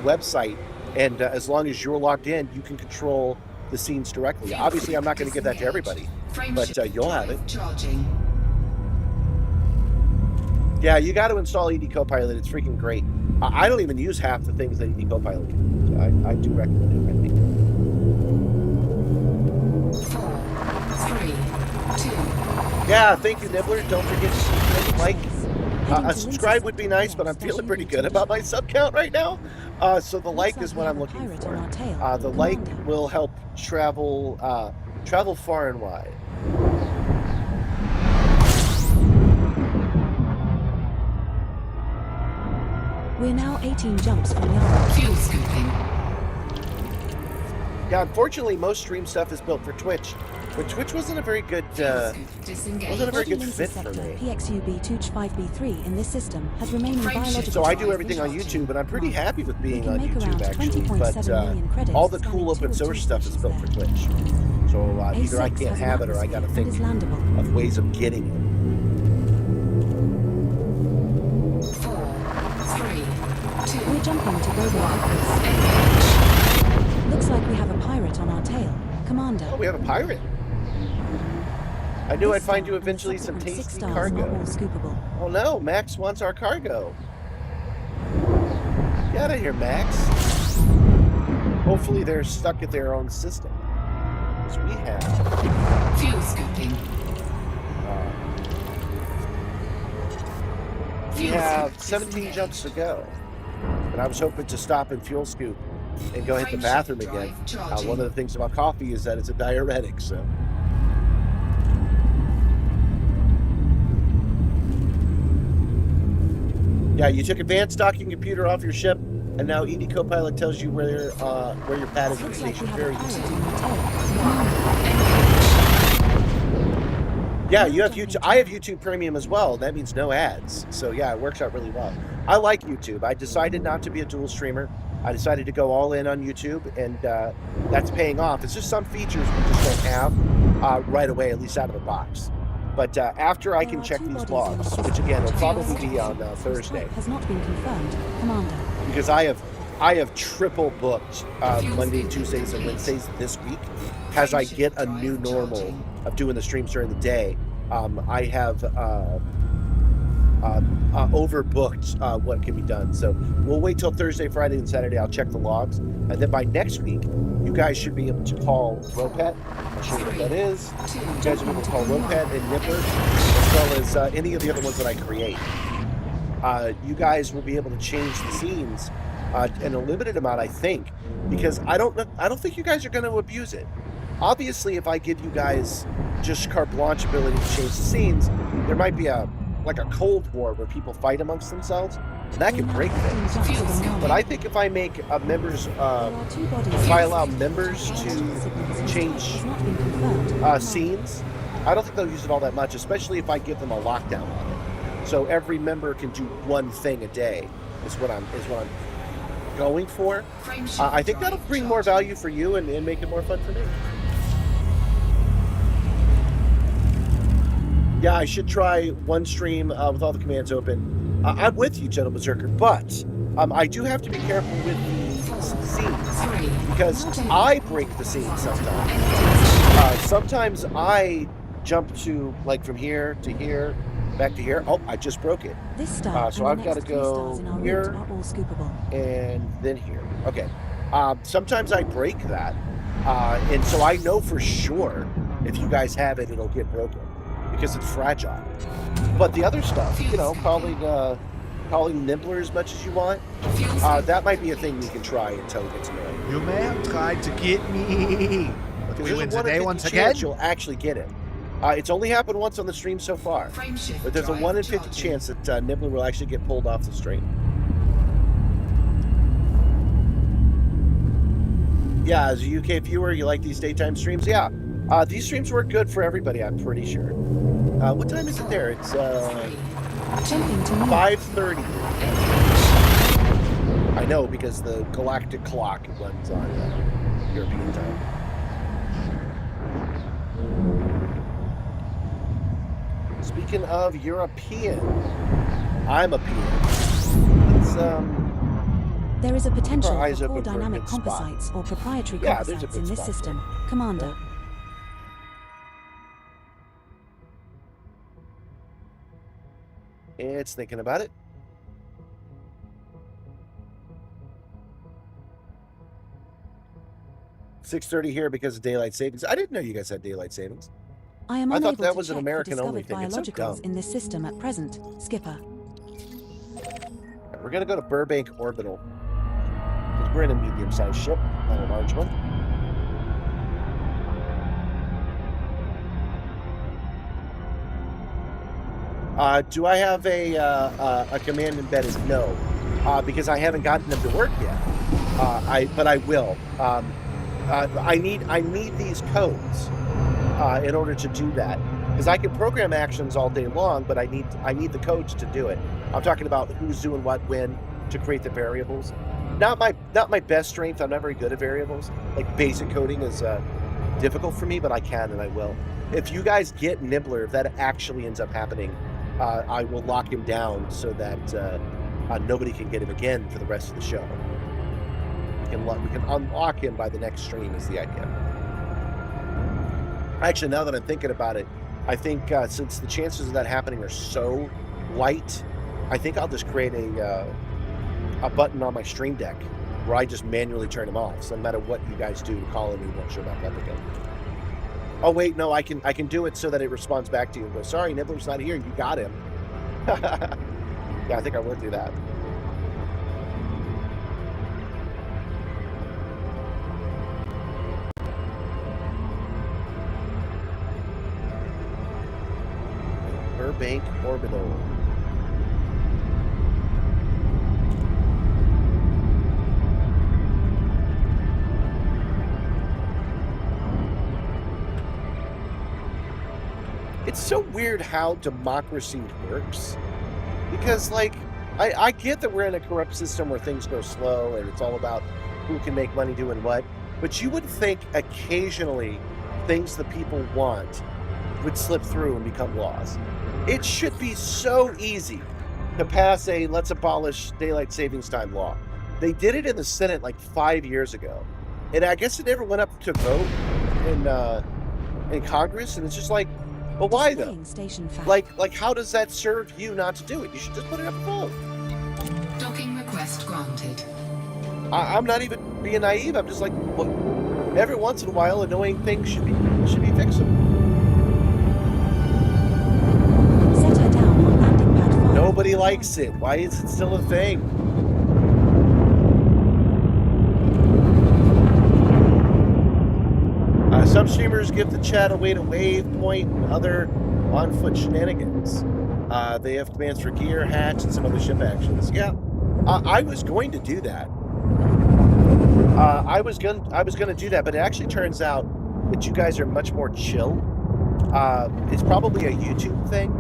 website, and as long as you're logged in, you can control the scenes directly. Obviously, I'm not going to give that to everybody, but you'll have it. Yeah, you got to install ED Copilot. It's freaking great. I don't even use half the things that ED Copilot can do. So I do recommend it, I think. 4, 3, 2. Yeah, thank you, Nibbler. Don't forget to like. A subscribe would be nice, but I'm feeling pretty good about my sub count right now. So the like is what I'm looking for. The like will help travel far and wide. We're now 18 jumps from Yama. Fuel scooping. Yeah, unfortunately, most stream stuff is built for Twitch. which wasn't a very good Disengage. wasn't a very good Body fit Lindsay for sector me. PXUB-25B3 in this system has remaining biological. So I do ties everything on with YouTube, and I'm pretty Commander. happy with We being can on make YouTube around actually. 20.7 But million credits all the scanning cool open 2 source of stuff is built for 2 Twitch. So either I A6 can't has an have it, or I got to atmosphere think and is landable. of ways of getting it. 4, 3, 2, We're jumping to Bobo Aquas. engage. Looks like we have a pirate on our tail. Commander. Oh, we have a pirate. I knew This I'd find star you and the eventually some subsequent 6 tasty stars are cargo. all scoopable. Oh no, Max wants our cargo. Get out of here, Max. Hopefully they're stuck at their own system. So we have Fuel scooping. we have 17 jumps to go. And I was hoping to stop and fuel scoop and go hit the bathroom again. One of the things about coffee is that it's a diuretic, so. Yeah, you took advanced docking computer off your ship, and now ED Copilot tells you where your pad is in the Looks like we station. have Very a pirate easy. on our tail. Commander. Yeah, you have YouTube. I have YouTube Premium as well. That means no ads. So yeah, it works out really well. I like YouTube. I decided not to be a dual streamer. I decided to go all in on YouTube, and that's paying off. It's just some features we just don't have right away, at least out of the box. But after I There can are check 2 these bodies in blogs, the system. which again will probably be Charles on Thursday, has not been confirmed. Commander. because I have triple booked Monday, Tuesdays, and Wednesdays this week. As I get a new normal of doing the streams during the day, I have overbooked what can be done. So we'll wait till Thursday, Friday, and Saturday. I'll check the logs, and then by next week, you guys should be able to call Ropet. I'll show you what that is. You guys will be able to call Ropet and Nipper, as well as any of the other ones that I create. You guys will be able to change the scenes in a limited amount, I think, because I don't think you guys are going to abuse it. Obviously, if I give you guys just carte blanche ability to change the scenes, there might be a Cold War where people fight amongst themselves, and that can break things. But I think if I make members, if I allow members to change scenes, I don't think they'll use it all that much, especially if I give them a lockdown on it. So every member can do one thing a day. Is what I'm going for. I think that'll bring more value for you and make it more fun for me. Yeah, I should try one stream with all the commands open. I'm with you, Gentle Berserker, but I do have to be careful with the scenes, because I break the scenes sometimes. Sometimes I jump to, like, from here to here, back to here. Oh, I just broke it. This star So and I've the got to next 3 go stars in our here route are all scoopable. and then here. Okay. Sometimes I break that, and so I know for sure if you guys have it, it'll get broken because it's fragile. But the other stuff, calling Nibbler as much as you want, that might be a thing we can try until it gets annoying. You may have tried to get me. But we There's win a 1 in today 50 once chance again. you'll actually get it. It's only happened once on the stream so far, but there's a 1 in 50 chance that Nibbler will actually get pulled off the stream. Yeah, as a UK viewer, you like these daytime streams? Yeah, these streams work good for everybody, I'm pretty sure. What time is it there? It's Jumping to New York. 5:30. I know, because the galactic clock runs on European time. Speaking of European, I'm a peon. Let's There is a potential eyes for open core for a dynamic good spot. composites or proprietary Yeah, there's a composites good in this spot system. there. Commander. It's thinking about it. $6:30 here because of daylight savings. I didn't know you guys had daylight savings. I am I thought unable that to was an check for American-only discovered thing. It's so biologicals dumb. in this system at present. Skipper. We're gonna go to Burbank Orbital because we're in a medium-sized ship, not a large one. Do I have a command embedded? No, because I haven't gotten them to work yet. But I will. I need these codes in order to do that. Because I can program actions all day long, but I need the codes to do it. I'm talking about who's doing what when to create the variables. Not my best strength. I'm not very good at variables. Like basic coding is difficult for me, but I can and I will. If you guys get Nibbler, if that actually ends up happening, I will lock him down so that nobody can get him again for the rest of the show. We can unlock him by the next stream is the idea. Actually, now that I'm thinking about it, I think since the chances of that happening are so light, I think I'll just create a button on my stream deck where I just manually turn him off. So no matter what you guys do to call him, he won't show back up again. Oh wait, no, I can do it so that it responds back to you and goes, sorry, Nibbler's not here, you got him. Yeah, I think I will do that. Burbank Orbital. It's so weird how democracy works, because like I get that we're in a corrupt system where things go slow and it's all about who can make money doing what, but you would think occasionally things the people want would slip through and become laws. It should be so easy to pass a let's abolish daylight savings time law. They did it in the Senate like 5 years ago, and I guess it never went up to vote in Congress, and it's just like, but why though? Like how does that serve you not to do it? You should just put it up full. Docking request granted. I'm not even being naive. I'm just like, look, every once in a while, annoying things should be fixable. Set her down on landing pad 5. Nobody likes it. Why is it still a thing? Some streamers give the chat a way to wave, point, and other on-foot shenanigans. They have commands for gear, hatch, and some other ship actions. Yeah, I was going to do that. I was gonna do that, but it actually turns out that you guys are much more chill. It's probably a YouTube thing,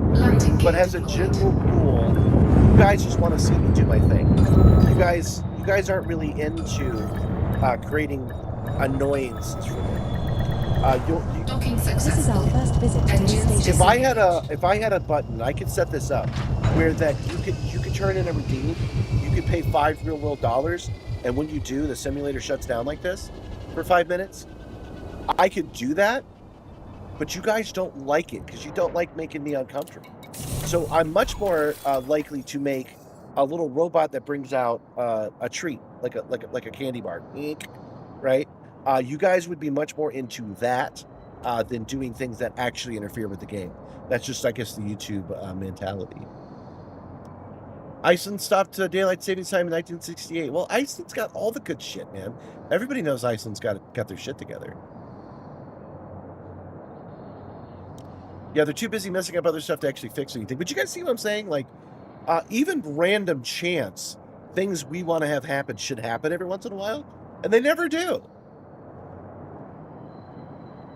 but as a general rule, you guys just want to see me do my thing. You guys aren't really into creating annoyances for me. This is our first visit to this station. If I had a button, I could set this up where that you could turn in a redeem. You could pay $5 real world dollars, and when you do, the simulator shuts down like this for 5 minutes. I could do that, but you guys don't like it because you don't like making me uncomfortable. So I'm much more likely to make a little robot that brings out a treat, like a candy bar, right? You guys would be much more into that than doing things that actually interfere with the game. That's just, I guess, the YouTube mentality. Iceland stopped daylight savings time in 1968. Well, Iceland's got all the good shit, man. Everybody knows Iceland's got their shit together. Yeah, they're too busy messing up other stuff to actually fix anything. But you guys see what I'm saying? Like, even random chance things we want to have happen should happen every once in a while, and they never do.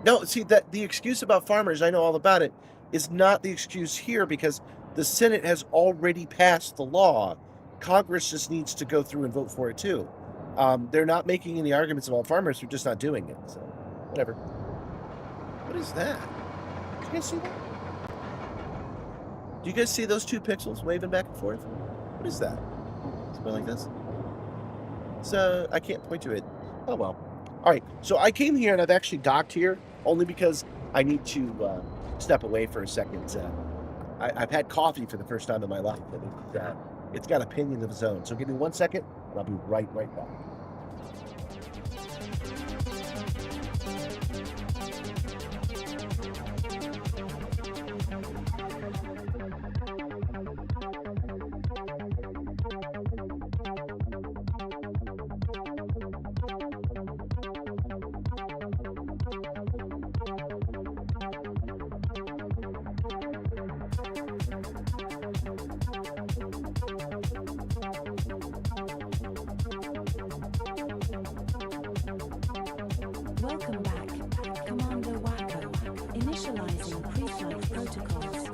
No, see, that the excuse about farmers, I know all about it, is not the excuse here because the Senate has already passed the law. Congress just needs to go through and vote for it too. They're not making any arguments about farmers, they're just not doing it. So, whatever. What is that? Do you guys see that? Do you guys see those two pixels waving back and forth? What is that? Something like this? So, I can't point to it. Oh well. Alright, so I came here and I've actually docked here only because I need to step away for a second. I've had coffee for the first time in my life, and it's got opinion of its own. So give me 1 second, and I'll be right back. protocols.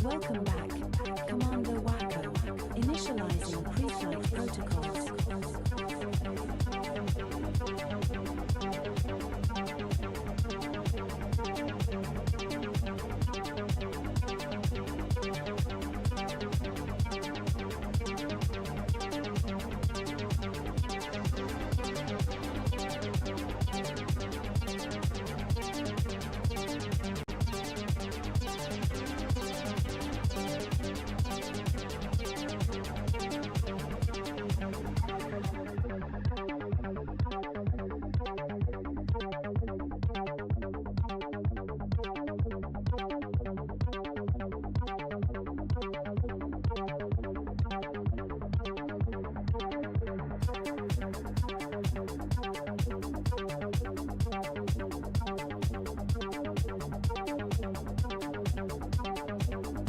Welcome back, Commander Wacko. Initializing pre-flight protocols.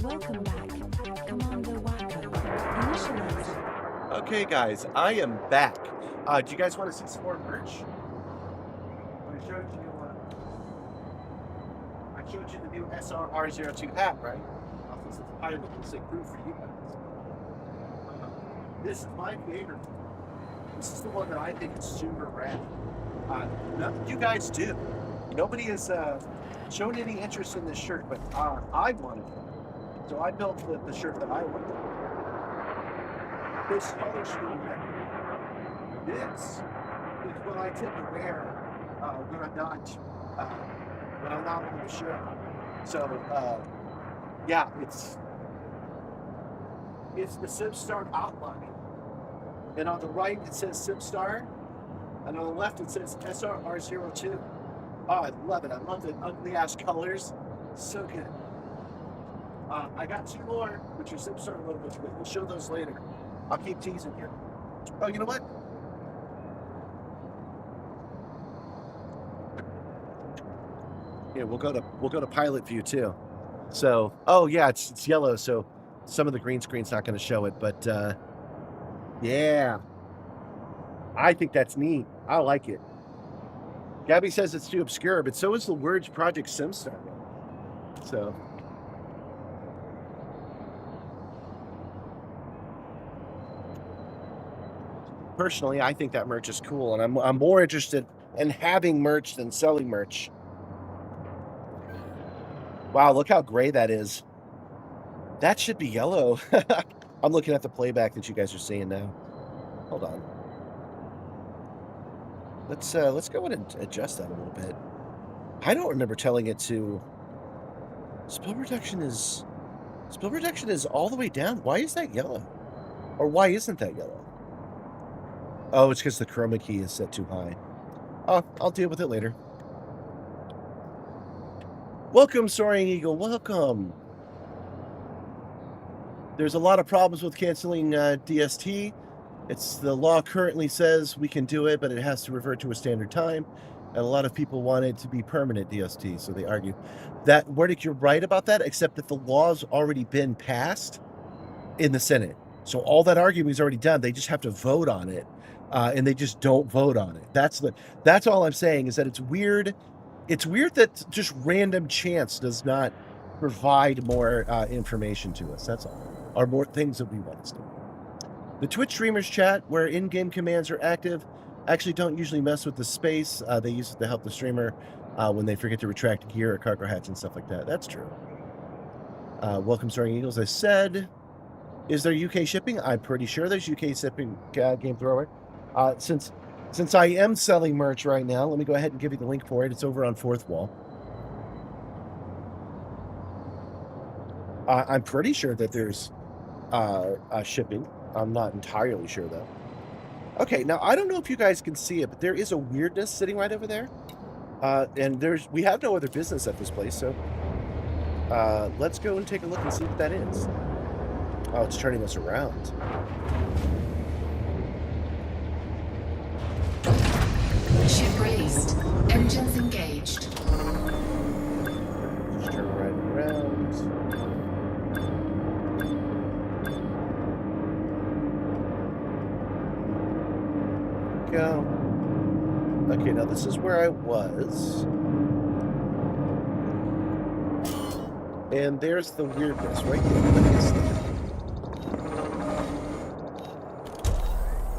Welcome back, Commander Wacko. Initializing. Okay, guys, I am back. Do you guys want to see some more merch? I showed you the new SRR02 hat, right? This is a pilot sick crew for you guys. This is my favorite. This is the one that I think is super rad. None of you guys do. Nobody has shown any interest in this shirt, but I wanted it. So I built the shirt that I wanted. This color scheme, this is what I tend to wear when I'm not on the show. So yeah, it's the Simstarr outline, and on the right it says Simstarr, and on the left it says SRR02. Oh, I love it. I love the ugly ass colors. So good. I got two more, which are Simstarr logos, but we'll show those later. I'll keep teasing here. Oh, you know what? Yeah, we'll go to pilot view too. So, oh yeah, it's yellow, so some of the green screen's not going to show it, but yeah, I think that's neat. I like it. Gabby says it's too obscure, but so is the words Project Simstarr. So. Personally, I think that merch is cool, and I'm more interested in having merch than selling merch. Wow, look how gray that is. That should be yellow. I'm looking at the playback that you guys are seeing now. Hold on. Let's go ahead and adjust that a little bit. I don't remember telling it to. Spell reduction is all the way down. Why is that yellow? Or why isn't that yellow? Oh, it's because the chroma key is set too high. Oh, I'll deal with it later. Welcome, Soaring Eagle. Welcome. There's a lot of problems with canceling DST. The law currently says we can do it, but it has to revert to a standard time. And a lot of people want it to be permanent DST, so they argue. Werdick, you're right about that, except that the law's already been passed in the Senate. So all that arguing is already done. They just have to vote on it. And they just don't vote on it. That's all I'm saying, is that it's weird. It's weird that just random chance does not provide more information to us. That's all. Or more things that we want us to do. The Twitch streamers chat, where in-game commands are active, actually don't usually mess with the space. They use it to help the streamer when they forget to retract gear or cargo hats and stuff like that. That's true. Welcome, Soaring Eagles. I said. Is there UK shipping? I'm pretty sure there's UK shipping, Game Thrower. Since I am selling merch right now, let me go ahead and give you the link for it. It's over on Fourth Wall. I'm pretty sure that there's shipping. I'm not entirely sure, though. Okay, now I don't know if you guys can see it, but there is a weirdness sitting right over there. And we have no other business at this place, so let's go and take a look and see what that is. Oh, it's turning us around. Ship released. Engines engaged. Just turn right around. Go. Okay, now this is where I was. And there's the weirdness right there.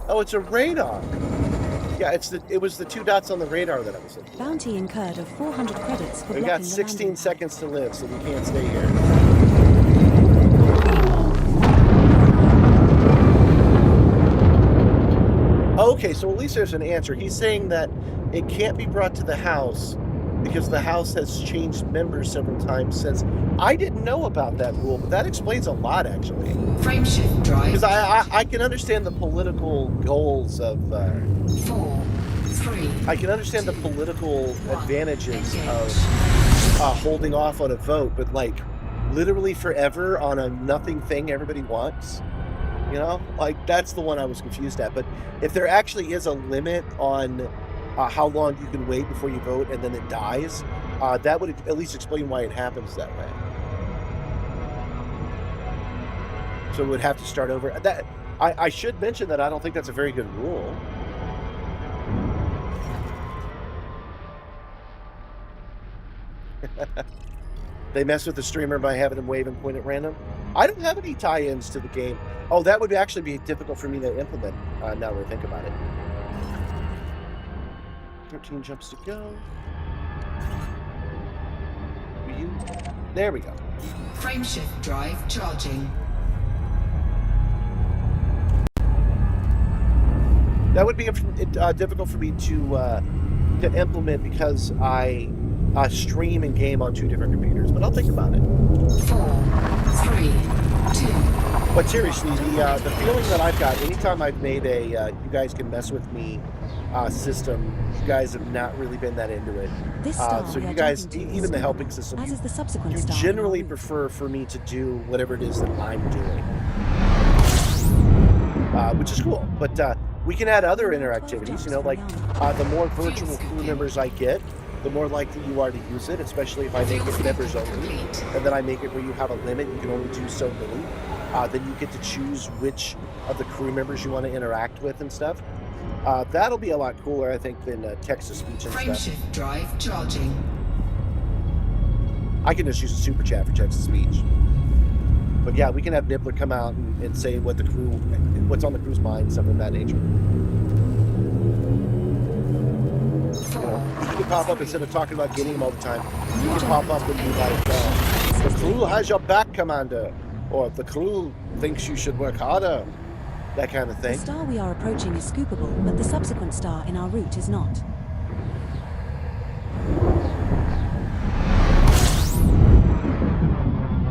Oh, it's a radar. Yeah, it was the 2 dots on the radar that I was looking at. Bounty incurred of 400 credits for We blocking got the 16 landing. seconds to live, so we can't stay here. Okay, so at least there's an answer. He's saying that it can't be brought to the house because the house has changed members several times since. I didn't know about that rule, but that explains a lot, actually. Frameshift drive. Because I can understand the political goals of... 4, 3. I can understand the political advantages of holding off on a vote, but like literally forever on a nothing thing everybody wants. You know, like that's the one I was confused at. But if there actually is a limit on how long you can wait before you vote and then it dies, that would at least explain why it happens that way. So it would have to start over. That I should mention that I don't think that's a very good rule. They mess with the streamer by having him wave and point at random. I don't have any tie-ins to the game. Oh, that would actually be difficult for me to implement now that I think about it. 13 jumps to go. There we go. Frameshift drive charging. That would be difficult for me to implement because I stream and game on 2 different computers, but I'll think about it. 4, 3, 2. But seriously, the feeling that I've got anytime I've made a you guys can mess with me system, you guys have not really been that into it. This star So we you are guys, jumping to even is the star, helping system, as is the subsequent you star. generally prefer for me to do whatever it is that I'm doing, which is cool. But we can add other interactivities, you know, like the more virtual crew members I get, the more likely you are to use it, especially if I make it members only, and then I make it where you have a limit, you can only do so many. Then you get to choose which of the crew members you want to interact with and stuff. That'll be a lot cooler, I think, than text-to-speech and stuff. Frameshift drive charging. I can just use a super chat for text-to-speech. But yeah, we can have Nibbler come out and say what's on the crew's mind, stuff of that nature. You know, you can pop up instead of talking about getting them all the time. You can pop up and be like, the crew has your back, Commander. Or the crew thinks you should work harder. That kind of The thing. star we are approaching is scoopable, but the subsequent star in our route is not.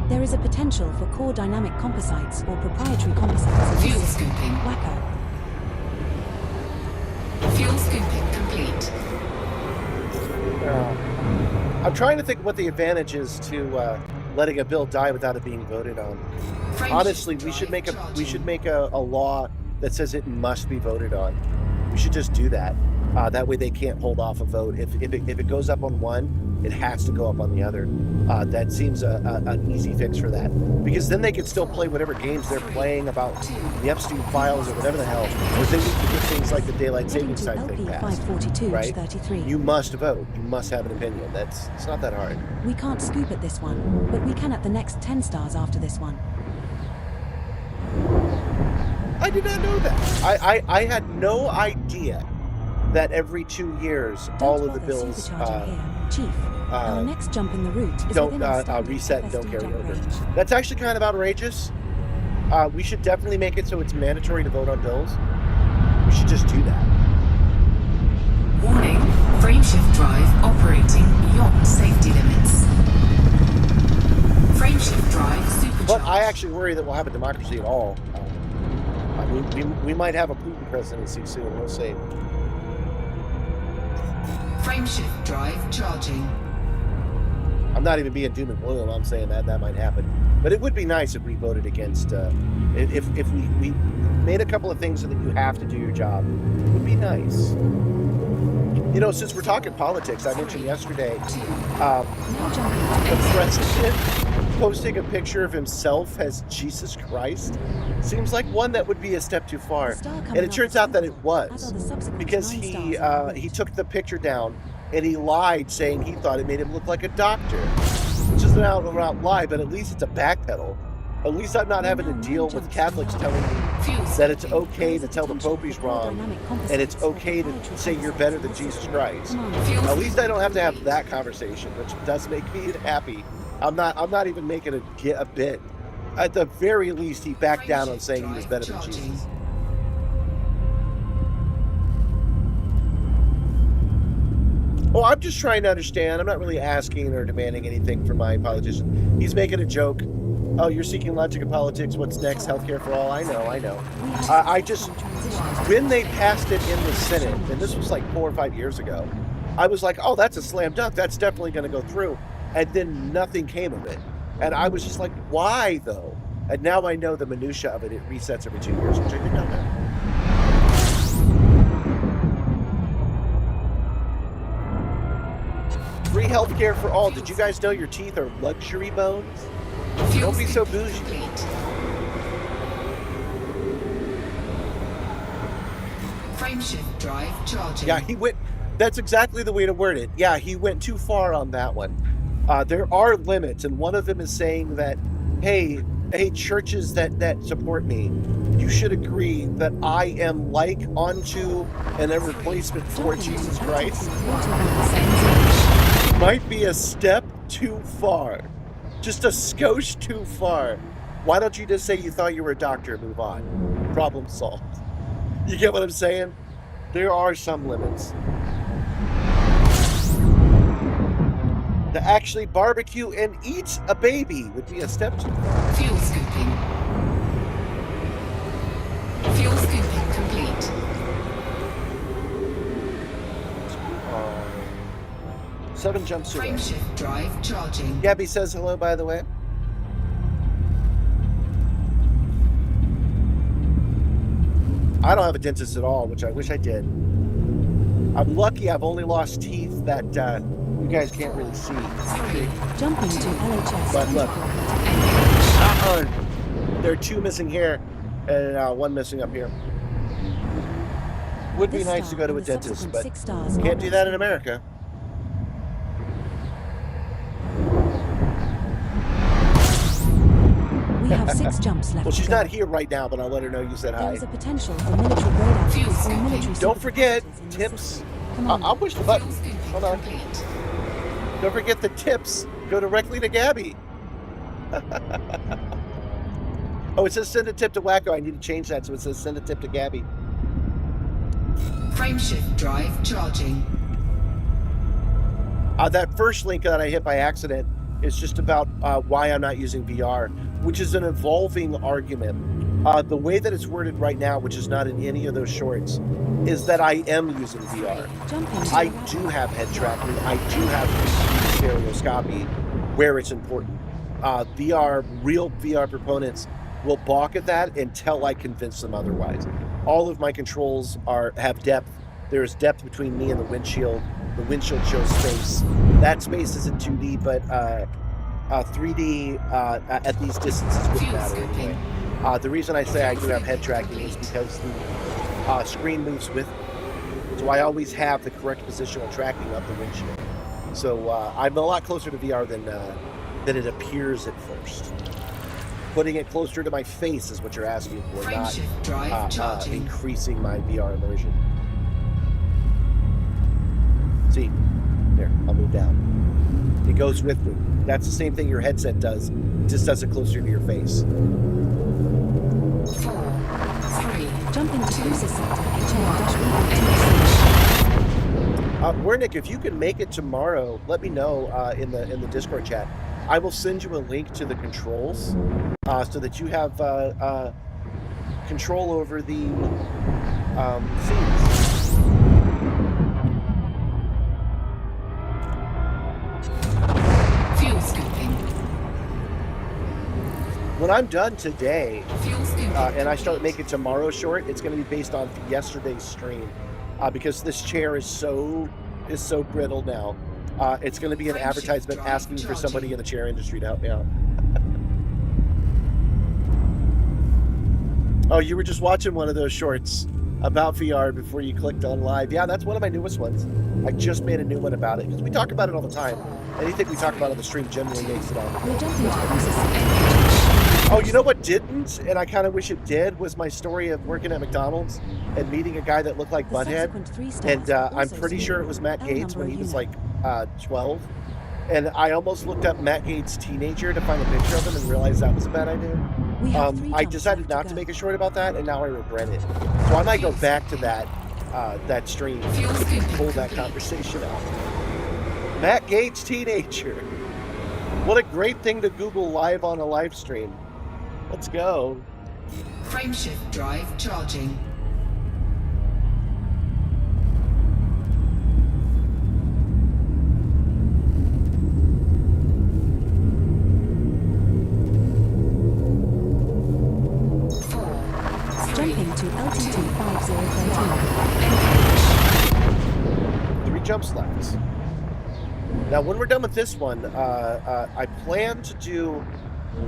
There is a potential for core dynamic composites or proprietary composites. Fuel scooping. Wacko. Fuel scooping complete. I'm trying to think what the advantage is to letting a bill die without it being voted on. Honestly, we should make a law that says it must be voted on. We should just do that. That way they can't hold off a vote. If it goes up on one, it has to go up on the other. That seems an easy fix for that. Because then they can still play whatever games they're playing about the Epstein files or whatever the hell. Or they need to get things like the daylight savings time thing passed. 542 right? 33. You must vote. You must have an opinion. It's not that hard. We can't scoop at this one, but we can at the next 10 stars after this one. I did not know that. I had no idea that every 2 years all of the bills here. Chief, our next jump in the route is don't within our standard reset and don't FSD carry jump over. range. That's actually kind of outrageous. We should definitely make it so it's mandatory to vote on bills. We should just do that. Warning, frameshift drive operating beyond safety limits. Frameshift drive supercharged. But I actually worry that we'll have a democracy at all. I mean, we might have a Putin presidency soon. We'll see. Frameshift drive charging. I'm not even being doom and gloom. I'm saying that might happen. But it would be nice if we voted against, if we made a couple of things so that you have to do your job. It would be nice. You know, since we're talking politics, I mentioned yesterday the president posting a picture of himself as Jesus Christ seems like one that would be a step too far. And it turns out that it was, because he took the picture down and he lied saying he thought it made him look like a doctor, which is an outright lie, but at least it's a backpedal. At least I'm not having to deal with Catholics telling me that it's okay to tell the Pope he's wrong and it's okay to say you're better than Jesus Christ. At least I don't have to have that conversation, which does make me happy. I'm not even making a bit. At the very least, he backed down on saying he was better than Jesus. Oh, I'm just trying to understand. I'm not really asking or demanding anything from my politician. He's making a joke. Oh, you're seeking logic in politics. What's next? Healthcare for all. I know. I just, when they passed it in the Senate, and this was like 4 or 5 years ago, I was like, oh, that's a slam dunk. That's definitely going to go through. And then nothing came of it. And I was just like, why though? And now I know the minutia of it. It resets every 2 years, which I did not know. Free healthcare for all. Did you guys know your teeth are luxury bones? Don't be so bougie. Frameshift drive charging. Yeah, he went. That's exactly the way to word it. Yeah, he went too far on that one. There are limits, and one of them is saying that, hey, churches that support me, you should agree that I am like unto and a replacement for Jesus Christ. Might be a step too far. Just a skosh too far. Why don't you just say you thought you were a doctor and move on? Problem solved. You get what I'm saying? There are some limits. To actually barbecue and eat a baby would be a step too far. Fuel scooping. Fuel scooping complete. 7 jumps away. Frameshift drive charging. Gabby says hello, by the way. I don't have a dentist at all, which I wish I did. I'm lucky I've only lost teeth that you guys can't really see. Jumping to LHS. But look, there are 2 missing here and 1 missing up here. Would be nice to go to a dentist, but can't do that in America. We have 6 jumps left. Well, she's to go. not here right now, but I'll let her know you said There hi. is a potential for military grade outfits or military Don't forget superpowers in the tips. system. Come on. I'll push the button. Hold on. Don't forget the tips. Go directly to Gabby. Oh, it says send a tip to Wacko. I need to change that so it says send a tip to Gabby. Frameshift drive charging. That first link that I hit by accident is just about why I'm not using VR, which is an evolving argument. The way that it's worded right now, which is not in any of those shorts, is that I am using VR. I do have head tracking. I do have stereoscopy where it's important. Real VR proponents will balk at that until I convince them otherwise. All of my controls have depth. There's depth between me and the windshield. The windshield shows space. That space is in 2D, but 3D at these distances wouldn't matter anyway. The reason I say I do have head tracking is because the screen moves with me. So I always have the correct positional tracking of the windshield. So I'm a lot closer to VR than it appears at first. Putting it closer to my face is what you're asking for, not increasing my VR immersion. See, there, I'll move down. It goes with me. That's the same thing your headset does. It just does it closer to your face. Wernick, if you can make it tomorrow, let me know in the Discord chat. I will send you a link to the controls so that you have control over the scenes. Fuel scooping. When I'm done today, Fuel scooping. and I start making tomorrow's short, it's going to be based on yesterday's stream, because this chair is so brittle now. It's going to be an advertisement asking for somebody in the chair industry to help me out. Oh, you were just watching one of those shorts about VR before you clicked on live. Yeah, that's one of my newest ones. I just made a new one about it because we talk about it all the time. Anything we talk about on the stream generally makes it on. We're jumping to process. Oh, you know what didn't, and I kind of wish it did, was my story of working at McDonald's and meeting a guy that looked like The Butthead. subsequent 3 stars And are I'm also pretty sure it was Matt L Gates number when he was unit. like 12. And I almost looked up Matt Gates' teenager to find a picture of him and realized that was a bad idea. We have 3 I jumps decided left to not to go. make a short about that, and now I regret it. So I might go back to that stream and pull that conversation out. Matt Gates' teenager. What a great thing to Google live on a live stream. Let's go. Frameshift drive charging. Jumping to LTT 5013. 3 jumps left. Now, when we're done with this one, I plan to do...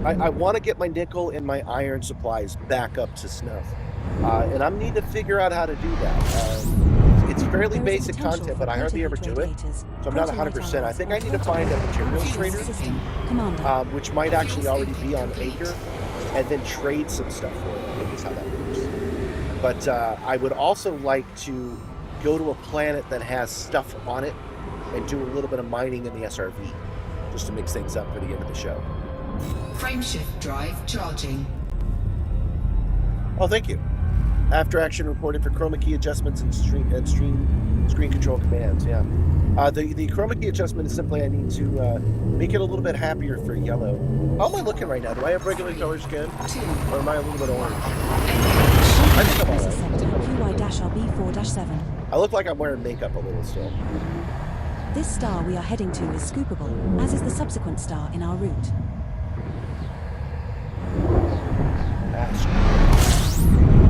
I want to get my nickel and my iron supplies back up to snuff. And I need to figure out how to do that. It's fairly There is basic potential content, for but I hardly ever do it. prototype So I'm not radiators, 100%. I think I need to find a materials trader, System. Commander. which might actually already be on Acre, and then trade some stuff for it. I think is how that works. But I would also like to go to a planet that has stuff on it and do a little bit of mining in the SRV, just to mix things up for the end of the show. Frameshift drive charging. Oh, thank you. After action reported for chroma key adjustments and screen control commands. Yeah. The chroma key adjustment is simply I need to make it a little bit happier for yellow. How am I looking right now? Do I have regular color skin, or am I a little bit orange? I think I'm all right. QI-RB4-7. I look like I'm wearing makeup a little still. This star we are heading to is scoopable, as is the subsequent star in our route.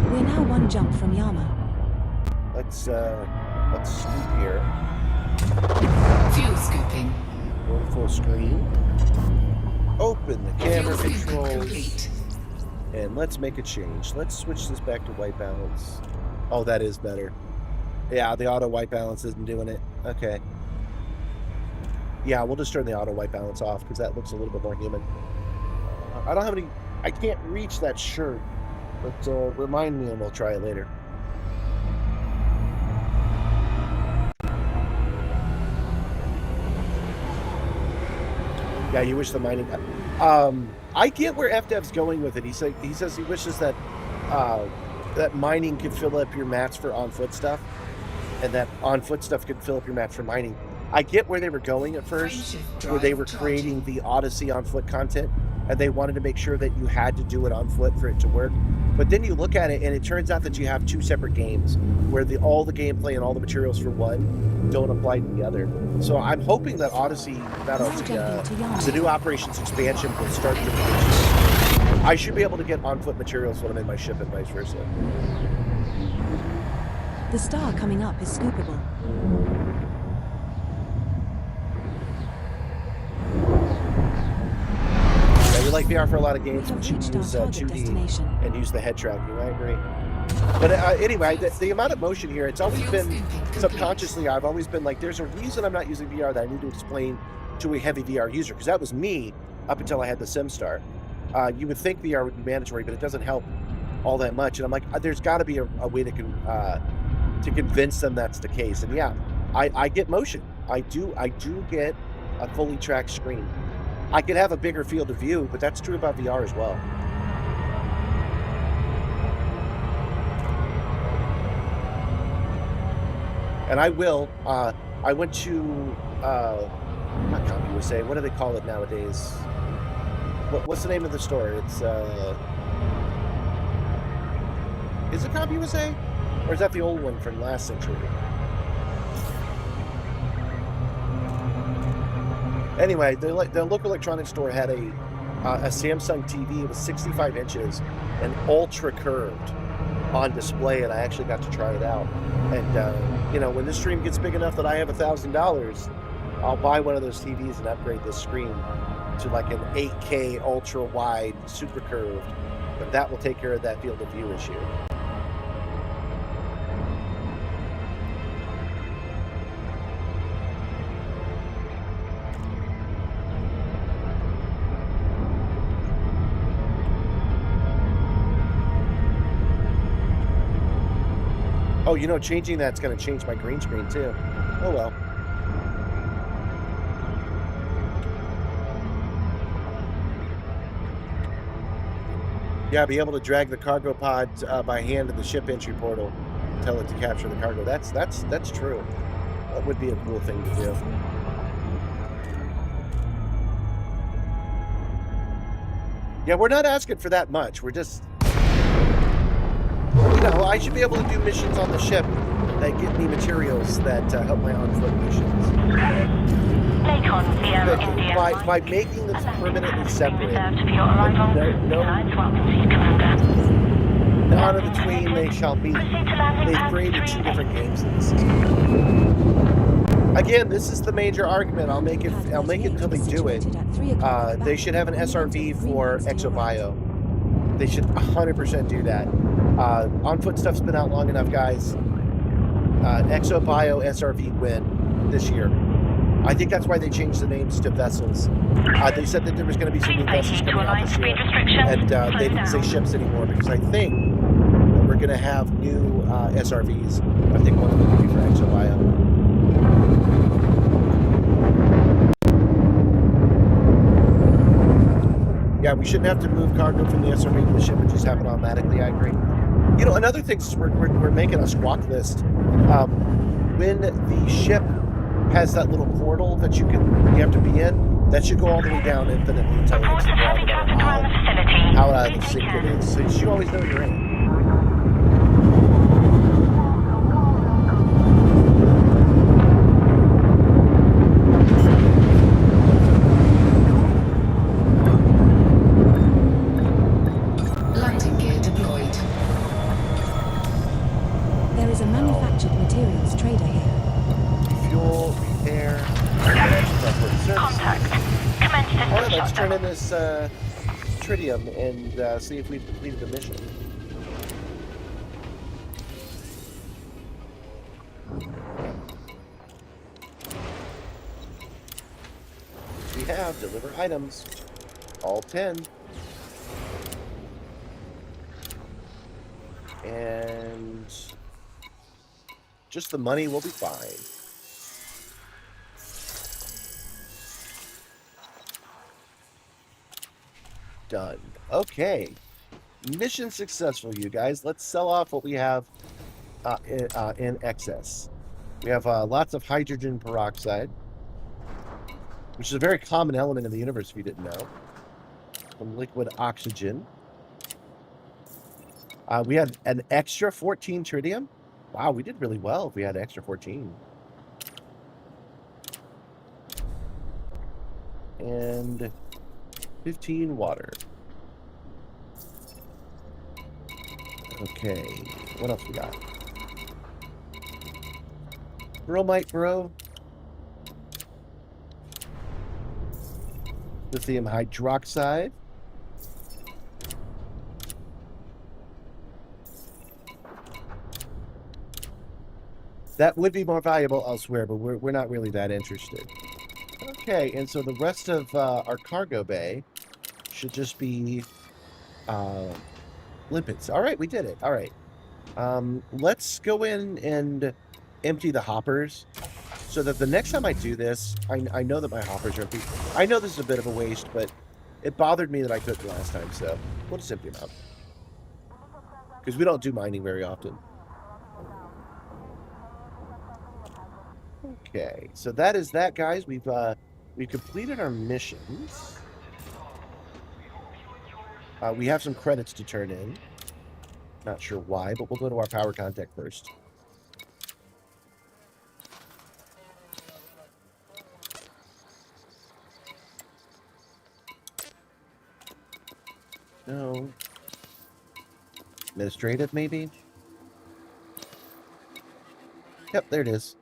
We're now 1 jump from Yama. Let's scoop here. Fuel scooping. Go to full screen. Open the camera Fuel scooping controls. complete. And let's make a change. Let's switch this back to white balance. Oh, that is better. Yeah, the auto white balance isn't doing it. Okay. Yeah, we'll just turn the auto white balance off because that looks a little bit more human. I don't have any... I can't reach that shirt. But remind me and we'll try it later. Yeah, you wish the mining... I get where FDev's going with it. He says he wishes that that mining could fill up your mats for on-foot stuff, and that on-foot stuff could fill up your mats for mining. I get where they were going at first, where they were creating the Odyssey on-foot content, and they wanted to make sure that you had to do it on foot for it to work. But then you look at it, and it turns out that you have 2 separate games, where all the gameplay and all the materials for one don't apply to the other. So I'm hoping that Odyssey, not Odyssey, the new Operations expansion will start to... I should be able to get on-foot materials when I'm in my ship and vice versa. The star coming up is scoopable. Yeah, we like VR for a lot of games, We but have you reached use our target 2D destination. and use the head tracking. I agree. But anyway, the amount of motion here, it's always been, subconsciously, I've always been like, there's a reason I'm not using VR that I need to explain to a heavy VR user, because that was me up until I had the Simstarr. You would think VR would be mandatory, but it doesn't help all that much. And I'm like, there's got to be a way to convince them that's the case. And yeah, I get motion. I do get a fully tracked screen. I can have a bigger field of view, but that's true about VR as well. And I will, I went to, not CompUSA, what do they call it nowadays? What's the name of the store? It's, is it CompUSA? Or is that the old one from last century? Anyway, the local electronics store had a Samsung TV. It was 65 inches and ultra curved on display, and I actually got to try it out. And, you know, when this stream gets big enough that I have $1,000, I'll buy one of those TVs and upgrade this screen to like an 8K ultra wide, super curved. But that will take care of that field of view issue. Oh, you know, changing that's going to change my green screen too. Oh well. Yeah, be able to drag the cargo pod by hand to the ship entry portal, tell it to capture the cargo. That's true. That would be a cool thing to do. Yeah, we're not asking for that much. We're just, you know, I should be able to do missions on the ship that get me materials that help my on-foot missions. By making them permanently separate, none of the twain they shall be. They've created two different games in the system. Again, this is the major argument. I'll make it until they do it. They should have an SRV for ExoBio. They should 100% do that. On-foot stuff's been out long enough, guys. ExoBio SRV win this year. I think that's why they changed the names to vessels. They said that there was going to be some new vessels coming out this year, and they didn't say ships anymore, because I think that we're going to have new SRVs. I think one of them will be for ExoBio. Yeah, we shouldn't have to move cargo from the SRV to the ship. It just happen automatically. I agree. You know, another thing is we're making a squawk list. When the ship has that little portal that you have to be in, that should go all the way down infinitely until it hits the bottom. How out of sync it is. So you always know you're in. Landing gear deployed. There is a manufactured materials trader here. Fuel, repair, Contact. Commence system all right, let's shutdown. turn in this tritium and see if we've completed the mission. We have deliver items, all 10. And just the money will be fine. Done. Okay. Mission successful, you guys. Let's sell off what we have in excess. We have lots of hydrogen peroxide, which is a very common element in the universe if you didn't know. Some liquid oxygen. We had an extra 14 tritium. Wow, we did really well if we had extra 14. And 15 water. Okay, what else we got? Bromite, bro. Lithium hydroxide. That would be more valuable elsewhere, but we're not really that interested. Okay, and so the rest of our cargo bay should just be limpets. All right, we did it. All right. Let's go in and empty the hoppers so that the next time I do this, I know that my hoppers are empty. I know this is a bit of a waste, but it bothered me that I couldn't last time, so we'll just empty them out. Because we don't do mining very often. Okay, so that is that, guys. We've completed our missions. We have some credits to turn in. Not sure why, but we'll go to our power contact first. No. Administrative, maybe? Yep, there it is.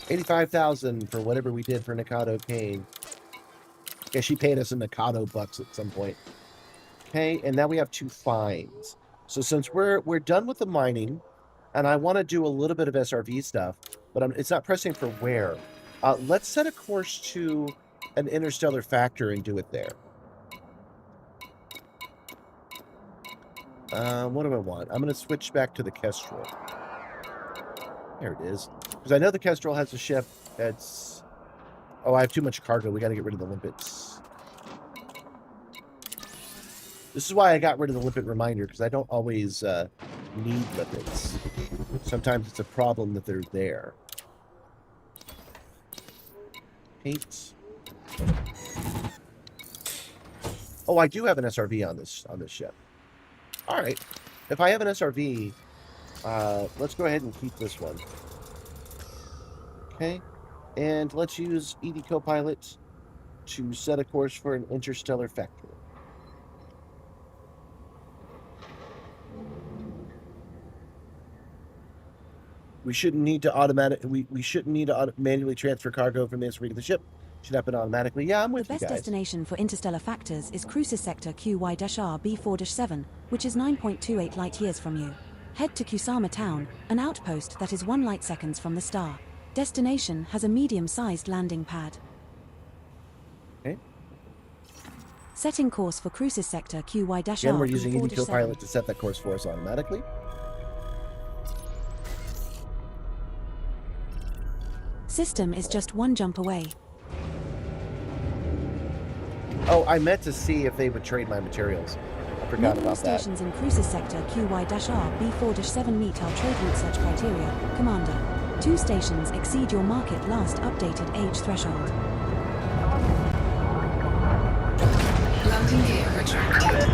85,000 for whatever we did for Nikado Kane. Yeah, she paid us in Nikado bucks at some point. Okay, and now we have 2 fines. So since we're done with the mining, and I want to do a little bit of SRV stuff, but it's not pressing for where. Let's set a course to an interstellar factor and do it there. What do I want? I'm going to switch back to the Kestrel. There it is. Because I know the Kestrel has a ship that's... Oh, I have too much cargo. We got to get rid of the limpets. This is why I got rid of the limpet reminder, because I don't always need limpets. Sometimes it's a problem that they're there. Paint. Oh, I do have an SRV on this ship. All right. If I have an SRV, let's go ahead and keep this one. Okay. And let's use ED Copilot to set a course for an interstellar factor. We shouldn't need to we shouldn't need to manually transfer cargo from this rig to the ship. Should happen automatically. Yeah, I'm with you guys. The best destination for interstellar factors is Crucis Sector QY-R B4-7, which is 9.28 light years from you. Head to Kusama Town, an outpost that is 1 light seconds from the star. Destination has a medium-sized landing pad. Okay. Setting course for Crucis Sector QY-R Again, we're using ED B4-7. Copilot to set that course for us automatically. System is just 1 jump away. Oh, I meant to see if they would trade my materials. I forgot about that. Stations in Crucis Sector QY-R B4-7 meet our trade route search criteria, Commander. 2 stations exceed your market last updated age threshold. Landing gear retracted.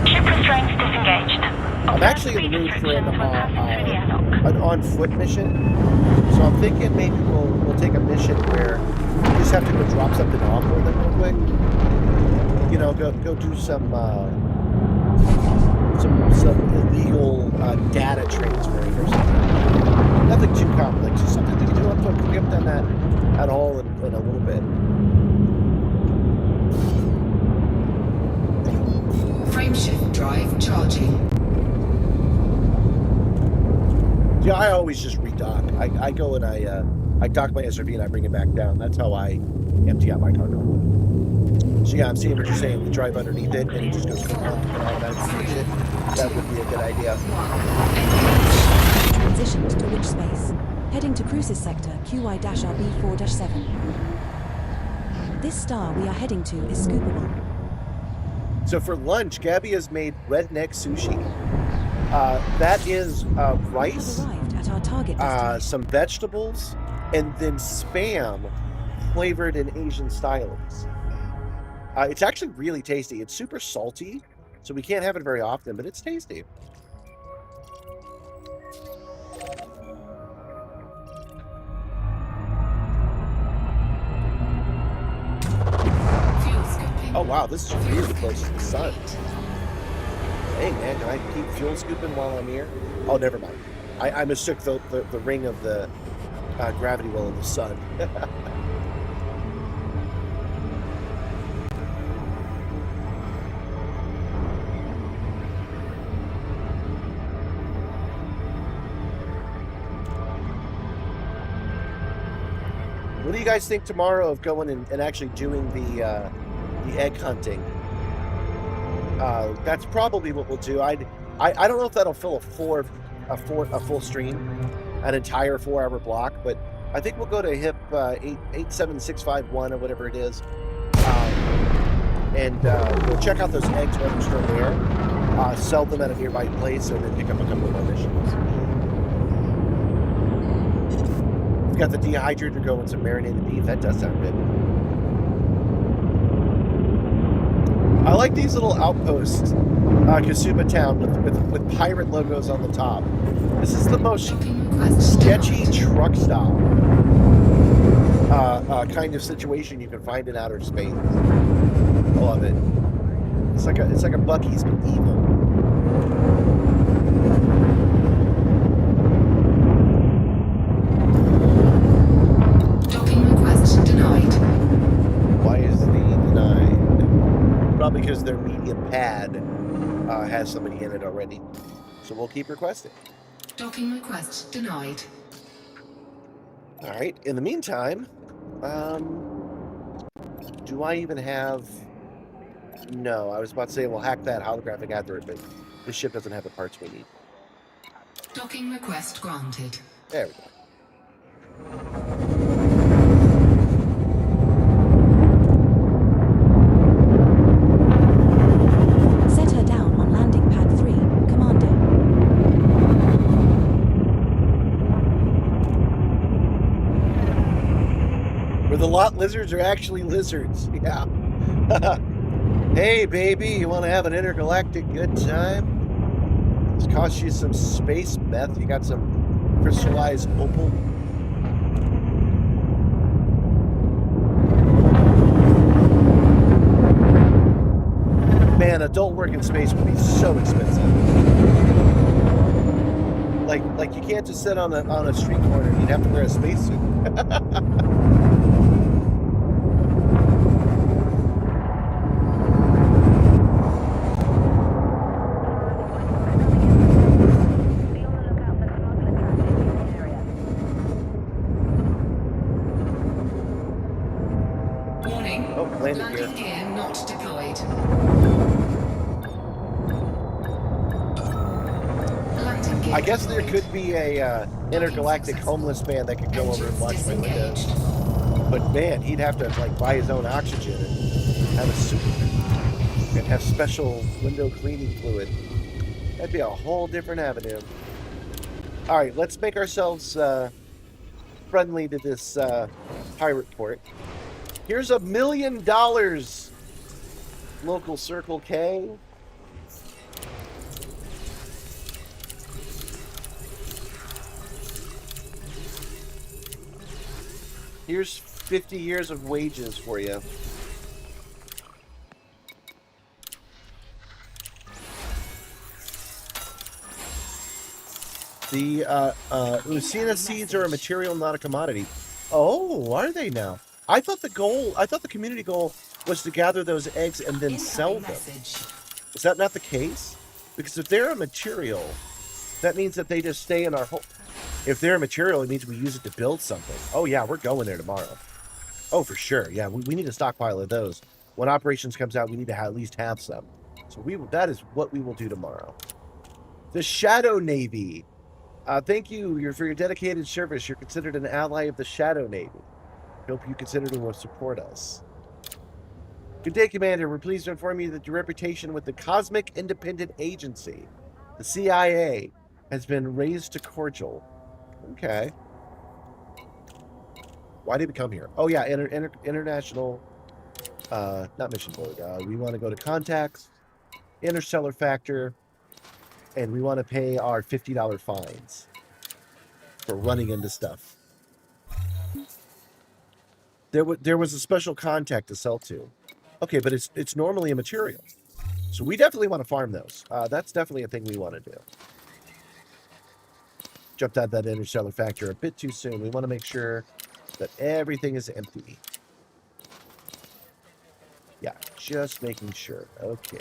Ship restraints disengaged. I'm actually in the mood for an on-foot mission. So I'm thinking maybe we'll take a mission where we just have to go drop something off for them real quick. You know, go do some illegal data transferring or something. Nothing too complex, just something we can do on foot. We haven't done that at all in a little bit. Frameshift drive charging. Yeah, I always just redock. I go and I dock my SRV and I bring it back down. That's how I empty out my cargo. So yeah, I'm seeing what you're saying. We drive underneath it and it just goes automatically. That would be a good idea. Transitioned to which space? Heading to Crucis Sector QY-R B4-7. This star we are heading to is scoopable. So for lunch, Gabby has made redneck sushi. That is rice, We have arrived at our target destination. some vegetables, and then spam flavored in Asian stylings. It's actually really tasty. It's super salty, so we can't have it very often, but it's tasty. Fuel scooping. Oh wow, this is really close to the sun. Hey man, can I keep fuel scooping while I'm here? Oh, never mind. I mistook the ring of the gravity well of the sun. What do you guys think tomorrow of going and actually doing the egg hunting? That's probably what we'll do. I don't know if that'll fill a full stream, an entire 4-hour block, but I think we'll go to HIP 87651 or whatever it is, and we'll check out those eggs when they're still there, sell them at a nearby place, and then pick up a couple of more missions. We've got the dehydrator going, some marinated beef. That does sound good. I like these little outposts, Kasuma Town, with pirate logos on the top. This is the most sketchy truck stop kind of situation you can find in outer space. I love it. It's like a Buc-ee's but evil. Docking request denied. Why is the denied? Probably because their medium pad has somebody in it already. So we'll keep requesting. Docking request denied. All right. In the meantime, do I even have... No, I was about to say we'll hack that holographic asteroid, but this ship doesn't have the parts we need. Docking request granted. There we go. Set her down on landing pad 3, Commander. Where the lot lizards are actually lizards. Yeah. Hey, baby, you want to have an intergalactic good time? This costs you some space meth. You got some crystallized opal. Man, adult work in space would be so expensive. Like you can't just sit on a street corner. You'd have to wear a spacesuit. Warning. Oh, landed here. Landing gear not deployed. Landing gear I guess there deployed. could be a intergalactic homeless man that could go over and watch my windows. But man, he'd have to like buy his own oxygen and have a suit and have special window cleaning fluid. That'd be a whole different avenue. All right, let's make ourselves friendly to this pirate port. Here's $1 million, local Circle K. Here's 50 years of wages for you. The Lucina seeds are a material, not a commodity. Oh, are they now? I thought the community goal was to gather those eggs and then sell them. Is that not the case? Because if they're a material, that means that they just stay in our home. If they're a material, it means we use it to build something. Oh yeah, we're going there tomorrow. Oh, for sure. Yeah, we need a stockpile of those. When operations comes out, we need to at least have some. So that is what we will do tomorrow. The Shadow Navy. Thank you for your dedicated service. You're considered an ally of the Shadow Navy. Hope you consider to support us. Good day, Commander. We're pleased to inform you that your reputation with the Cosmic Independent Agency, the CIA, has been raised to cordial. Okay. Why did we come here? Oh, yeah, international, not mission board. We want to go to contacts, interstellar factor, and we want to pay our $50 fines for running into stuff. There was a special contact to sell to. Okay, but it's normally a material. So we definitely want to farm those. That's definitely a thing we want to do. Jumped out that interstellar factor a bit too soon. We want to make sure that everything is empty. Yeah, just making sure. Okay.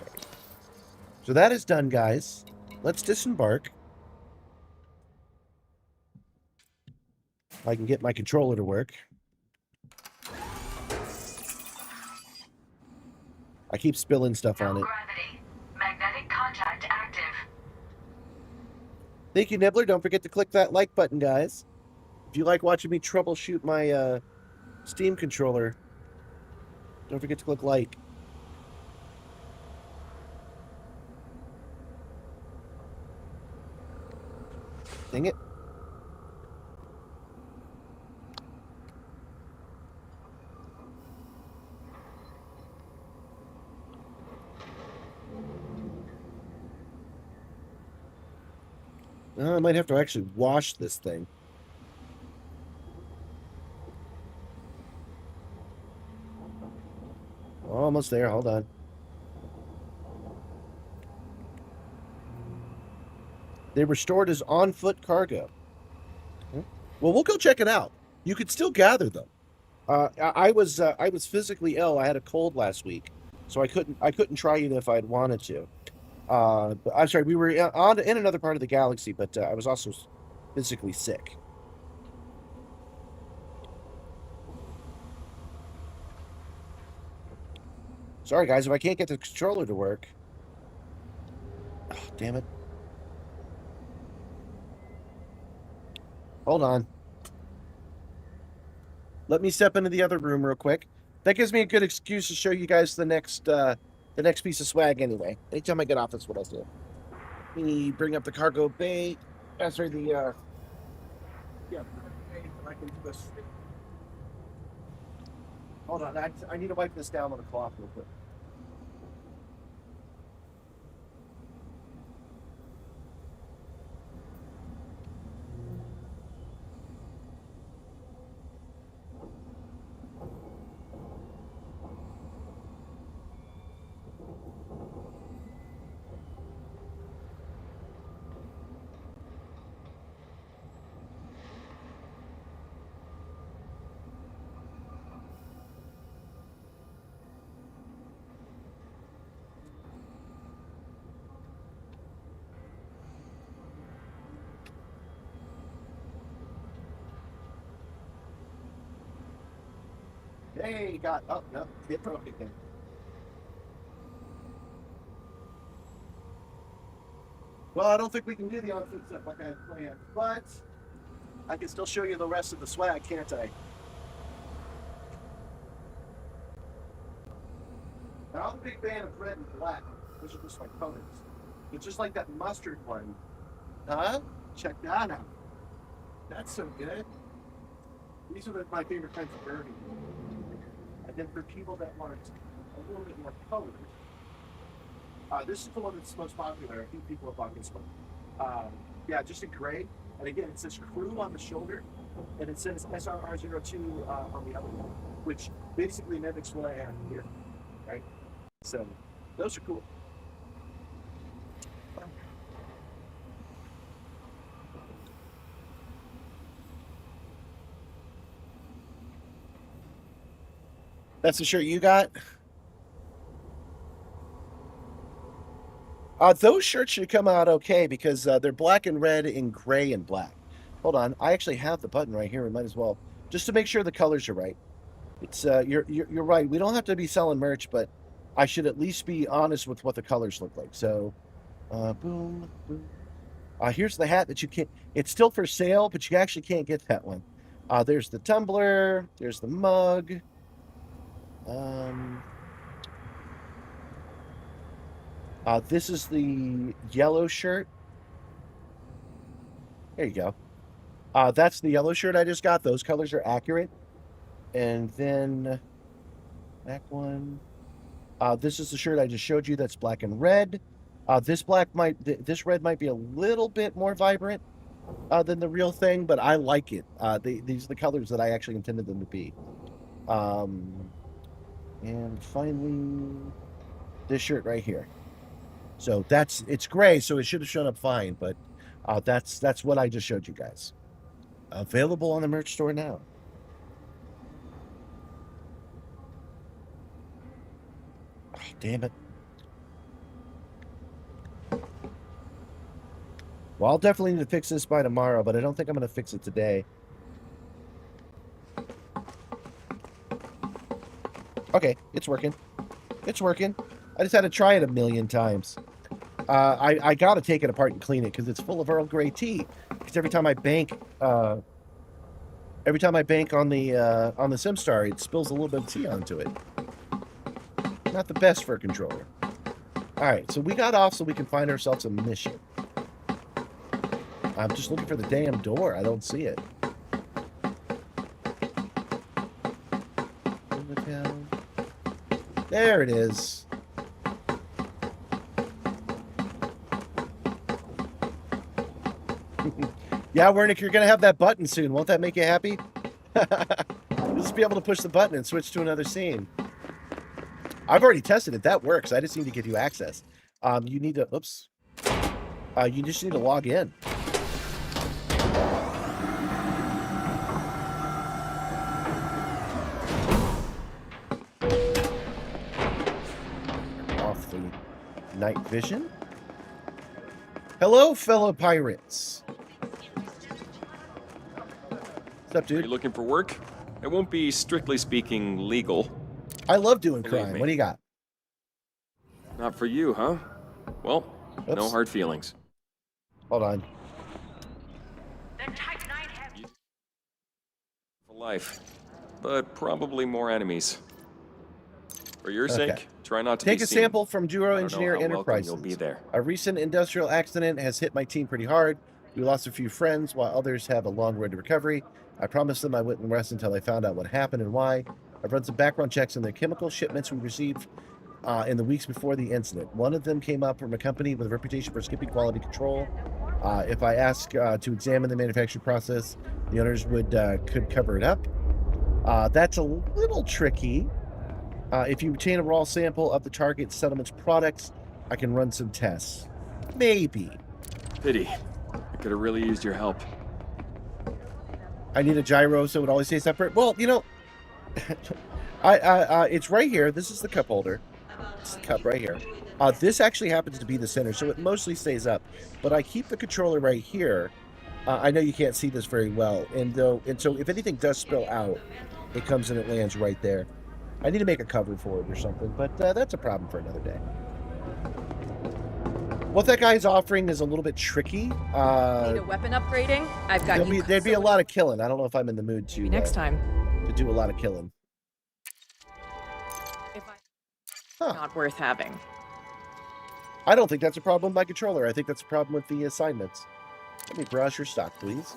So that is done, guys. Let's disembark. I can get my controller to work. I keep spilling stuff on it. Gravity. Magnetic contact active. Thank you, Nibbler. Don't forget to click that like button, guys. If you like watching me troubleshoot my Steam controller, don't forget to click like. Dang it. I might have to actually wash this thing. Almost there. Hold on. They were stored as on-foot cargo. Well, we'll go check it out. You could still gather them. I was physically ill. I had a cold last week, so I couldn't try it if I'd wanted to. But I'm sorry, we were in another part of the galaxy, but I was also physically sick. Sorry, guys, if I can't get the controller to work. Oh, damn it. Hold on. Let me step into the other room real quick. That gives me a good excuse to show you guys the next piece of swag anyway. Anytime I get off, that's what I'll do. Let me bring up the cargo bay. Sorry, the I can do this. Hold on, I need to wipe this down with a cloth real quick. Hey, got oh no, it broke again. Well, I don't think we can do the on-foot stuff like I had planned, but I can still show you the rest of the swag, can't I? Now, I'm a big fan of red and black. Those are just my colors. It's just like that mustard one. Huh? Check that out. That's so good. These are my favorite kinds of burgundy. And then for people that want a little bit more color, this is the one that's most popular. I think people have bought this one. Yeah, just a gray. And again, it says crew on the shoulder, and it says SRR02 on the other one, which basically mimics what I have here, right? So those are cool. That's the shirt you got? Those shirts should come out okay because they're black and red and gray and black. Hold on, I actually have the button right here. We might as well, just to make sure the colors are right. It's you're right. We don't have to be selling merch, but I should at least be honest with what the colors look like. So, boom, boom. Here's the hat that you can't. It's still for sale, but you actually can't get that one. There's the tumbler. There's the mug. This is the yellow shirt. There you go. That's the yellow shirt I just got. Those colors are accurate. And then back one. This is the shirt I just showed you. That's black and red. This red might be a little bit more vibrant than the real thing, but I like it. These are the colors that I actually intended them to be. And finally, this shirt right here. So it's gray, so it should have shown up fine, but that's what I just showed you guys. Available on the merch store now. Oh, damn it. Well, I'll definitely need to fix this by tomorrow, but I don't think I'm going to fix it today. Okay, it's working. It's working. I just had to try it a million times. I got to take it apart and clean it because it's full of Earl Grey tea. Because every time I bank on the Simstarr, it spills a little bit of tea onto it. Not the best for a controller. All right, so we got off so we can find ourselves a mission. I'm just looking for the damn door. I don't see it. There it is. Yeah, Wernick, you're going to have that button soon. Won't that make you happy? You'll just be able to push the button and switch to another scene. I've already tested it. That works. I just need to give you access. You need to... Oops. You just need to log in. Off the night vision. Hello, fellow pirates. What's up, Are dude? you looking for work? It won't be strictly speaking legal. I love doing Believe crime. me. What do you got? Not for you, huh? Well, no Oops. hard feelings. Hold on. For life. But probably more enemies. For your Okay. sake, try not to Take be a seen. sample from Duro I don't know Engineer how welcome Enterprises. You'll be there. A recent industrial accident has hit my team pretty hard. We lost a few friends, while others have a long road to recovery. I promised them I wouldn't rest until I found out what happened and why. I've run some background checks on the chemical shipments we received in the weeks before the incident. One of them came up from a company with a reputation for skipping quality control. If I ask to examine the manufacturing process, the owners could cover it up. That's a little tricky. If you obtain a raw sample of the target settlement's products, I can run some tests. Maybe. Pity. I could have really used your help. I need a gyro so it would always stay separate. Well, you know, it's right here. This is the cup holder. It's the cup right here. This actually happens to be the center, so it mostly stays up. But I keep the controller right here. I know you can't see this very well, and so if anything does spill out, it comes and it lands right there. I need to make a cover for it or something, but that's a problem for another day. What that guy's offering is a little bit tricky. Need a weapon upgrading? I've got you. There'd be a lot of killing. I don't know if I'm in the mood to next time. to do a lot of killing. If I not worth having. I don't think that's a problem with my controller. I think that's a problem with the assignments. Let me browse your stock, please.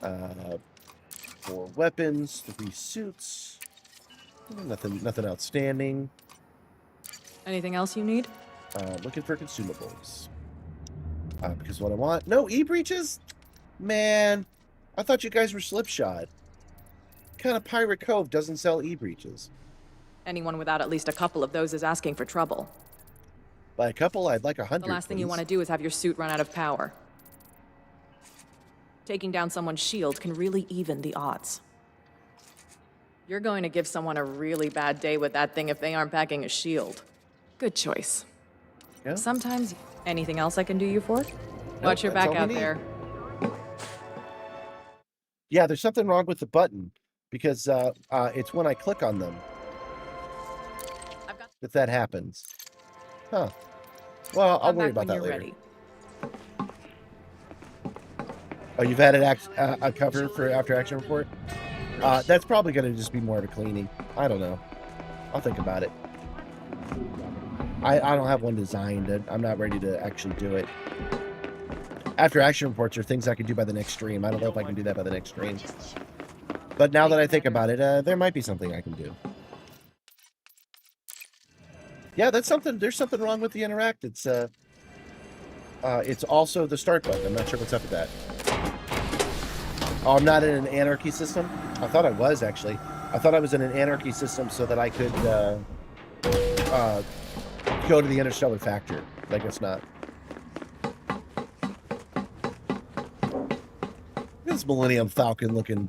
4 weapons, 3 suits. Nothing outstanding. Anything else you need? Looking for consumables. Because what I want... No, e-breaches? Man, I thought you guys were Slipshod. What kind of pirate cove doesn't sell e-breaches? Anyone without at least a couple of those is asking for trouble. By a couple, I'd like 100, The last thing you want to do is have your suit run out of power. Taking down someone's shield can really even the odds. You're going to give someone a really bad day with that thing if they aren't packing a shield. Good choice. Yeah. Sometimes... Anything else I can do you for? Watch your back out there. Yeah, there's something wrong with the button, because it's when I click on them that happens. Huh. Well, I'll worry about that later. Ready. Oh, you've added a cover for After Action Report? That's probably going to just be more of a cleaning. I don't know. I'll think about it. I don't have one designed. I'm not ready to actually do it. After Action Reports are things I can do by the next stream. I don't know if I can do that by the next stream. But now that I think about it, there might be something I can do. Yeah, that's something. There's something wrong with the Interact. It's also the start button. I'm not sure what's up with that. Oh, I'm not in an anarchy system? I thought I was, actually. I thought I was in an anarchy system so that I could go to the Interstellar Factor. I guess not. This Millennium Falcon looking,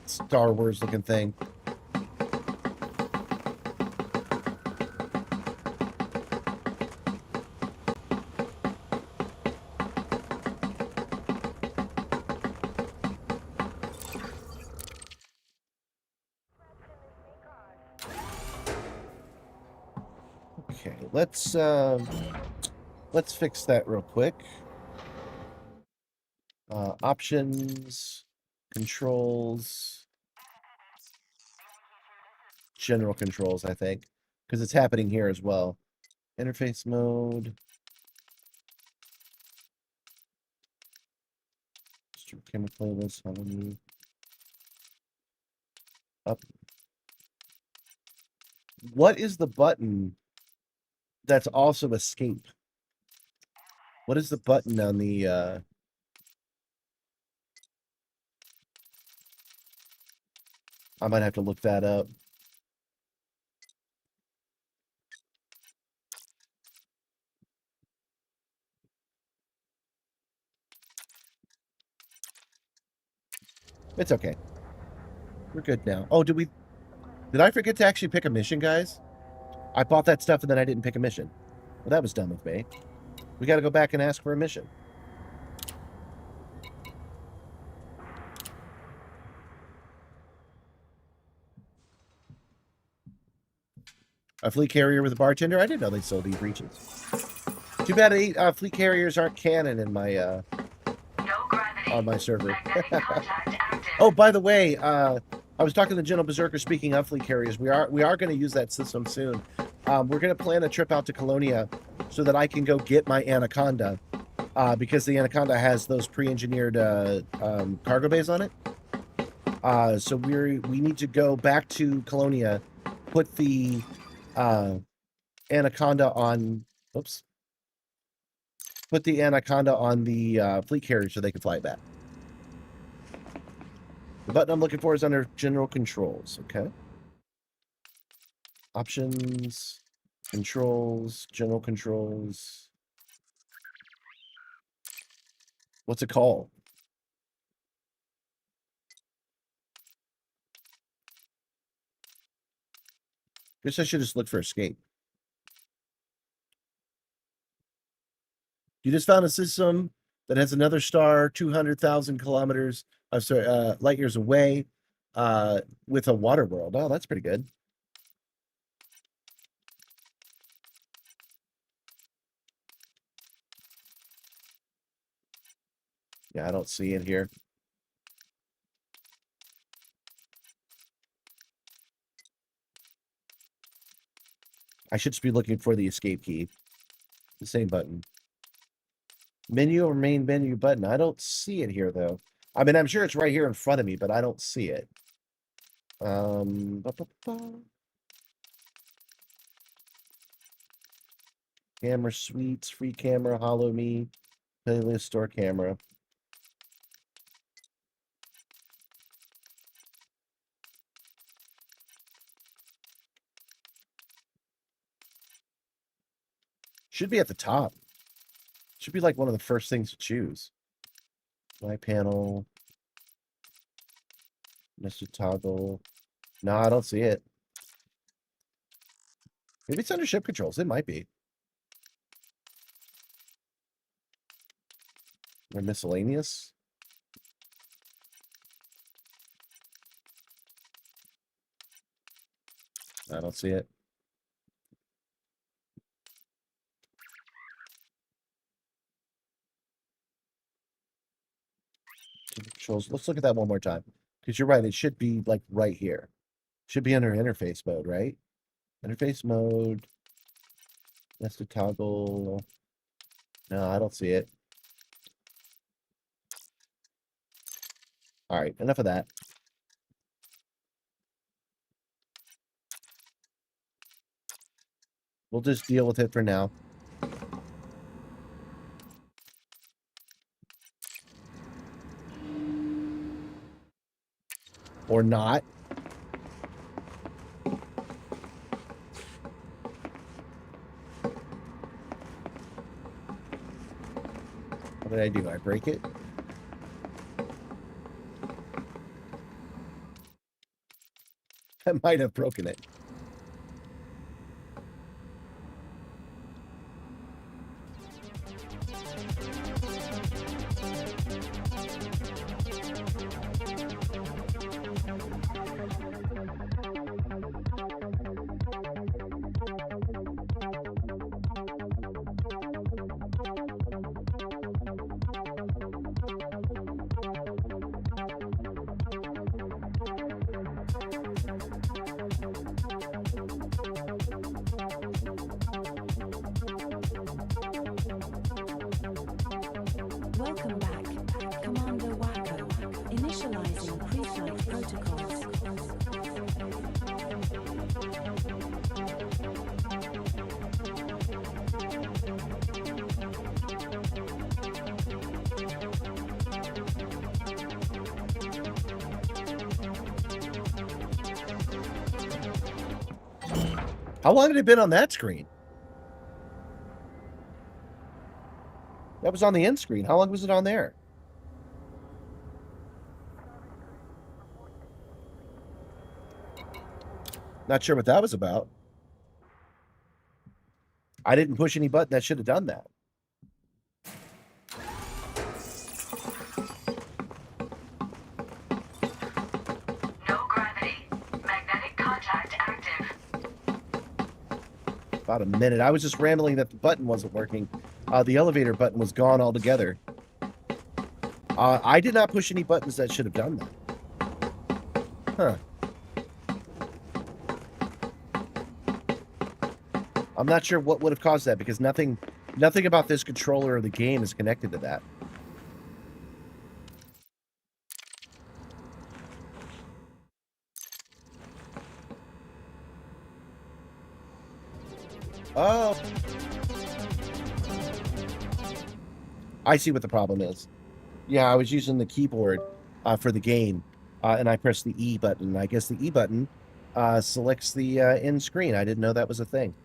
Star Wars looking thing. Okay, let's fix that real quick. Options, controls, general controls, I think, because it's happening here as well. Interface mode. Camera playlist, harmony. Up. What is the button that's also escape? What is the button on the... I might have to look that up. It's okay. We're good now. Oh, did I forget to actually pick a mission, guys? I bought that stuff and then I didn't pick a mission. Well, that was dumb of me. We got to go back and ask for a mission. A fleet carrier with a bartender? I didn't know they sold e-breaches. Too bad fleet carriers aren't canon in my on my server. Oh, by the way, I was talking to General Berserker. Speaking of fleet carriers, we are going to use that system soon. We're going to plan a trip out to Colonia so that I can go get my Anaconda, because the Anaconda has those pre-engineered cargo bays on it. So we need to go back to Colonia, put the Anaconda on. Oops. Put the Anaconda on the fleet carrier so they can fly it back. The button I'm looking for is under General Controls. Okay. Options, Controls, General Controls. What's it called? Guess I should just look for Escape. You just found a system that has another star 200,000 kilometers, light years away, with a water world. Oh, that's pretty good. Yeah, I don't see it here. I should just be looking for the escape key. The same button. Menu or main menu button. I don't see it here, though. I mean, I'm sure it's right here in front of me, but I don't see it. Camera suites, free camera, hollow me, playlist, store camera. Should be at the top. Should be like one of the first things to choose. My panel. Mr. Toggle. No, I don't see it. Maybe it's under ship controls. It might be. Or miscellaneous. I don't see it. Controls. Let's look at that one more time. Because you're right, it should be like right here. Should be under interface mode, right? Interface mode. Nested toggle. No, I don't see it. All right, enough of that. We'll just deal with it for now. Or not. What did I do? I break it? I might have broken it. Welcome back, Commander Wacko. Initializing pre-flight protocols. How long had it been on that screen? That was on the end screen. How long was it on there? Not sure what that was about. I didn't push any button that should have done that. No gravity. Magnetic contact active. About a minute. I was just rambling that the button wasn't working. The elevator button was gone altogether. I did not push any buttons that should have done that. Huh. I'm not sure what would have caused that because nothing about this controller or the game is connected to that. Oh. I see what the problem is. Yeah, I was using the keyboard for the game, and I pressed the E button. I guess the E button selects the end screen. I didn't know that was a thing.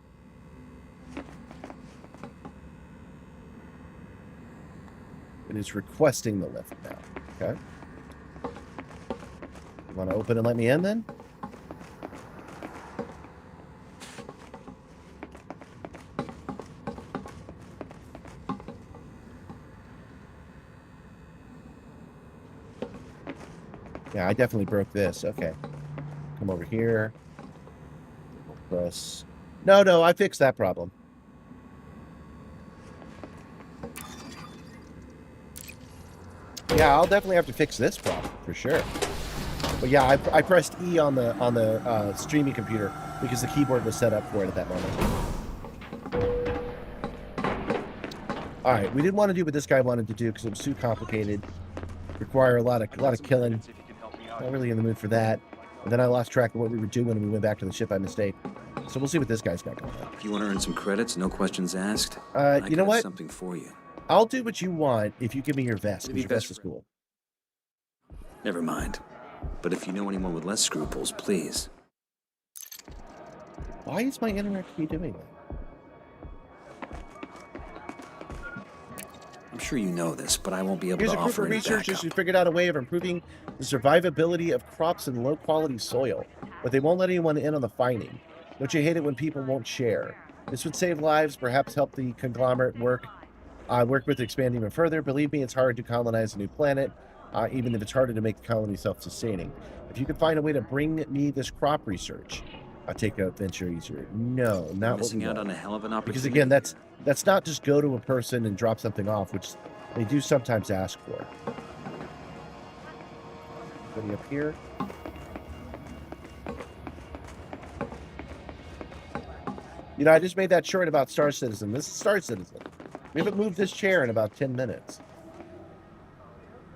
It is requesting the lift now. Okay. You want to open and let me in then? Yeah, I definitely broke this. Okay. Come over here. Press. No, I fixed that problem. Yeah, I'll definitely have to fix this problem for sure. But yeah, I pressed E on the streaming computer because the keyboard was set up for it at that moment. All right, we didn't want to do what this guy wanted to do because it was too complicated. Require a lot of killing. Not really in the mood for that. And then I lost track of what we were doing and we went back to the ship by mistake. So we'll see what this guy's got going on. If you want to earn some credits, no questions asked. You know what? Something for you. I'll do what you want if you give me your vest. Because your vest is cool. Never mind. But if you know anyone with less scruples, please. Why is my interact key doing that? I'm sure you know this, but I won't be able Here's to a group offer of any researchers backup. who figured out a way of improving the survivability of crops in low-quality soil, but they won't let anyone in on the finding. Don't you hate it when people won't share? This would save lives, perhaps help the conglomerate work with expanding even further. Believe me, it's hard to colonize a new planet, even if it's harder to make the colony self-sustaining. If you could find a way to bring me this crop research, I'll take a venture easier. No, not what we Missing out want. on a hell of an opportunity. Because again, that's not just go to a person and drop something off, which they do sometimes ask for. Anybody up here? You know, I just made that short about Star Citizen. This is Star Citizen. We haven't moved this chair in about 10 minutes.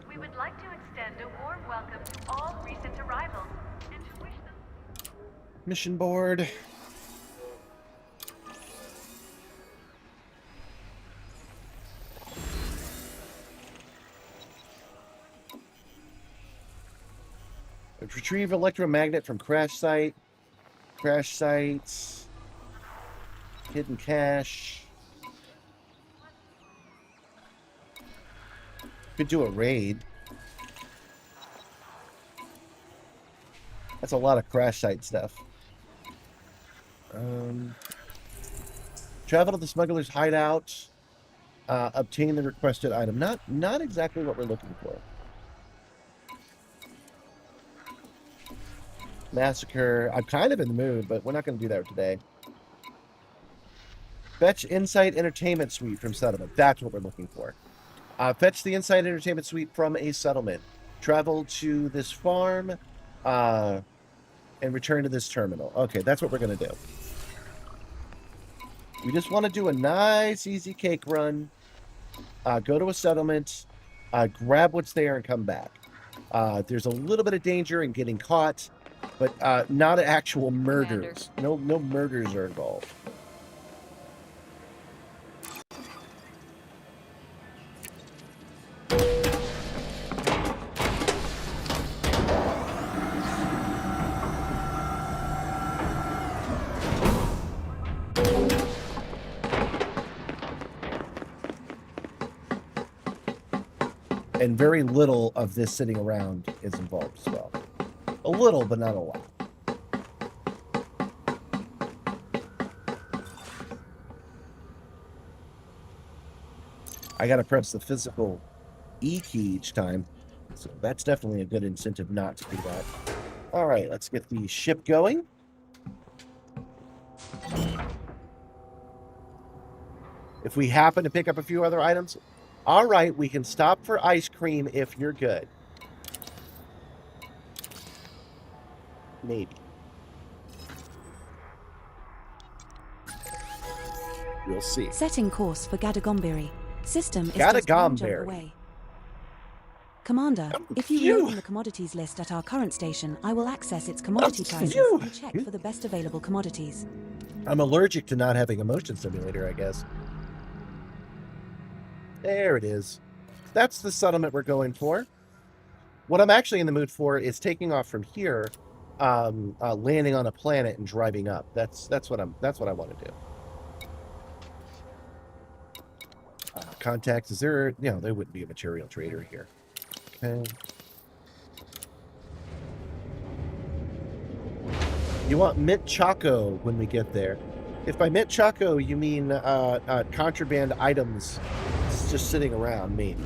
We would like to extend a warm welcome to all recent arrivals and to wish them... Mission board. Retrieve electromagnet from crash site. Crash sites. Hidden cache. Could do a raid. That's a lot of crash site stuff. Travel to the smuggler's hideout. Obtain the requested item. Not exactly what we're looking for. Massacre. I'm kind of in the mood, but we're not going to do that today. Fetch Insight Entertainment Suite from settlement. That's what we're looking for. Fetch the Insight Entertainment Suite from a settlement. Travel to this farm and return to this terminal. Okay, that's what we're going to do. We just want to do a nice, easy cake run. Go to a settlement. Grab what's there and come back. There's a little bit of danger in getting caught, but not actual murders. No murders are involved. And very little of this sitting around is involved as well. A little, but not a lot. I gotta press the physical E key each time. So that's definitely a good incentive not to do that. All right, let's get the ship going. If we happen to pick up a few other items, all right, we can stop for ice cream if you're good. Maybe. We'll see. Setting course for Gadagombiri. System is just one jump away. Commander, if you will open the commodities list at our current station, I will access its commodity prices and check for the best available commodities. I'm allergic to not having a motion simulator, I guess. There it is. That's the settlement we're going for. What I'm actually in the mood for is taking off from here, landing on a planet and driving up. That's what I want to do. Contacts, is there? No, there wouldn't be a material trader here. Okay. You want mint choco when we get there. If by mint choco you mean contraband items just sitting around, maybe.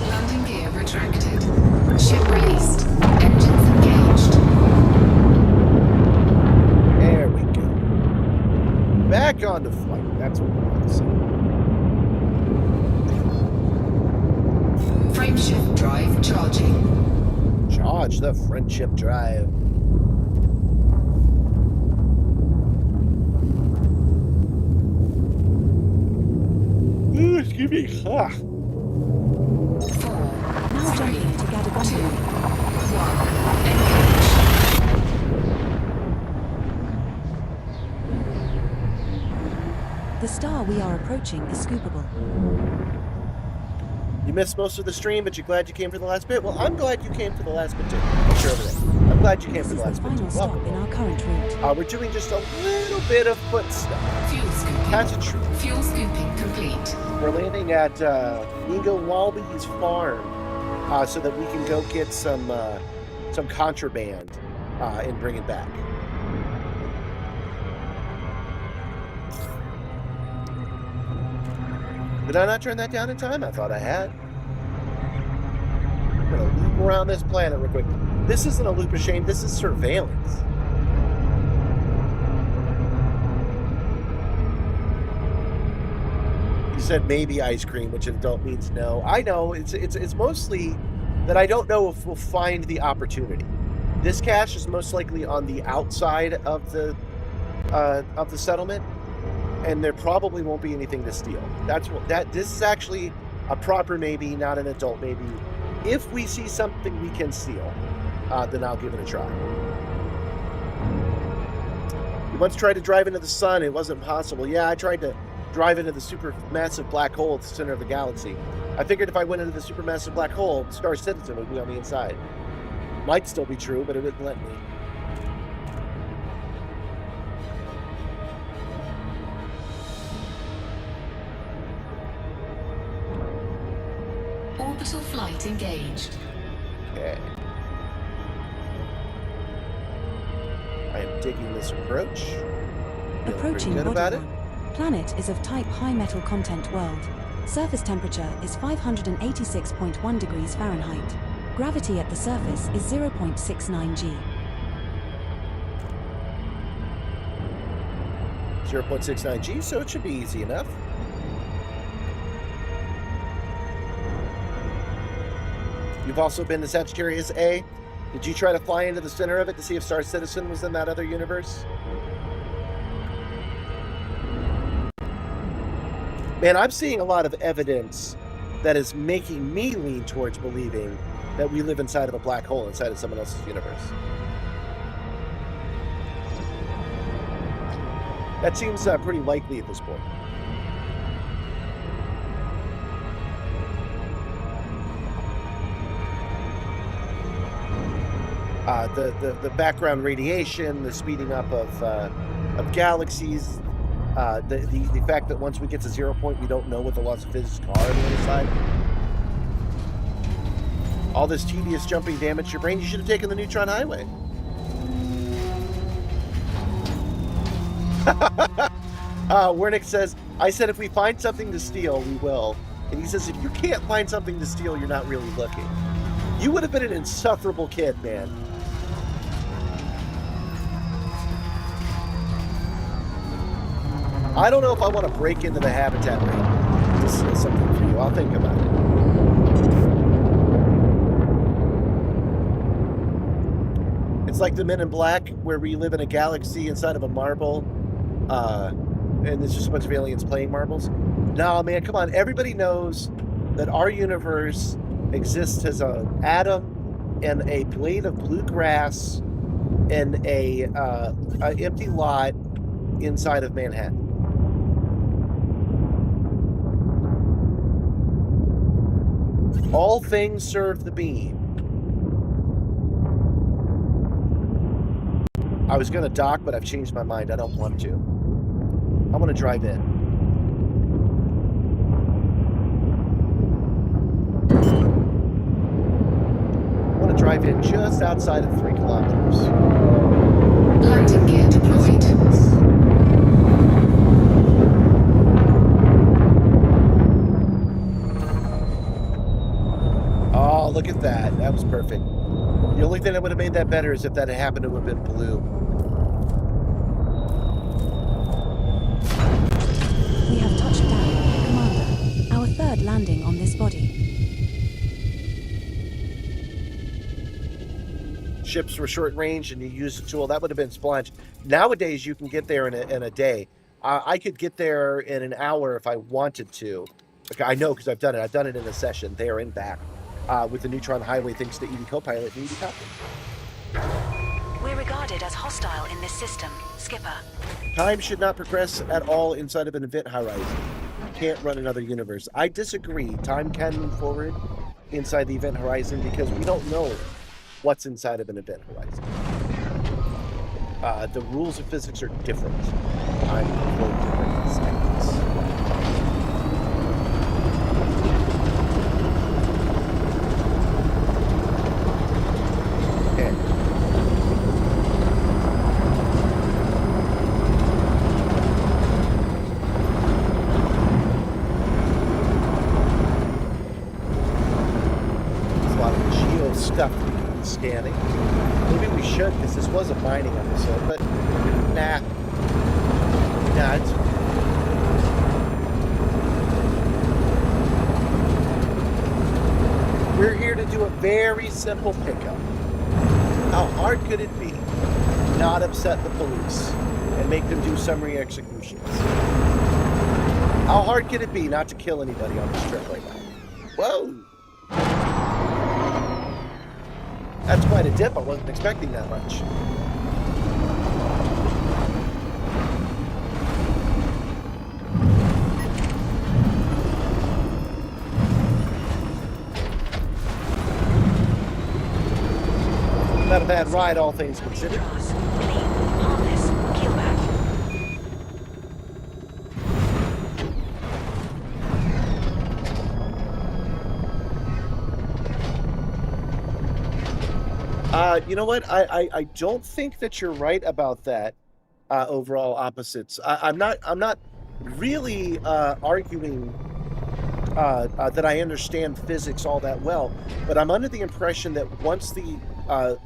Landing gear retracted. Ship released. Engines engaged. There we go. Back onto flight. That's what we want to see. Frameshift drive charging. Charge the friendship drive. Ooh, excuse me. Ah. 4, Now 3, 2, jumping to Gadagombiri. 1, engage. The star we are approaching is scoopable. You missed most of the stream, but you're glad you came for the last bit? Well, I'm glad you came for the last bit, too. I'm glad you came This for the is last the bit, too. final stop Welcome. in our current route. We're doing just a little bit of foot stuff. Fuel scooping. That's a truth. Fuel scooping complete. We're landing at Ingo Walby's farm so that we can go get some contraband and bring it back. Did I not turn that down in time? I thought I had. I'm going to loop around this planet real quick. This isn't a loop of shame. This is surveillance. You said maybe ice cream, which in adult means no. I know. It's mostly that I don't know if we'll find the opportunity. This cache is most likely on the outside of the settlement, and there probably won't be anything to steal. This is actually a proper maybe, not an adult maybe. If we see something we can steal, then I'll give it a try. We once tried to drive into the sun. It wasn't possible. Yeah, I tried to drive into the supermassive black hole at the center of the galaxy. I figured if I went into the supermassive black hole, Star Citizen would be on the inside. Might still be true, but it wouldn't let me. Orbital flight engaged. Okay. I am digging this approach. Feeling Approaching pretty good about it. Body 1. Planet is of type high metal content world. Surface temperature is 586.1 degrees Fahrenheit. Gravity at the surface is 0.69 G. 0.69 G, so it should be easy enough. You've also been to Sagittarius A. Did you try to fly into the center of it to see if Star Citizen was in that other universe? Man, I'm seeing a lot of evidence that is making me lean towards believing that we live inside of a black hole inside of someone else's universe. That seems pretty likely at this point. The background radiation, the speeding up of of galaxies, the fact that once we get to 0 point, we don't know what the laws of physics are on the other side. All this tedious jumping damaged your brain. You should have taken the neutron highway. Wernick says, I said if we find something to steal, we will. And he says, if you can't find something to steal, you're not really looking. You would have been an insufferable kid, man. I don't know if I want to break into the habitat ring to steal something for you. I'll think about it. It's like the Men in Black, where we live in a galaxy inside of a marble, and there's just a bunch of aliens playing marbles. No, man, come on. Everybody knows that our universe exists as an atom and a blade of blue grass and a empty lot inside of Manhattan. All things serve the beam. I was going to dock, but I've changed my mind. I don't want to. I want to drive in. I want to drive in just outside of 3 kilometers. Landing gear deployed. Oh, look at that. That was perfect. The only thing that would have made that better is if that had happened to have been blue. We have touched down, Commander. Our third landing on this body. Ships were short range and you used the tool. That would have been splunge. Nowadays, you can get there in a day. I could get there in an hour if I wanted to. Okay, I know because I've done it. I've done it in a session there and back with the Neutron Highway thanks to ED Copilot and ED Copter. We're regarded as hostile in this system, Skipper. Time should not progress at all inside of an event horizon. You can't run another universe. I disagree. Time can move forward inside the event horizon because we don't know what's inside of an event horizon. The rules of physics are different. Time can flow different seconds. Okay. There's a lot of geo stuff scanning. Maybe we should, because this was a mining episode, but nah. Nah, it's... We're here to do a very simple pickup. How hard could it be to not upset the police and make them do summary executions? How hard could it be not to kill anybody on this trip right now? Whoa! That's quite a dip. I wasn't expecting that much. Not a bad ride, all things considered. You know what? I don't think that you're right about that. Overall opposites. I'm not really arguing that I understand physics all that well, but I'm under the impression that once the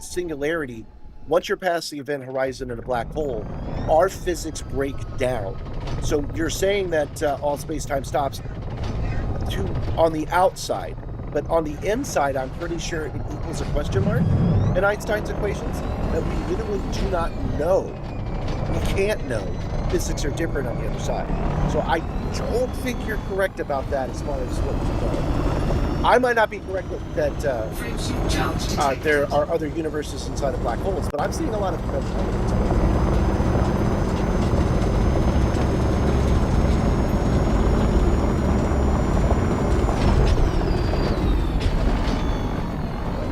singularity, once you're past the event horizon in a black hole, our physics break down. So you're saying that all space-time stops on the outside, but on the inside, I'm pretty sure it equals a question mark in Einstein's equations that we literally do not know. We can't know. Physics are different on the other side. So I don't think you're correct about that as far as what you know. I might not be correct that there are other universes inside of black holes, but I'm seeing a lot of evidence.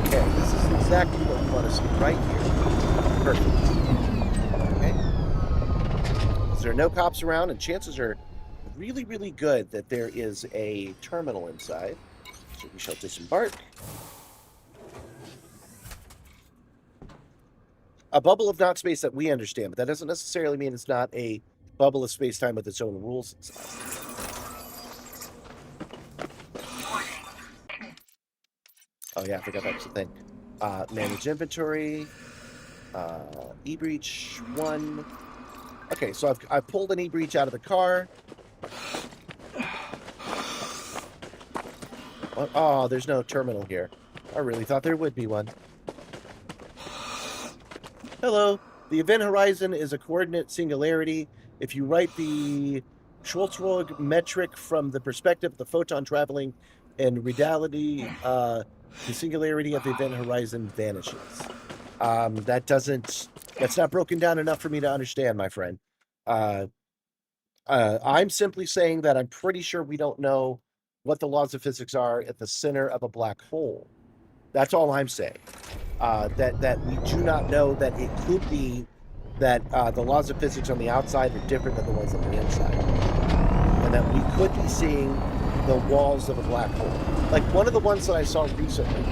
Okay, this is exactly what we want to see right here. Perfect. Okay. because there are no cops around, and chances are really, really good that there is a terminal inside. So we shall disembark. A bubble of not space that we understand, but that doesn't necessarily mean it's not a bubble of space-time with its own rules inside. Oh yeah, I forgot that was the thing. Manage inventory. E-breach 1. Okay, so I've pulled an e-breach out of the car. Oh, there's no terminal here. I really thought there would be one. Hello. The event horizon is a coordinate singularity. If you write the Schwarzschild metric from the perspective of the photon traveling in reality, the singularity of the event horizon vanishes. That's not broken down enough for me to understand, my friend. I'm simply saying that I'm pretty sure we don't know what the laws of physics are at the center of a black hole. That's all I'm saying. That we do not know that it could be that the laws of physics on the outside are different than the ones on the inside. And that we could be seeing the walls of a black hole. Like one of the ones that I saw recently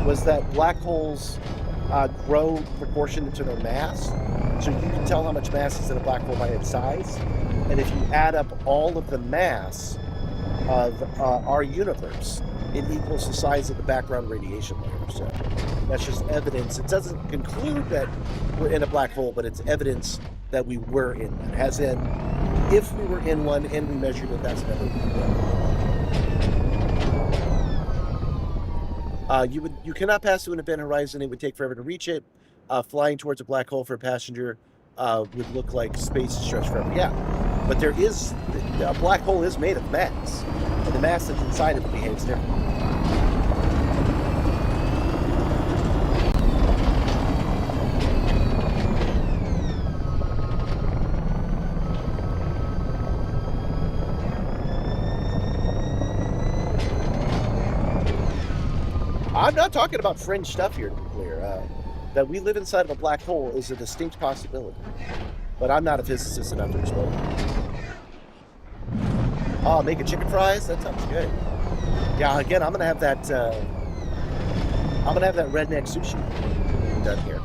was that black holes grow proportionate to their mass. So you can tell how much mass is in a black hole by its size. And if you add up all of the mass of our universe, it equals the size of the background radiation layer. So that's just evidence. It doesn't conclude that we're in a black hole, but it's evidence that we were in one. As in, if we were in one and we measured it, that's never you cannot pass through an event horizon. It would take forever to reach it. Flying towards a black hole for a passenger would look like space stretched forever. Yeah, but there is a black hole is made of mass, and the mass that's inside of it behaves differently. I'm not talking about fringe stuff here, to be clear. That we live inside of a black hole is a distinct possibility. But I'm not a physicist enough to explore it. Oh, making chicken fries? That sounds good. Yeah, again, I'm gonna have that redneck sushi done here.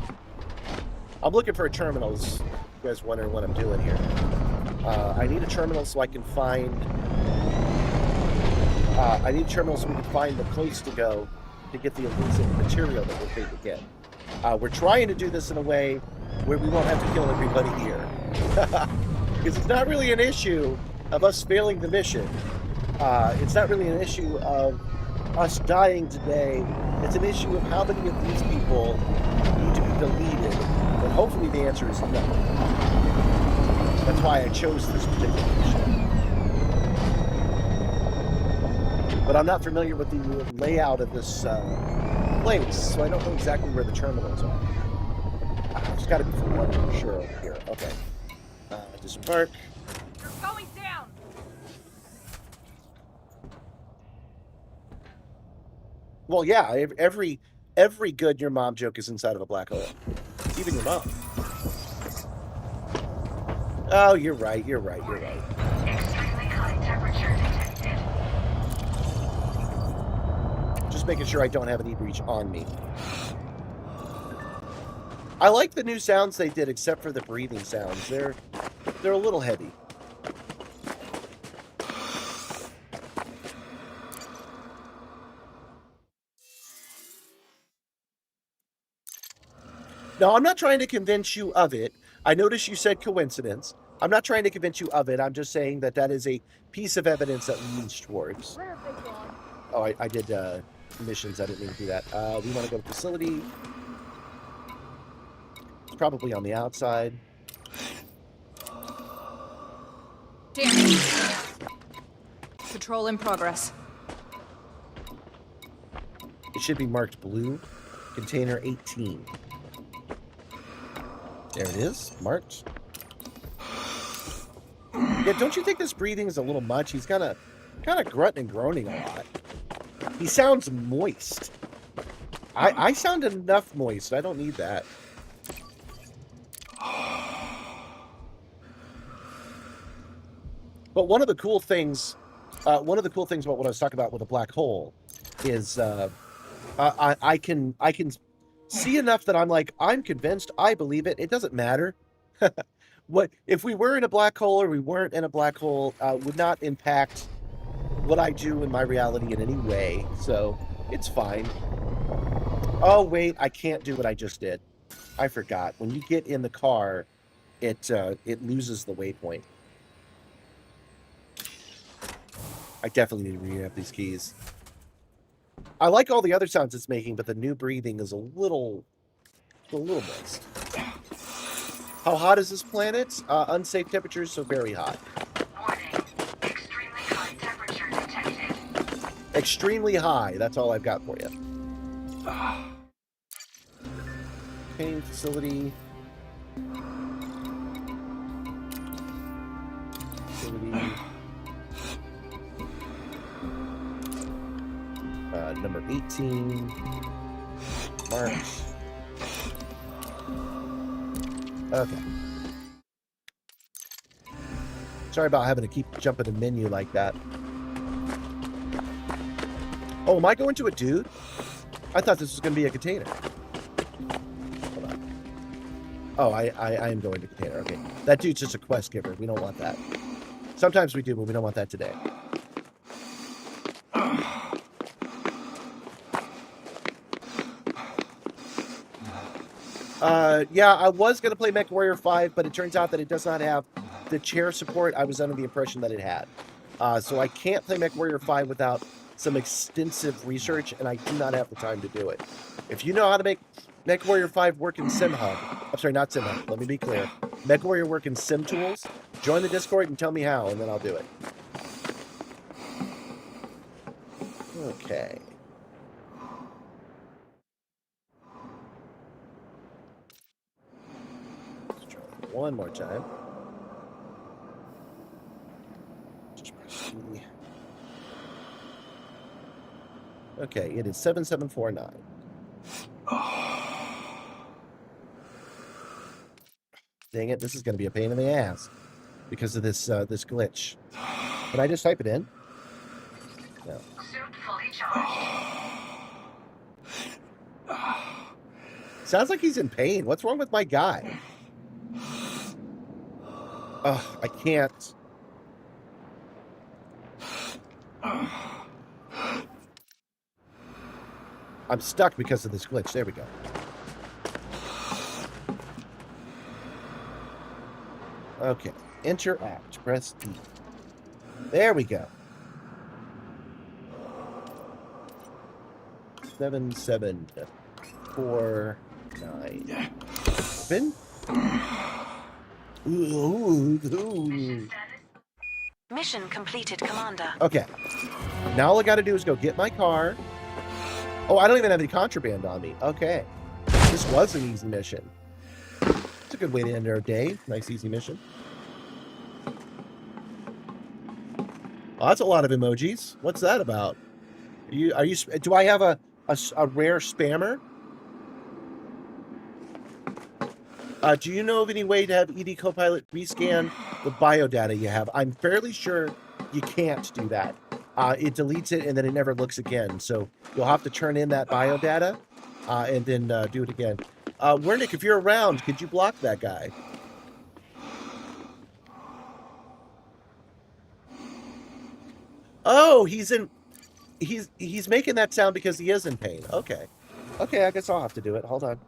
I'm looking for a terminal. You guys wondering what I'm doing here. I need a terminal so I can find the place to go to get the elusive material that we're paid to get. We're trying to do this in a way where we won't have to kill everybody here. Because it's not really an issue of us failing the mission. It's not really an issue of us dying today. It's an issue of how many of these people need to be deleted. And hopefully the answer is no. That's why I chose this particular mission. But I'm not familiar with the layout of this place, so I don't know exactly where the terminals are. There's got to be one for sure over here. Okay. Disembark. You're going down! Well, yeah, every good your mom joke is inside of a black hole. Even your mom. Oh, you're right. Extremely high temperature detected. Just making sure I don't have an e-breach on me. I like the new sounds they did, except for the breathing sounds. They're a little heavy. No, I'm not trying to convince you of it. I noticed you said coincidence. I'm not trying to convince you of it. I'm just saying that that is a piece of evidence that leans towards. Oh, I did missions. I didn't mean to do that. We want to go to facility. It's probably on the outside. Damn. Patrol in progress. It should be marked blue. Container 18. There it is. Marked. Yeah, don't you think this breathing is a little much? He's kind of grunting and groaning a lot. He sounds moist. I sound enough moist. I don't need that. But one of the cool things about what I was talking about with a black hole is I can see enough that I'm like, I'm convinced, I believe it. It doesn't matter. What if we were in a black hole or we weren't in a black hole would not impact what I do in my reality in any way. So it's fine. Oh wait, I can't do what I just did. I forgot. When you get in the car, it loses the waypoint. I definitely need to re-up these keys. I like all the other sounds it's making, but the new breathing is a little moist. How hot is this planet? Unsafe temperatures, so very hot. Warning. Extremely high temperature detected. Extremely high. That's all I've got for you. Pain facility. Number 18. March. Okay. Sorry about having to keep jumping the menu like that. Oh, am I going to a dude? I thought this was going to be a container. Hold on. Oh, I am going to container. Okay. That dude's just a quest giver. We don't want that. Sometimes we do, but we don't want that today. Yeah, I was going to play MechWarrior 5, but it turns out that it does not have the chair support I was under the impression that it had. So I can't play MechWarrior 5 without some extensive research, and I do not have the time to do it. If you know how to make MechWarrior 5 work in SimHub, I'm sorry, not SimHub, let me be clear. MechWarrior work in SimTools, join the Discord and tell me how, and then I'll do it. Okay. Let's try it one more time. Just press C. Okay, it is 7749. Dang it, this is going to be a pain in the ass because of this this glitch. Can I just type it in? No. Suit fully charged. Sounds like he's in pain. What's wrong with my guy? Oh, I can't. I'm stuck because of this glitch. There we go. Okay. Interact. Press D. There we go. 7749. Spin. Ooh. Mission completed, Commander. Okay. Now all I got to do is go get my car. Oh, I don't even have any contraband on me. Okay. This was an easy mission. It's a good way to end our day. Nice, easy mission. Oh, that's a lot of emojis. What's that about? Do I have a rare spammer? Do you know of any way to have ED Copilot rescan the biodata you have? I'm fairly sure you can't do that. It deletes it and then it never looks again. So you'll have to turn in that biodata and then do it again. Wernick, if you're around, could you block that guy? Oh, he's making that sound because he is in pain. Okay. Okay, I guess I'll have to do it. Hold on.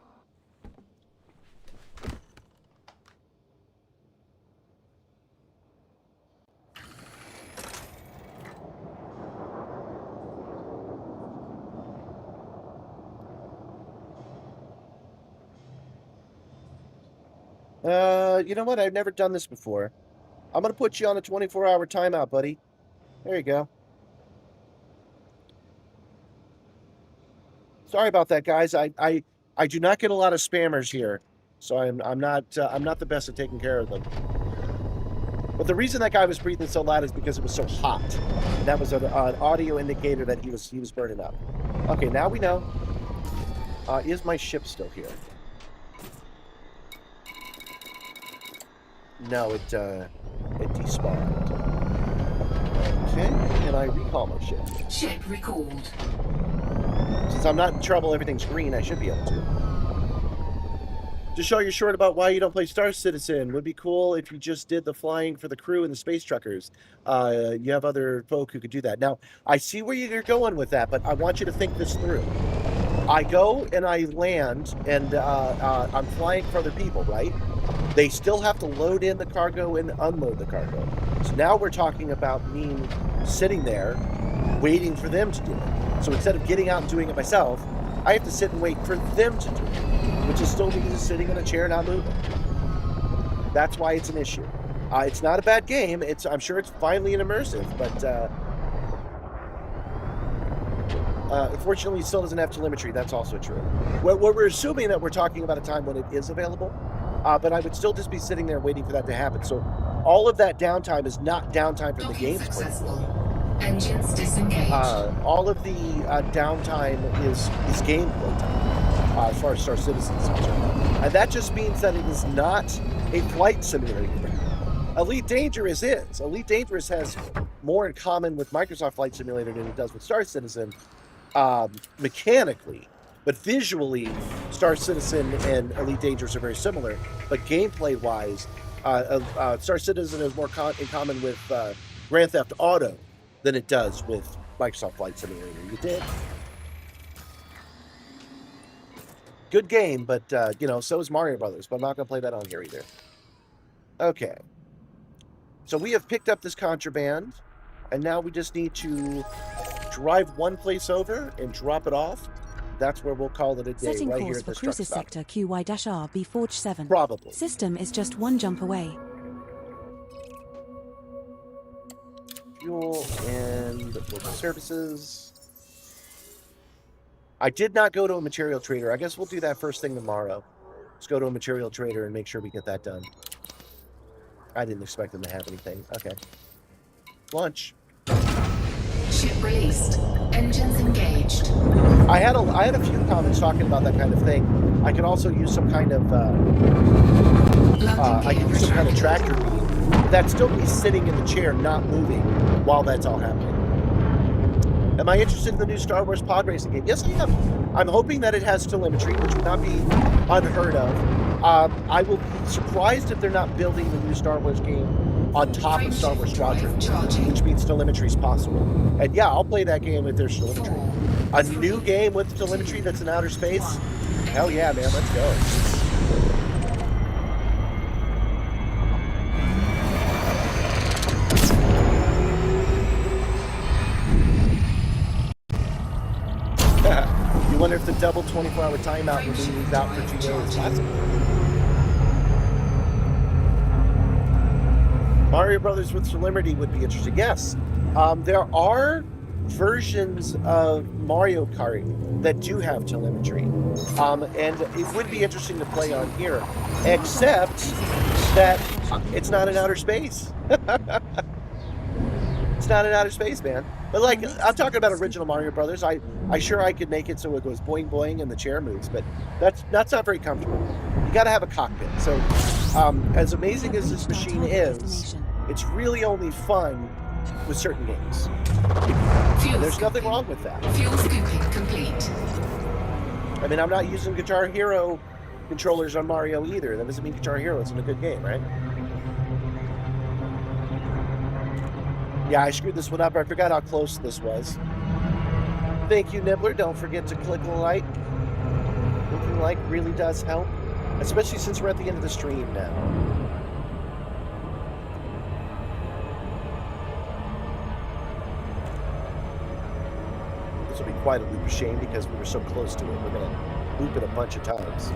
You know what? I've never done this before. I'm going to put you on a 24-hour timeout, buddy. There you go. Sorry about that, guys. I do not get a lot of spammers here, so I'm not the best at taking care of them. But the reason that guy was breathing so loud is because it was so hot, and that was an audio indicator that he was burning up. Okay, now we know. Is my ship still here? No, it despawned. Okay, and I recall my ship. Ship recalled. Since I'm not in trouble, everything's green, I should be able to. To show you're short about why you don't play Star Citizen, would be cool if you just did the flying for the crew and the space truckers. You have other folk who could do that. Now, I see where you're going with that, but I want you to think this through. I go and I land, and I'm flying for other people, right? They still have to load in the cargo and unload the cargo. So now we're talking about me sitting there waiting for them to do it. So instead of getting out and doing it myself, I have to sit and wait for them to do it, which is still me just sitting in a chair not moving. That's why it's an issue. It's not a bad game. I'm sure it's finally an immersive, but unfortunately, it still doesn't have telemetry. That's also true. We're assuming that we're talking about a time when it is available, but I would still just be sitting there waiting for that to happen. So all of that downtime is not downtime from the game's point of view. Engines disengaged. All of the downtime is gameplay time, as far as Star Citizen is concerned. And that just means that it is not a flight simulator. Elite Dangerous is. Elite Dangerous has more in common with Microsoft Flight Simulator than it does with Star Citizen, mechanically. But visually, Star Citizen and Elite Dangerous are very similar. But gameplay-wise, Star Citizen is more in common with Grand Theft Auto than it does with Microsoft Flight Simulator. You did. Good game, but, so is Mario Brothers, but I'm not going to play that on here either. Okay. So we have picked up this contraband, and now we just need to drive one place over and drop it off. That's where we'll call it a day, Setting right course here at for this truck Cruiser stop. Sector QY-R B Forge 7. Probably. System is just one jump away. Fuel and local services. I did not go to a material trader. I guess we'll do that first thing tomorrow. Let's go to a material trader and make sure we get that done. I didn't expect them to have anything. Okay. Lunch. Ship released. Engines engaged. I had a few comments talking about that kind of thing. I could also use some kind of I could use some kind of tractor beam. That'd still be sitting in the chair, not moving, while that's all happening. Am I interested in the new Star Wars pod racing game? Yes, I am. I'm hoping that it has telemetry, which would not be unheard of. I will be surprised if they're not building the new Star Wars game on top of Star Wars Squadron, which means telemetry is possible. And yeah, I'll play that game if there's telemetry. A new game with telemetry that's in outer space? Hell yeah, man, let's go. You wonder if the double 24-hour timeout will be moved out for 2 days. Possible. Mario Brothers with telemetry would be interesting. Yes, there are versions of Mario Kart that do have telemetry, and it would be interesting to play on here, except that it's not in outer space. It's not in outer space, man. But like, I'm talking about original Mario Brothers. I sure I could make it so it goes boing boing and the chair moves, but that's not very comfortable. You got to have a cockpit. So, as amazing as this machine is, it's really only fun with certain games. And there's nothing wrong with that. Fuel scooping complete. I mean, I'm not using Guitar Hero controllers on Mario either. That doesn't mean Guitar Hero isn't a good game, right? Yeah, I screwed this one up. I forgot how close this was. Thank you, Nibbler. Don't forget to click like. Clicking like really does help, especially since we're at the end of the stream now. This will be quite a loop of shame because we were so close to it. We're going to loop it a bunch of times.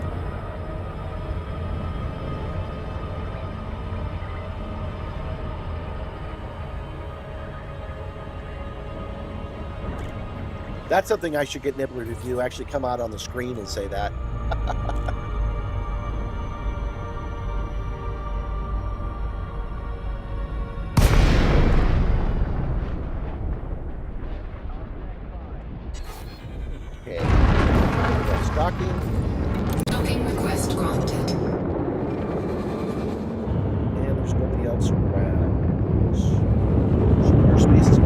That's something I should get Nibbler to do, actually come out on the screen and say that. Okay. Stocking. Docking request granted. And there's nobody else around. Our space is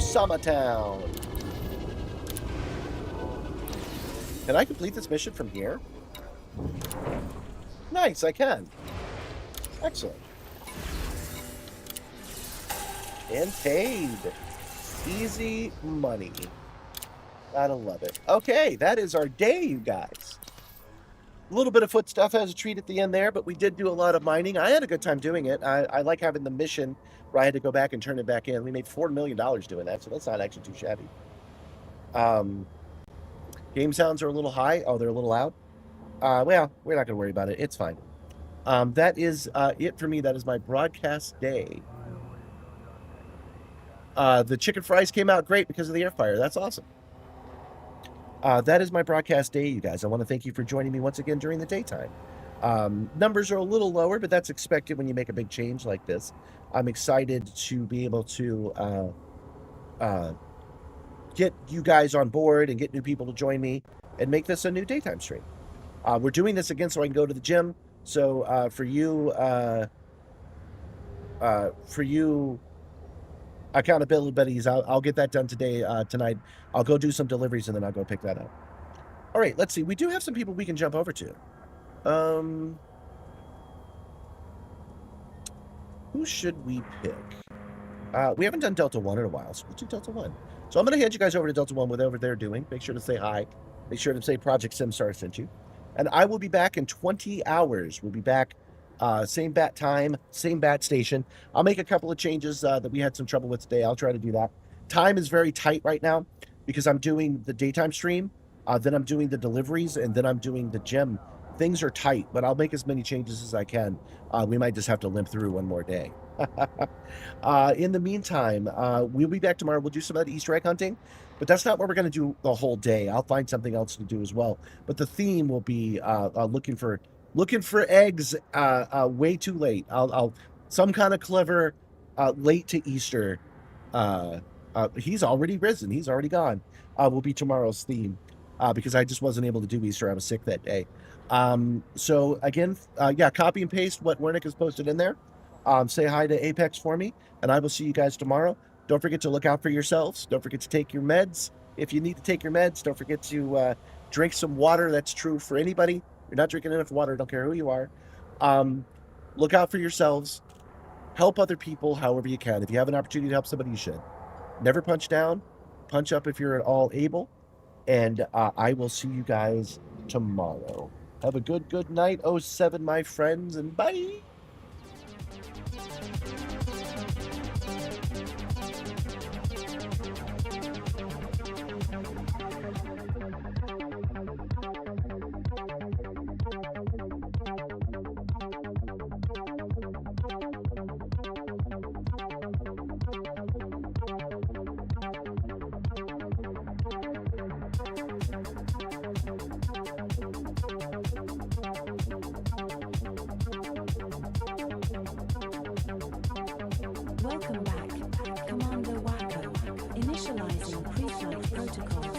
Kusama Town. Can I complete this mission from here? Nice, I can. Excellent. And paid. Easy money. Gotta love it. Okay, that is our day, you guys. A little bit of foot stuff as a treat at the end there, but we did do a lot of mining. I had a good time doing it. I like having the mission where I had to go back and turn it back in. We made $4 million doing that, so that's not actually too shabby. Game sounds are a little high. Oh, they're a little loud. Well, we're not going to worry about it. It's fine. That is it for me. That is my broadcast day. The chicken fries came out great because of the air fryer. That's awesome. That is my broadcast day, you guys. I want to thank you for joining me once again during the daytime. Numbers are a little lower, but that's expected when you make a big change like this. I'm excited to be able to get you guys on board and get new people to join me and make this a new daytime stream. We're doing this again so I can go to the gym. So for you accountability buddies, I'll get that done tonight. I'll go do some deliveries and then I'll go pick that up. All right, let's see. We do have some people we can jump over to. Who should we pick? We haven't done Delta 1 in a while, so we'll do Delta 1. So I'm going to hand you guys over to Delta 1, whatever they're doing. Make sure to say hi. Make sure to say Project Simstarr sent you. And I will be back in 20 hours. We'll be back same bat time, same bat station. I'll make a couple of changes that we had some trouble with today. I'll try to do that. Time is very tight right now because I'm doing the daytime stream, then I'm doing the deliveries, and then I'm doing the gym. Things are tight, but I'll make as many changes as I can. We might just have to limp through one more day. In the meantime, we'll be back tomorrow. We'll do some of that Easter egg hunting, but that's not what we're going to do the whole day. I'll find something else to do as well. But the theme will be looking for eggs way too late. I'll some kind of clever late to Easter. He's already risen. He's already gone. Will be tomorrow's theme because I just wasn't able to do Easter. I was sick that day. So again, copy and paste what Wernick has posted in there. Say hi to Apex for me, and I will see you guys tomorrow. Don't forget to look out for yourselves. Don't forget to take your meds. If you need to take your meds, don't forget to drink some water. That's true for anybody. If you're not drinking enough water, don't care who you are. Look out for yourselves. Help other people however you can. If you have an opportunity to help somebody, you should. Never punch down. Punch up if you're at all able. And I will see you guys tomorrow. Have a good night, 07, my friends, and bye. Welcome back, Commander Wacko. Initializing pre-flight protocols.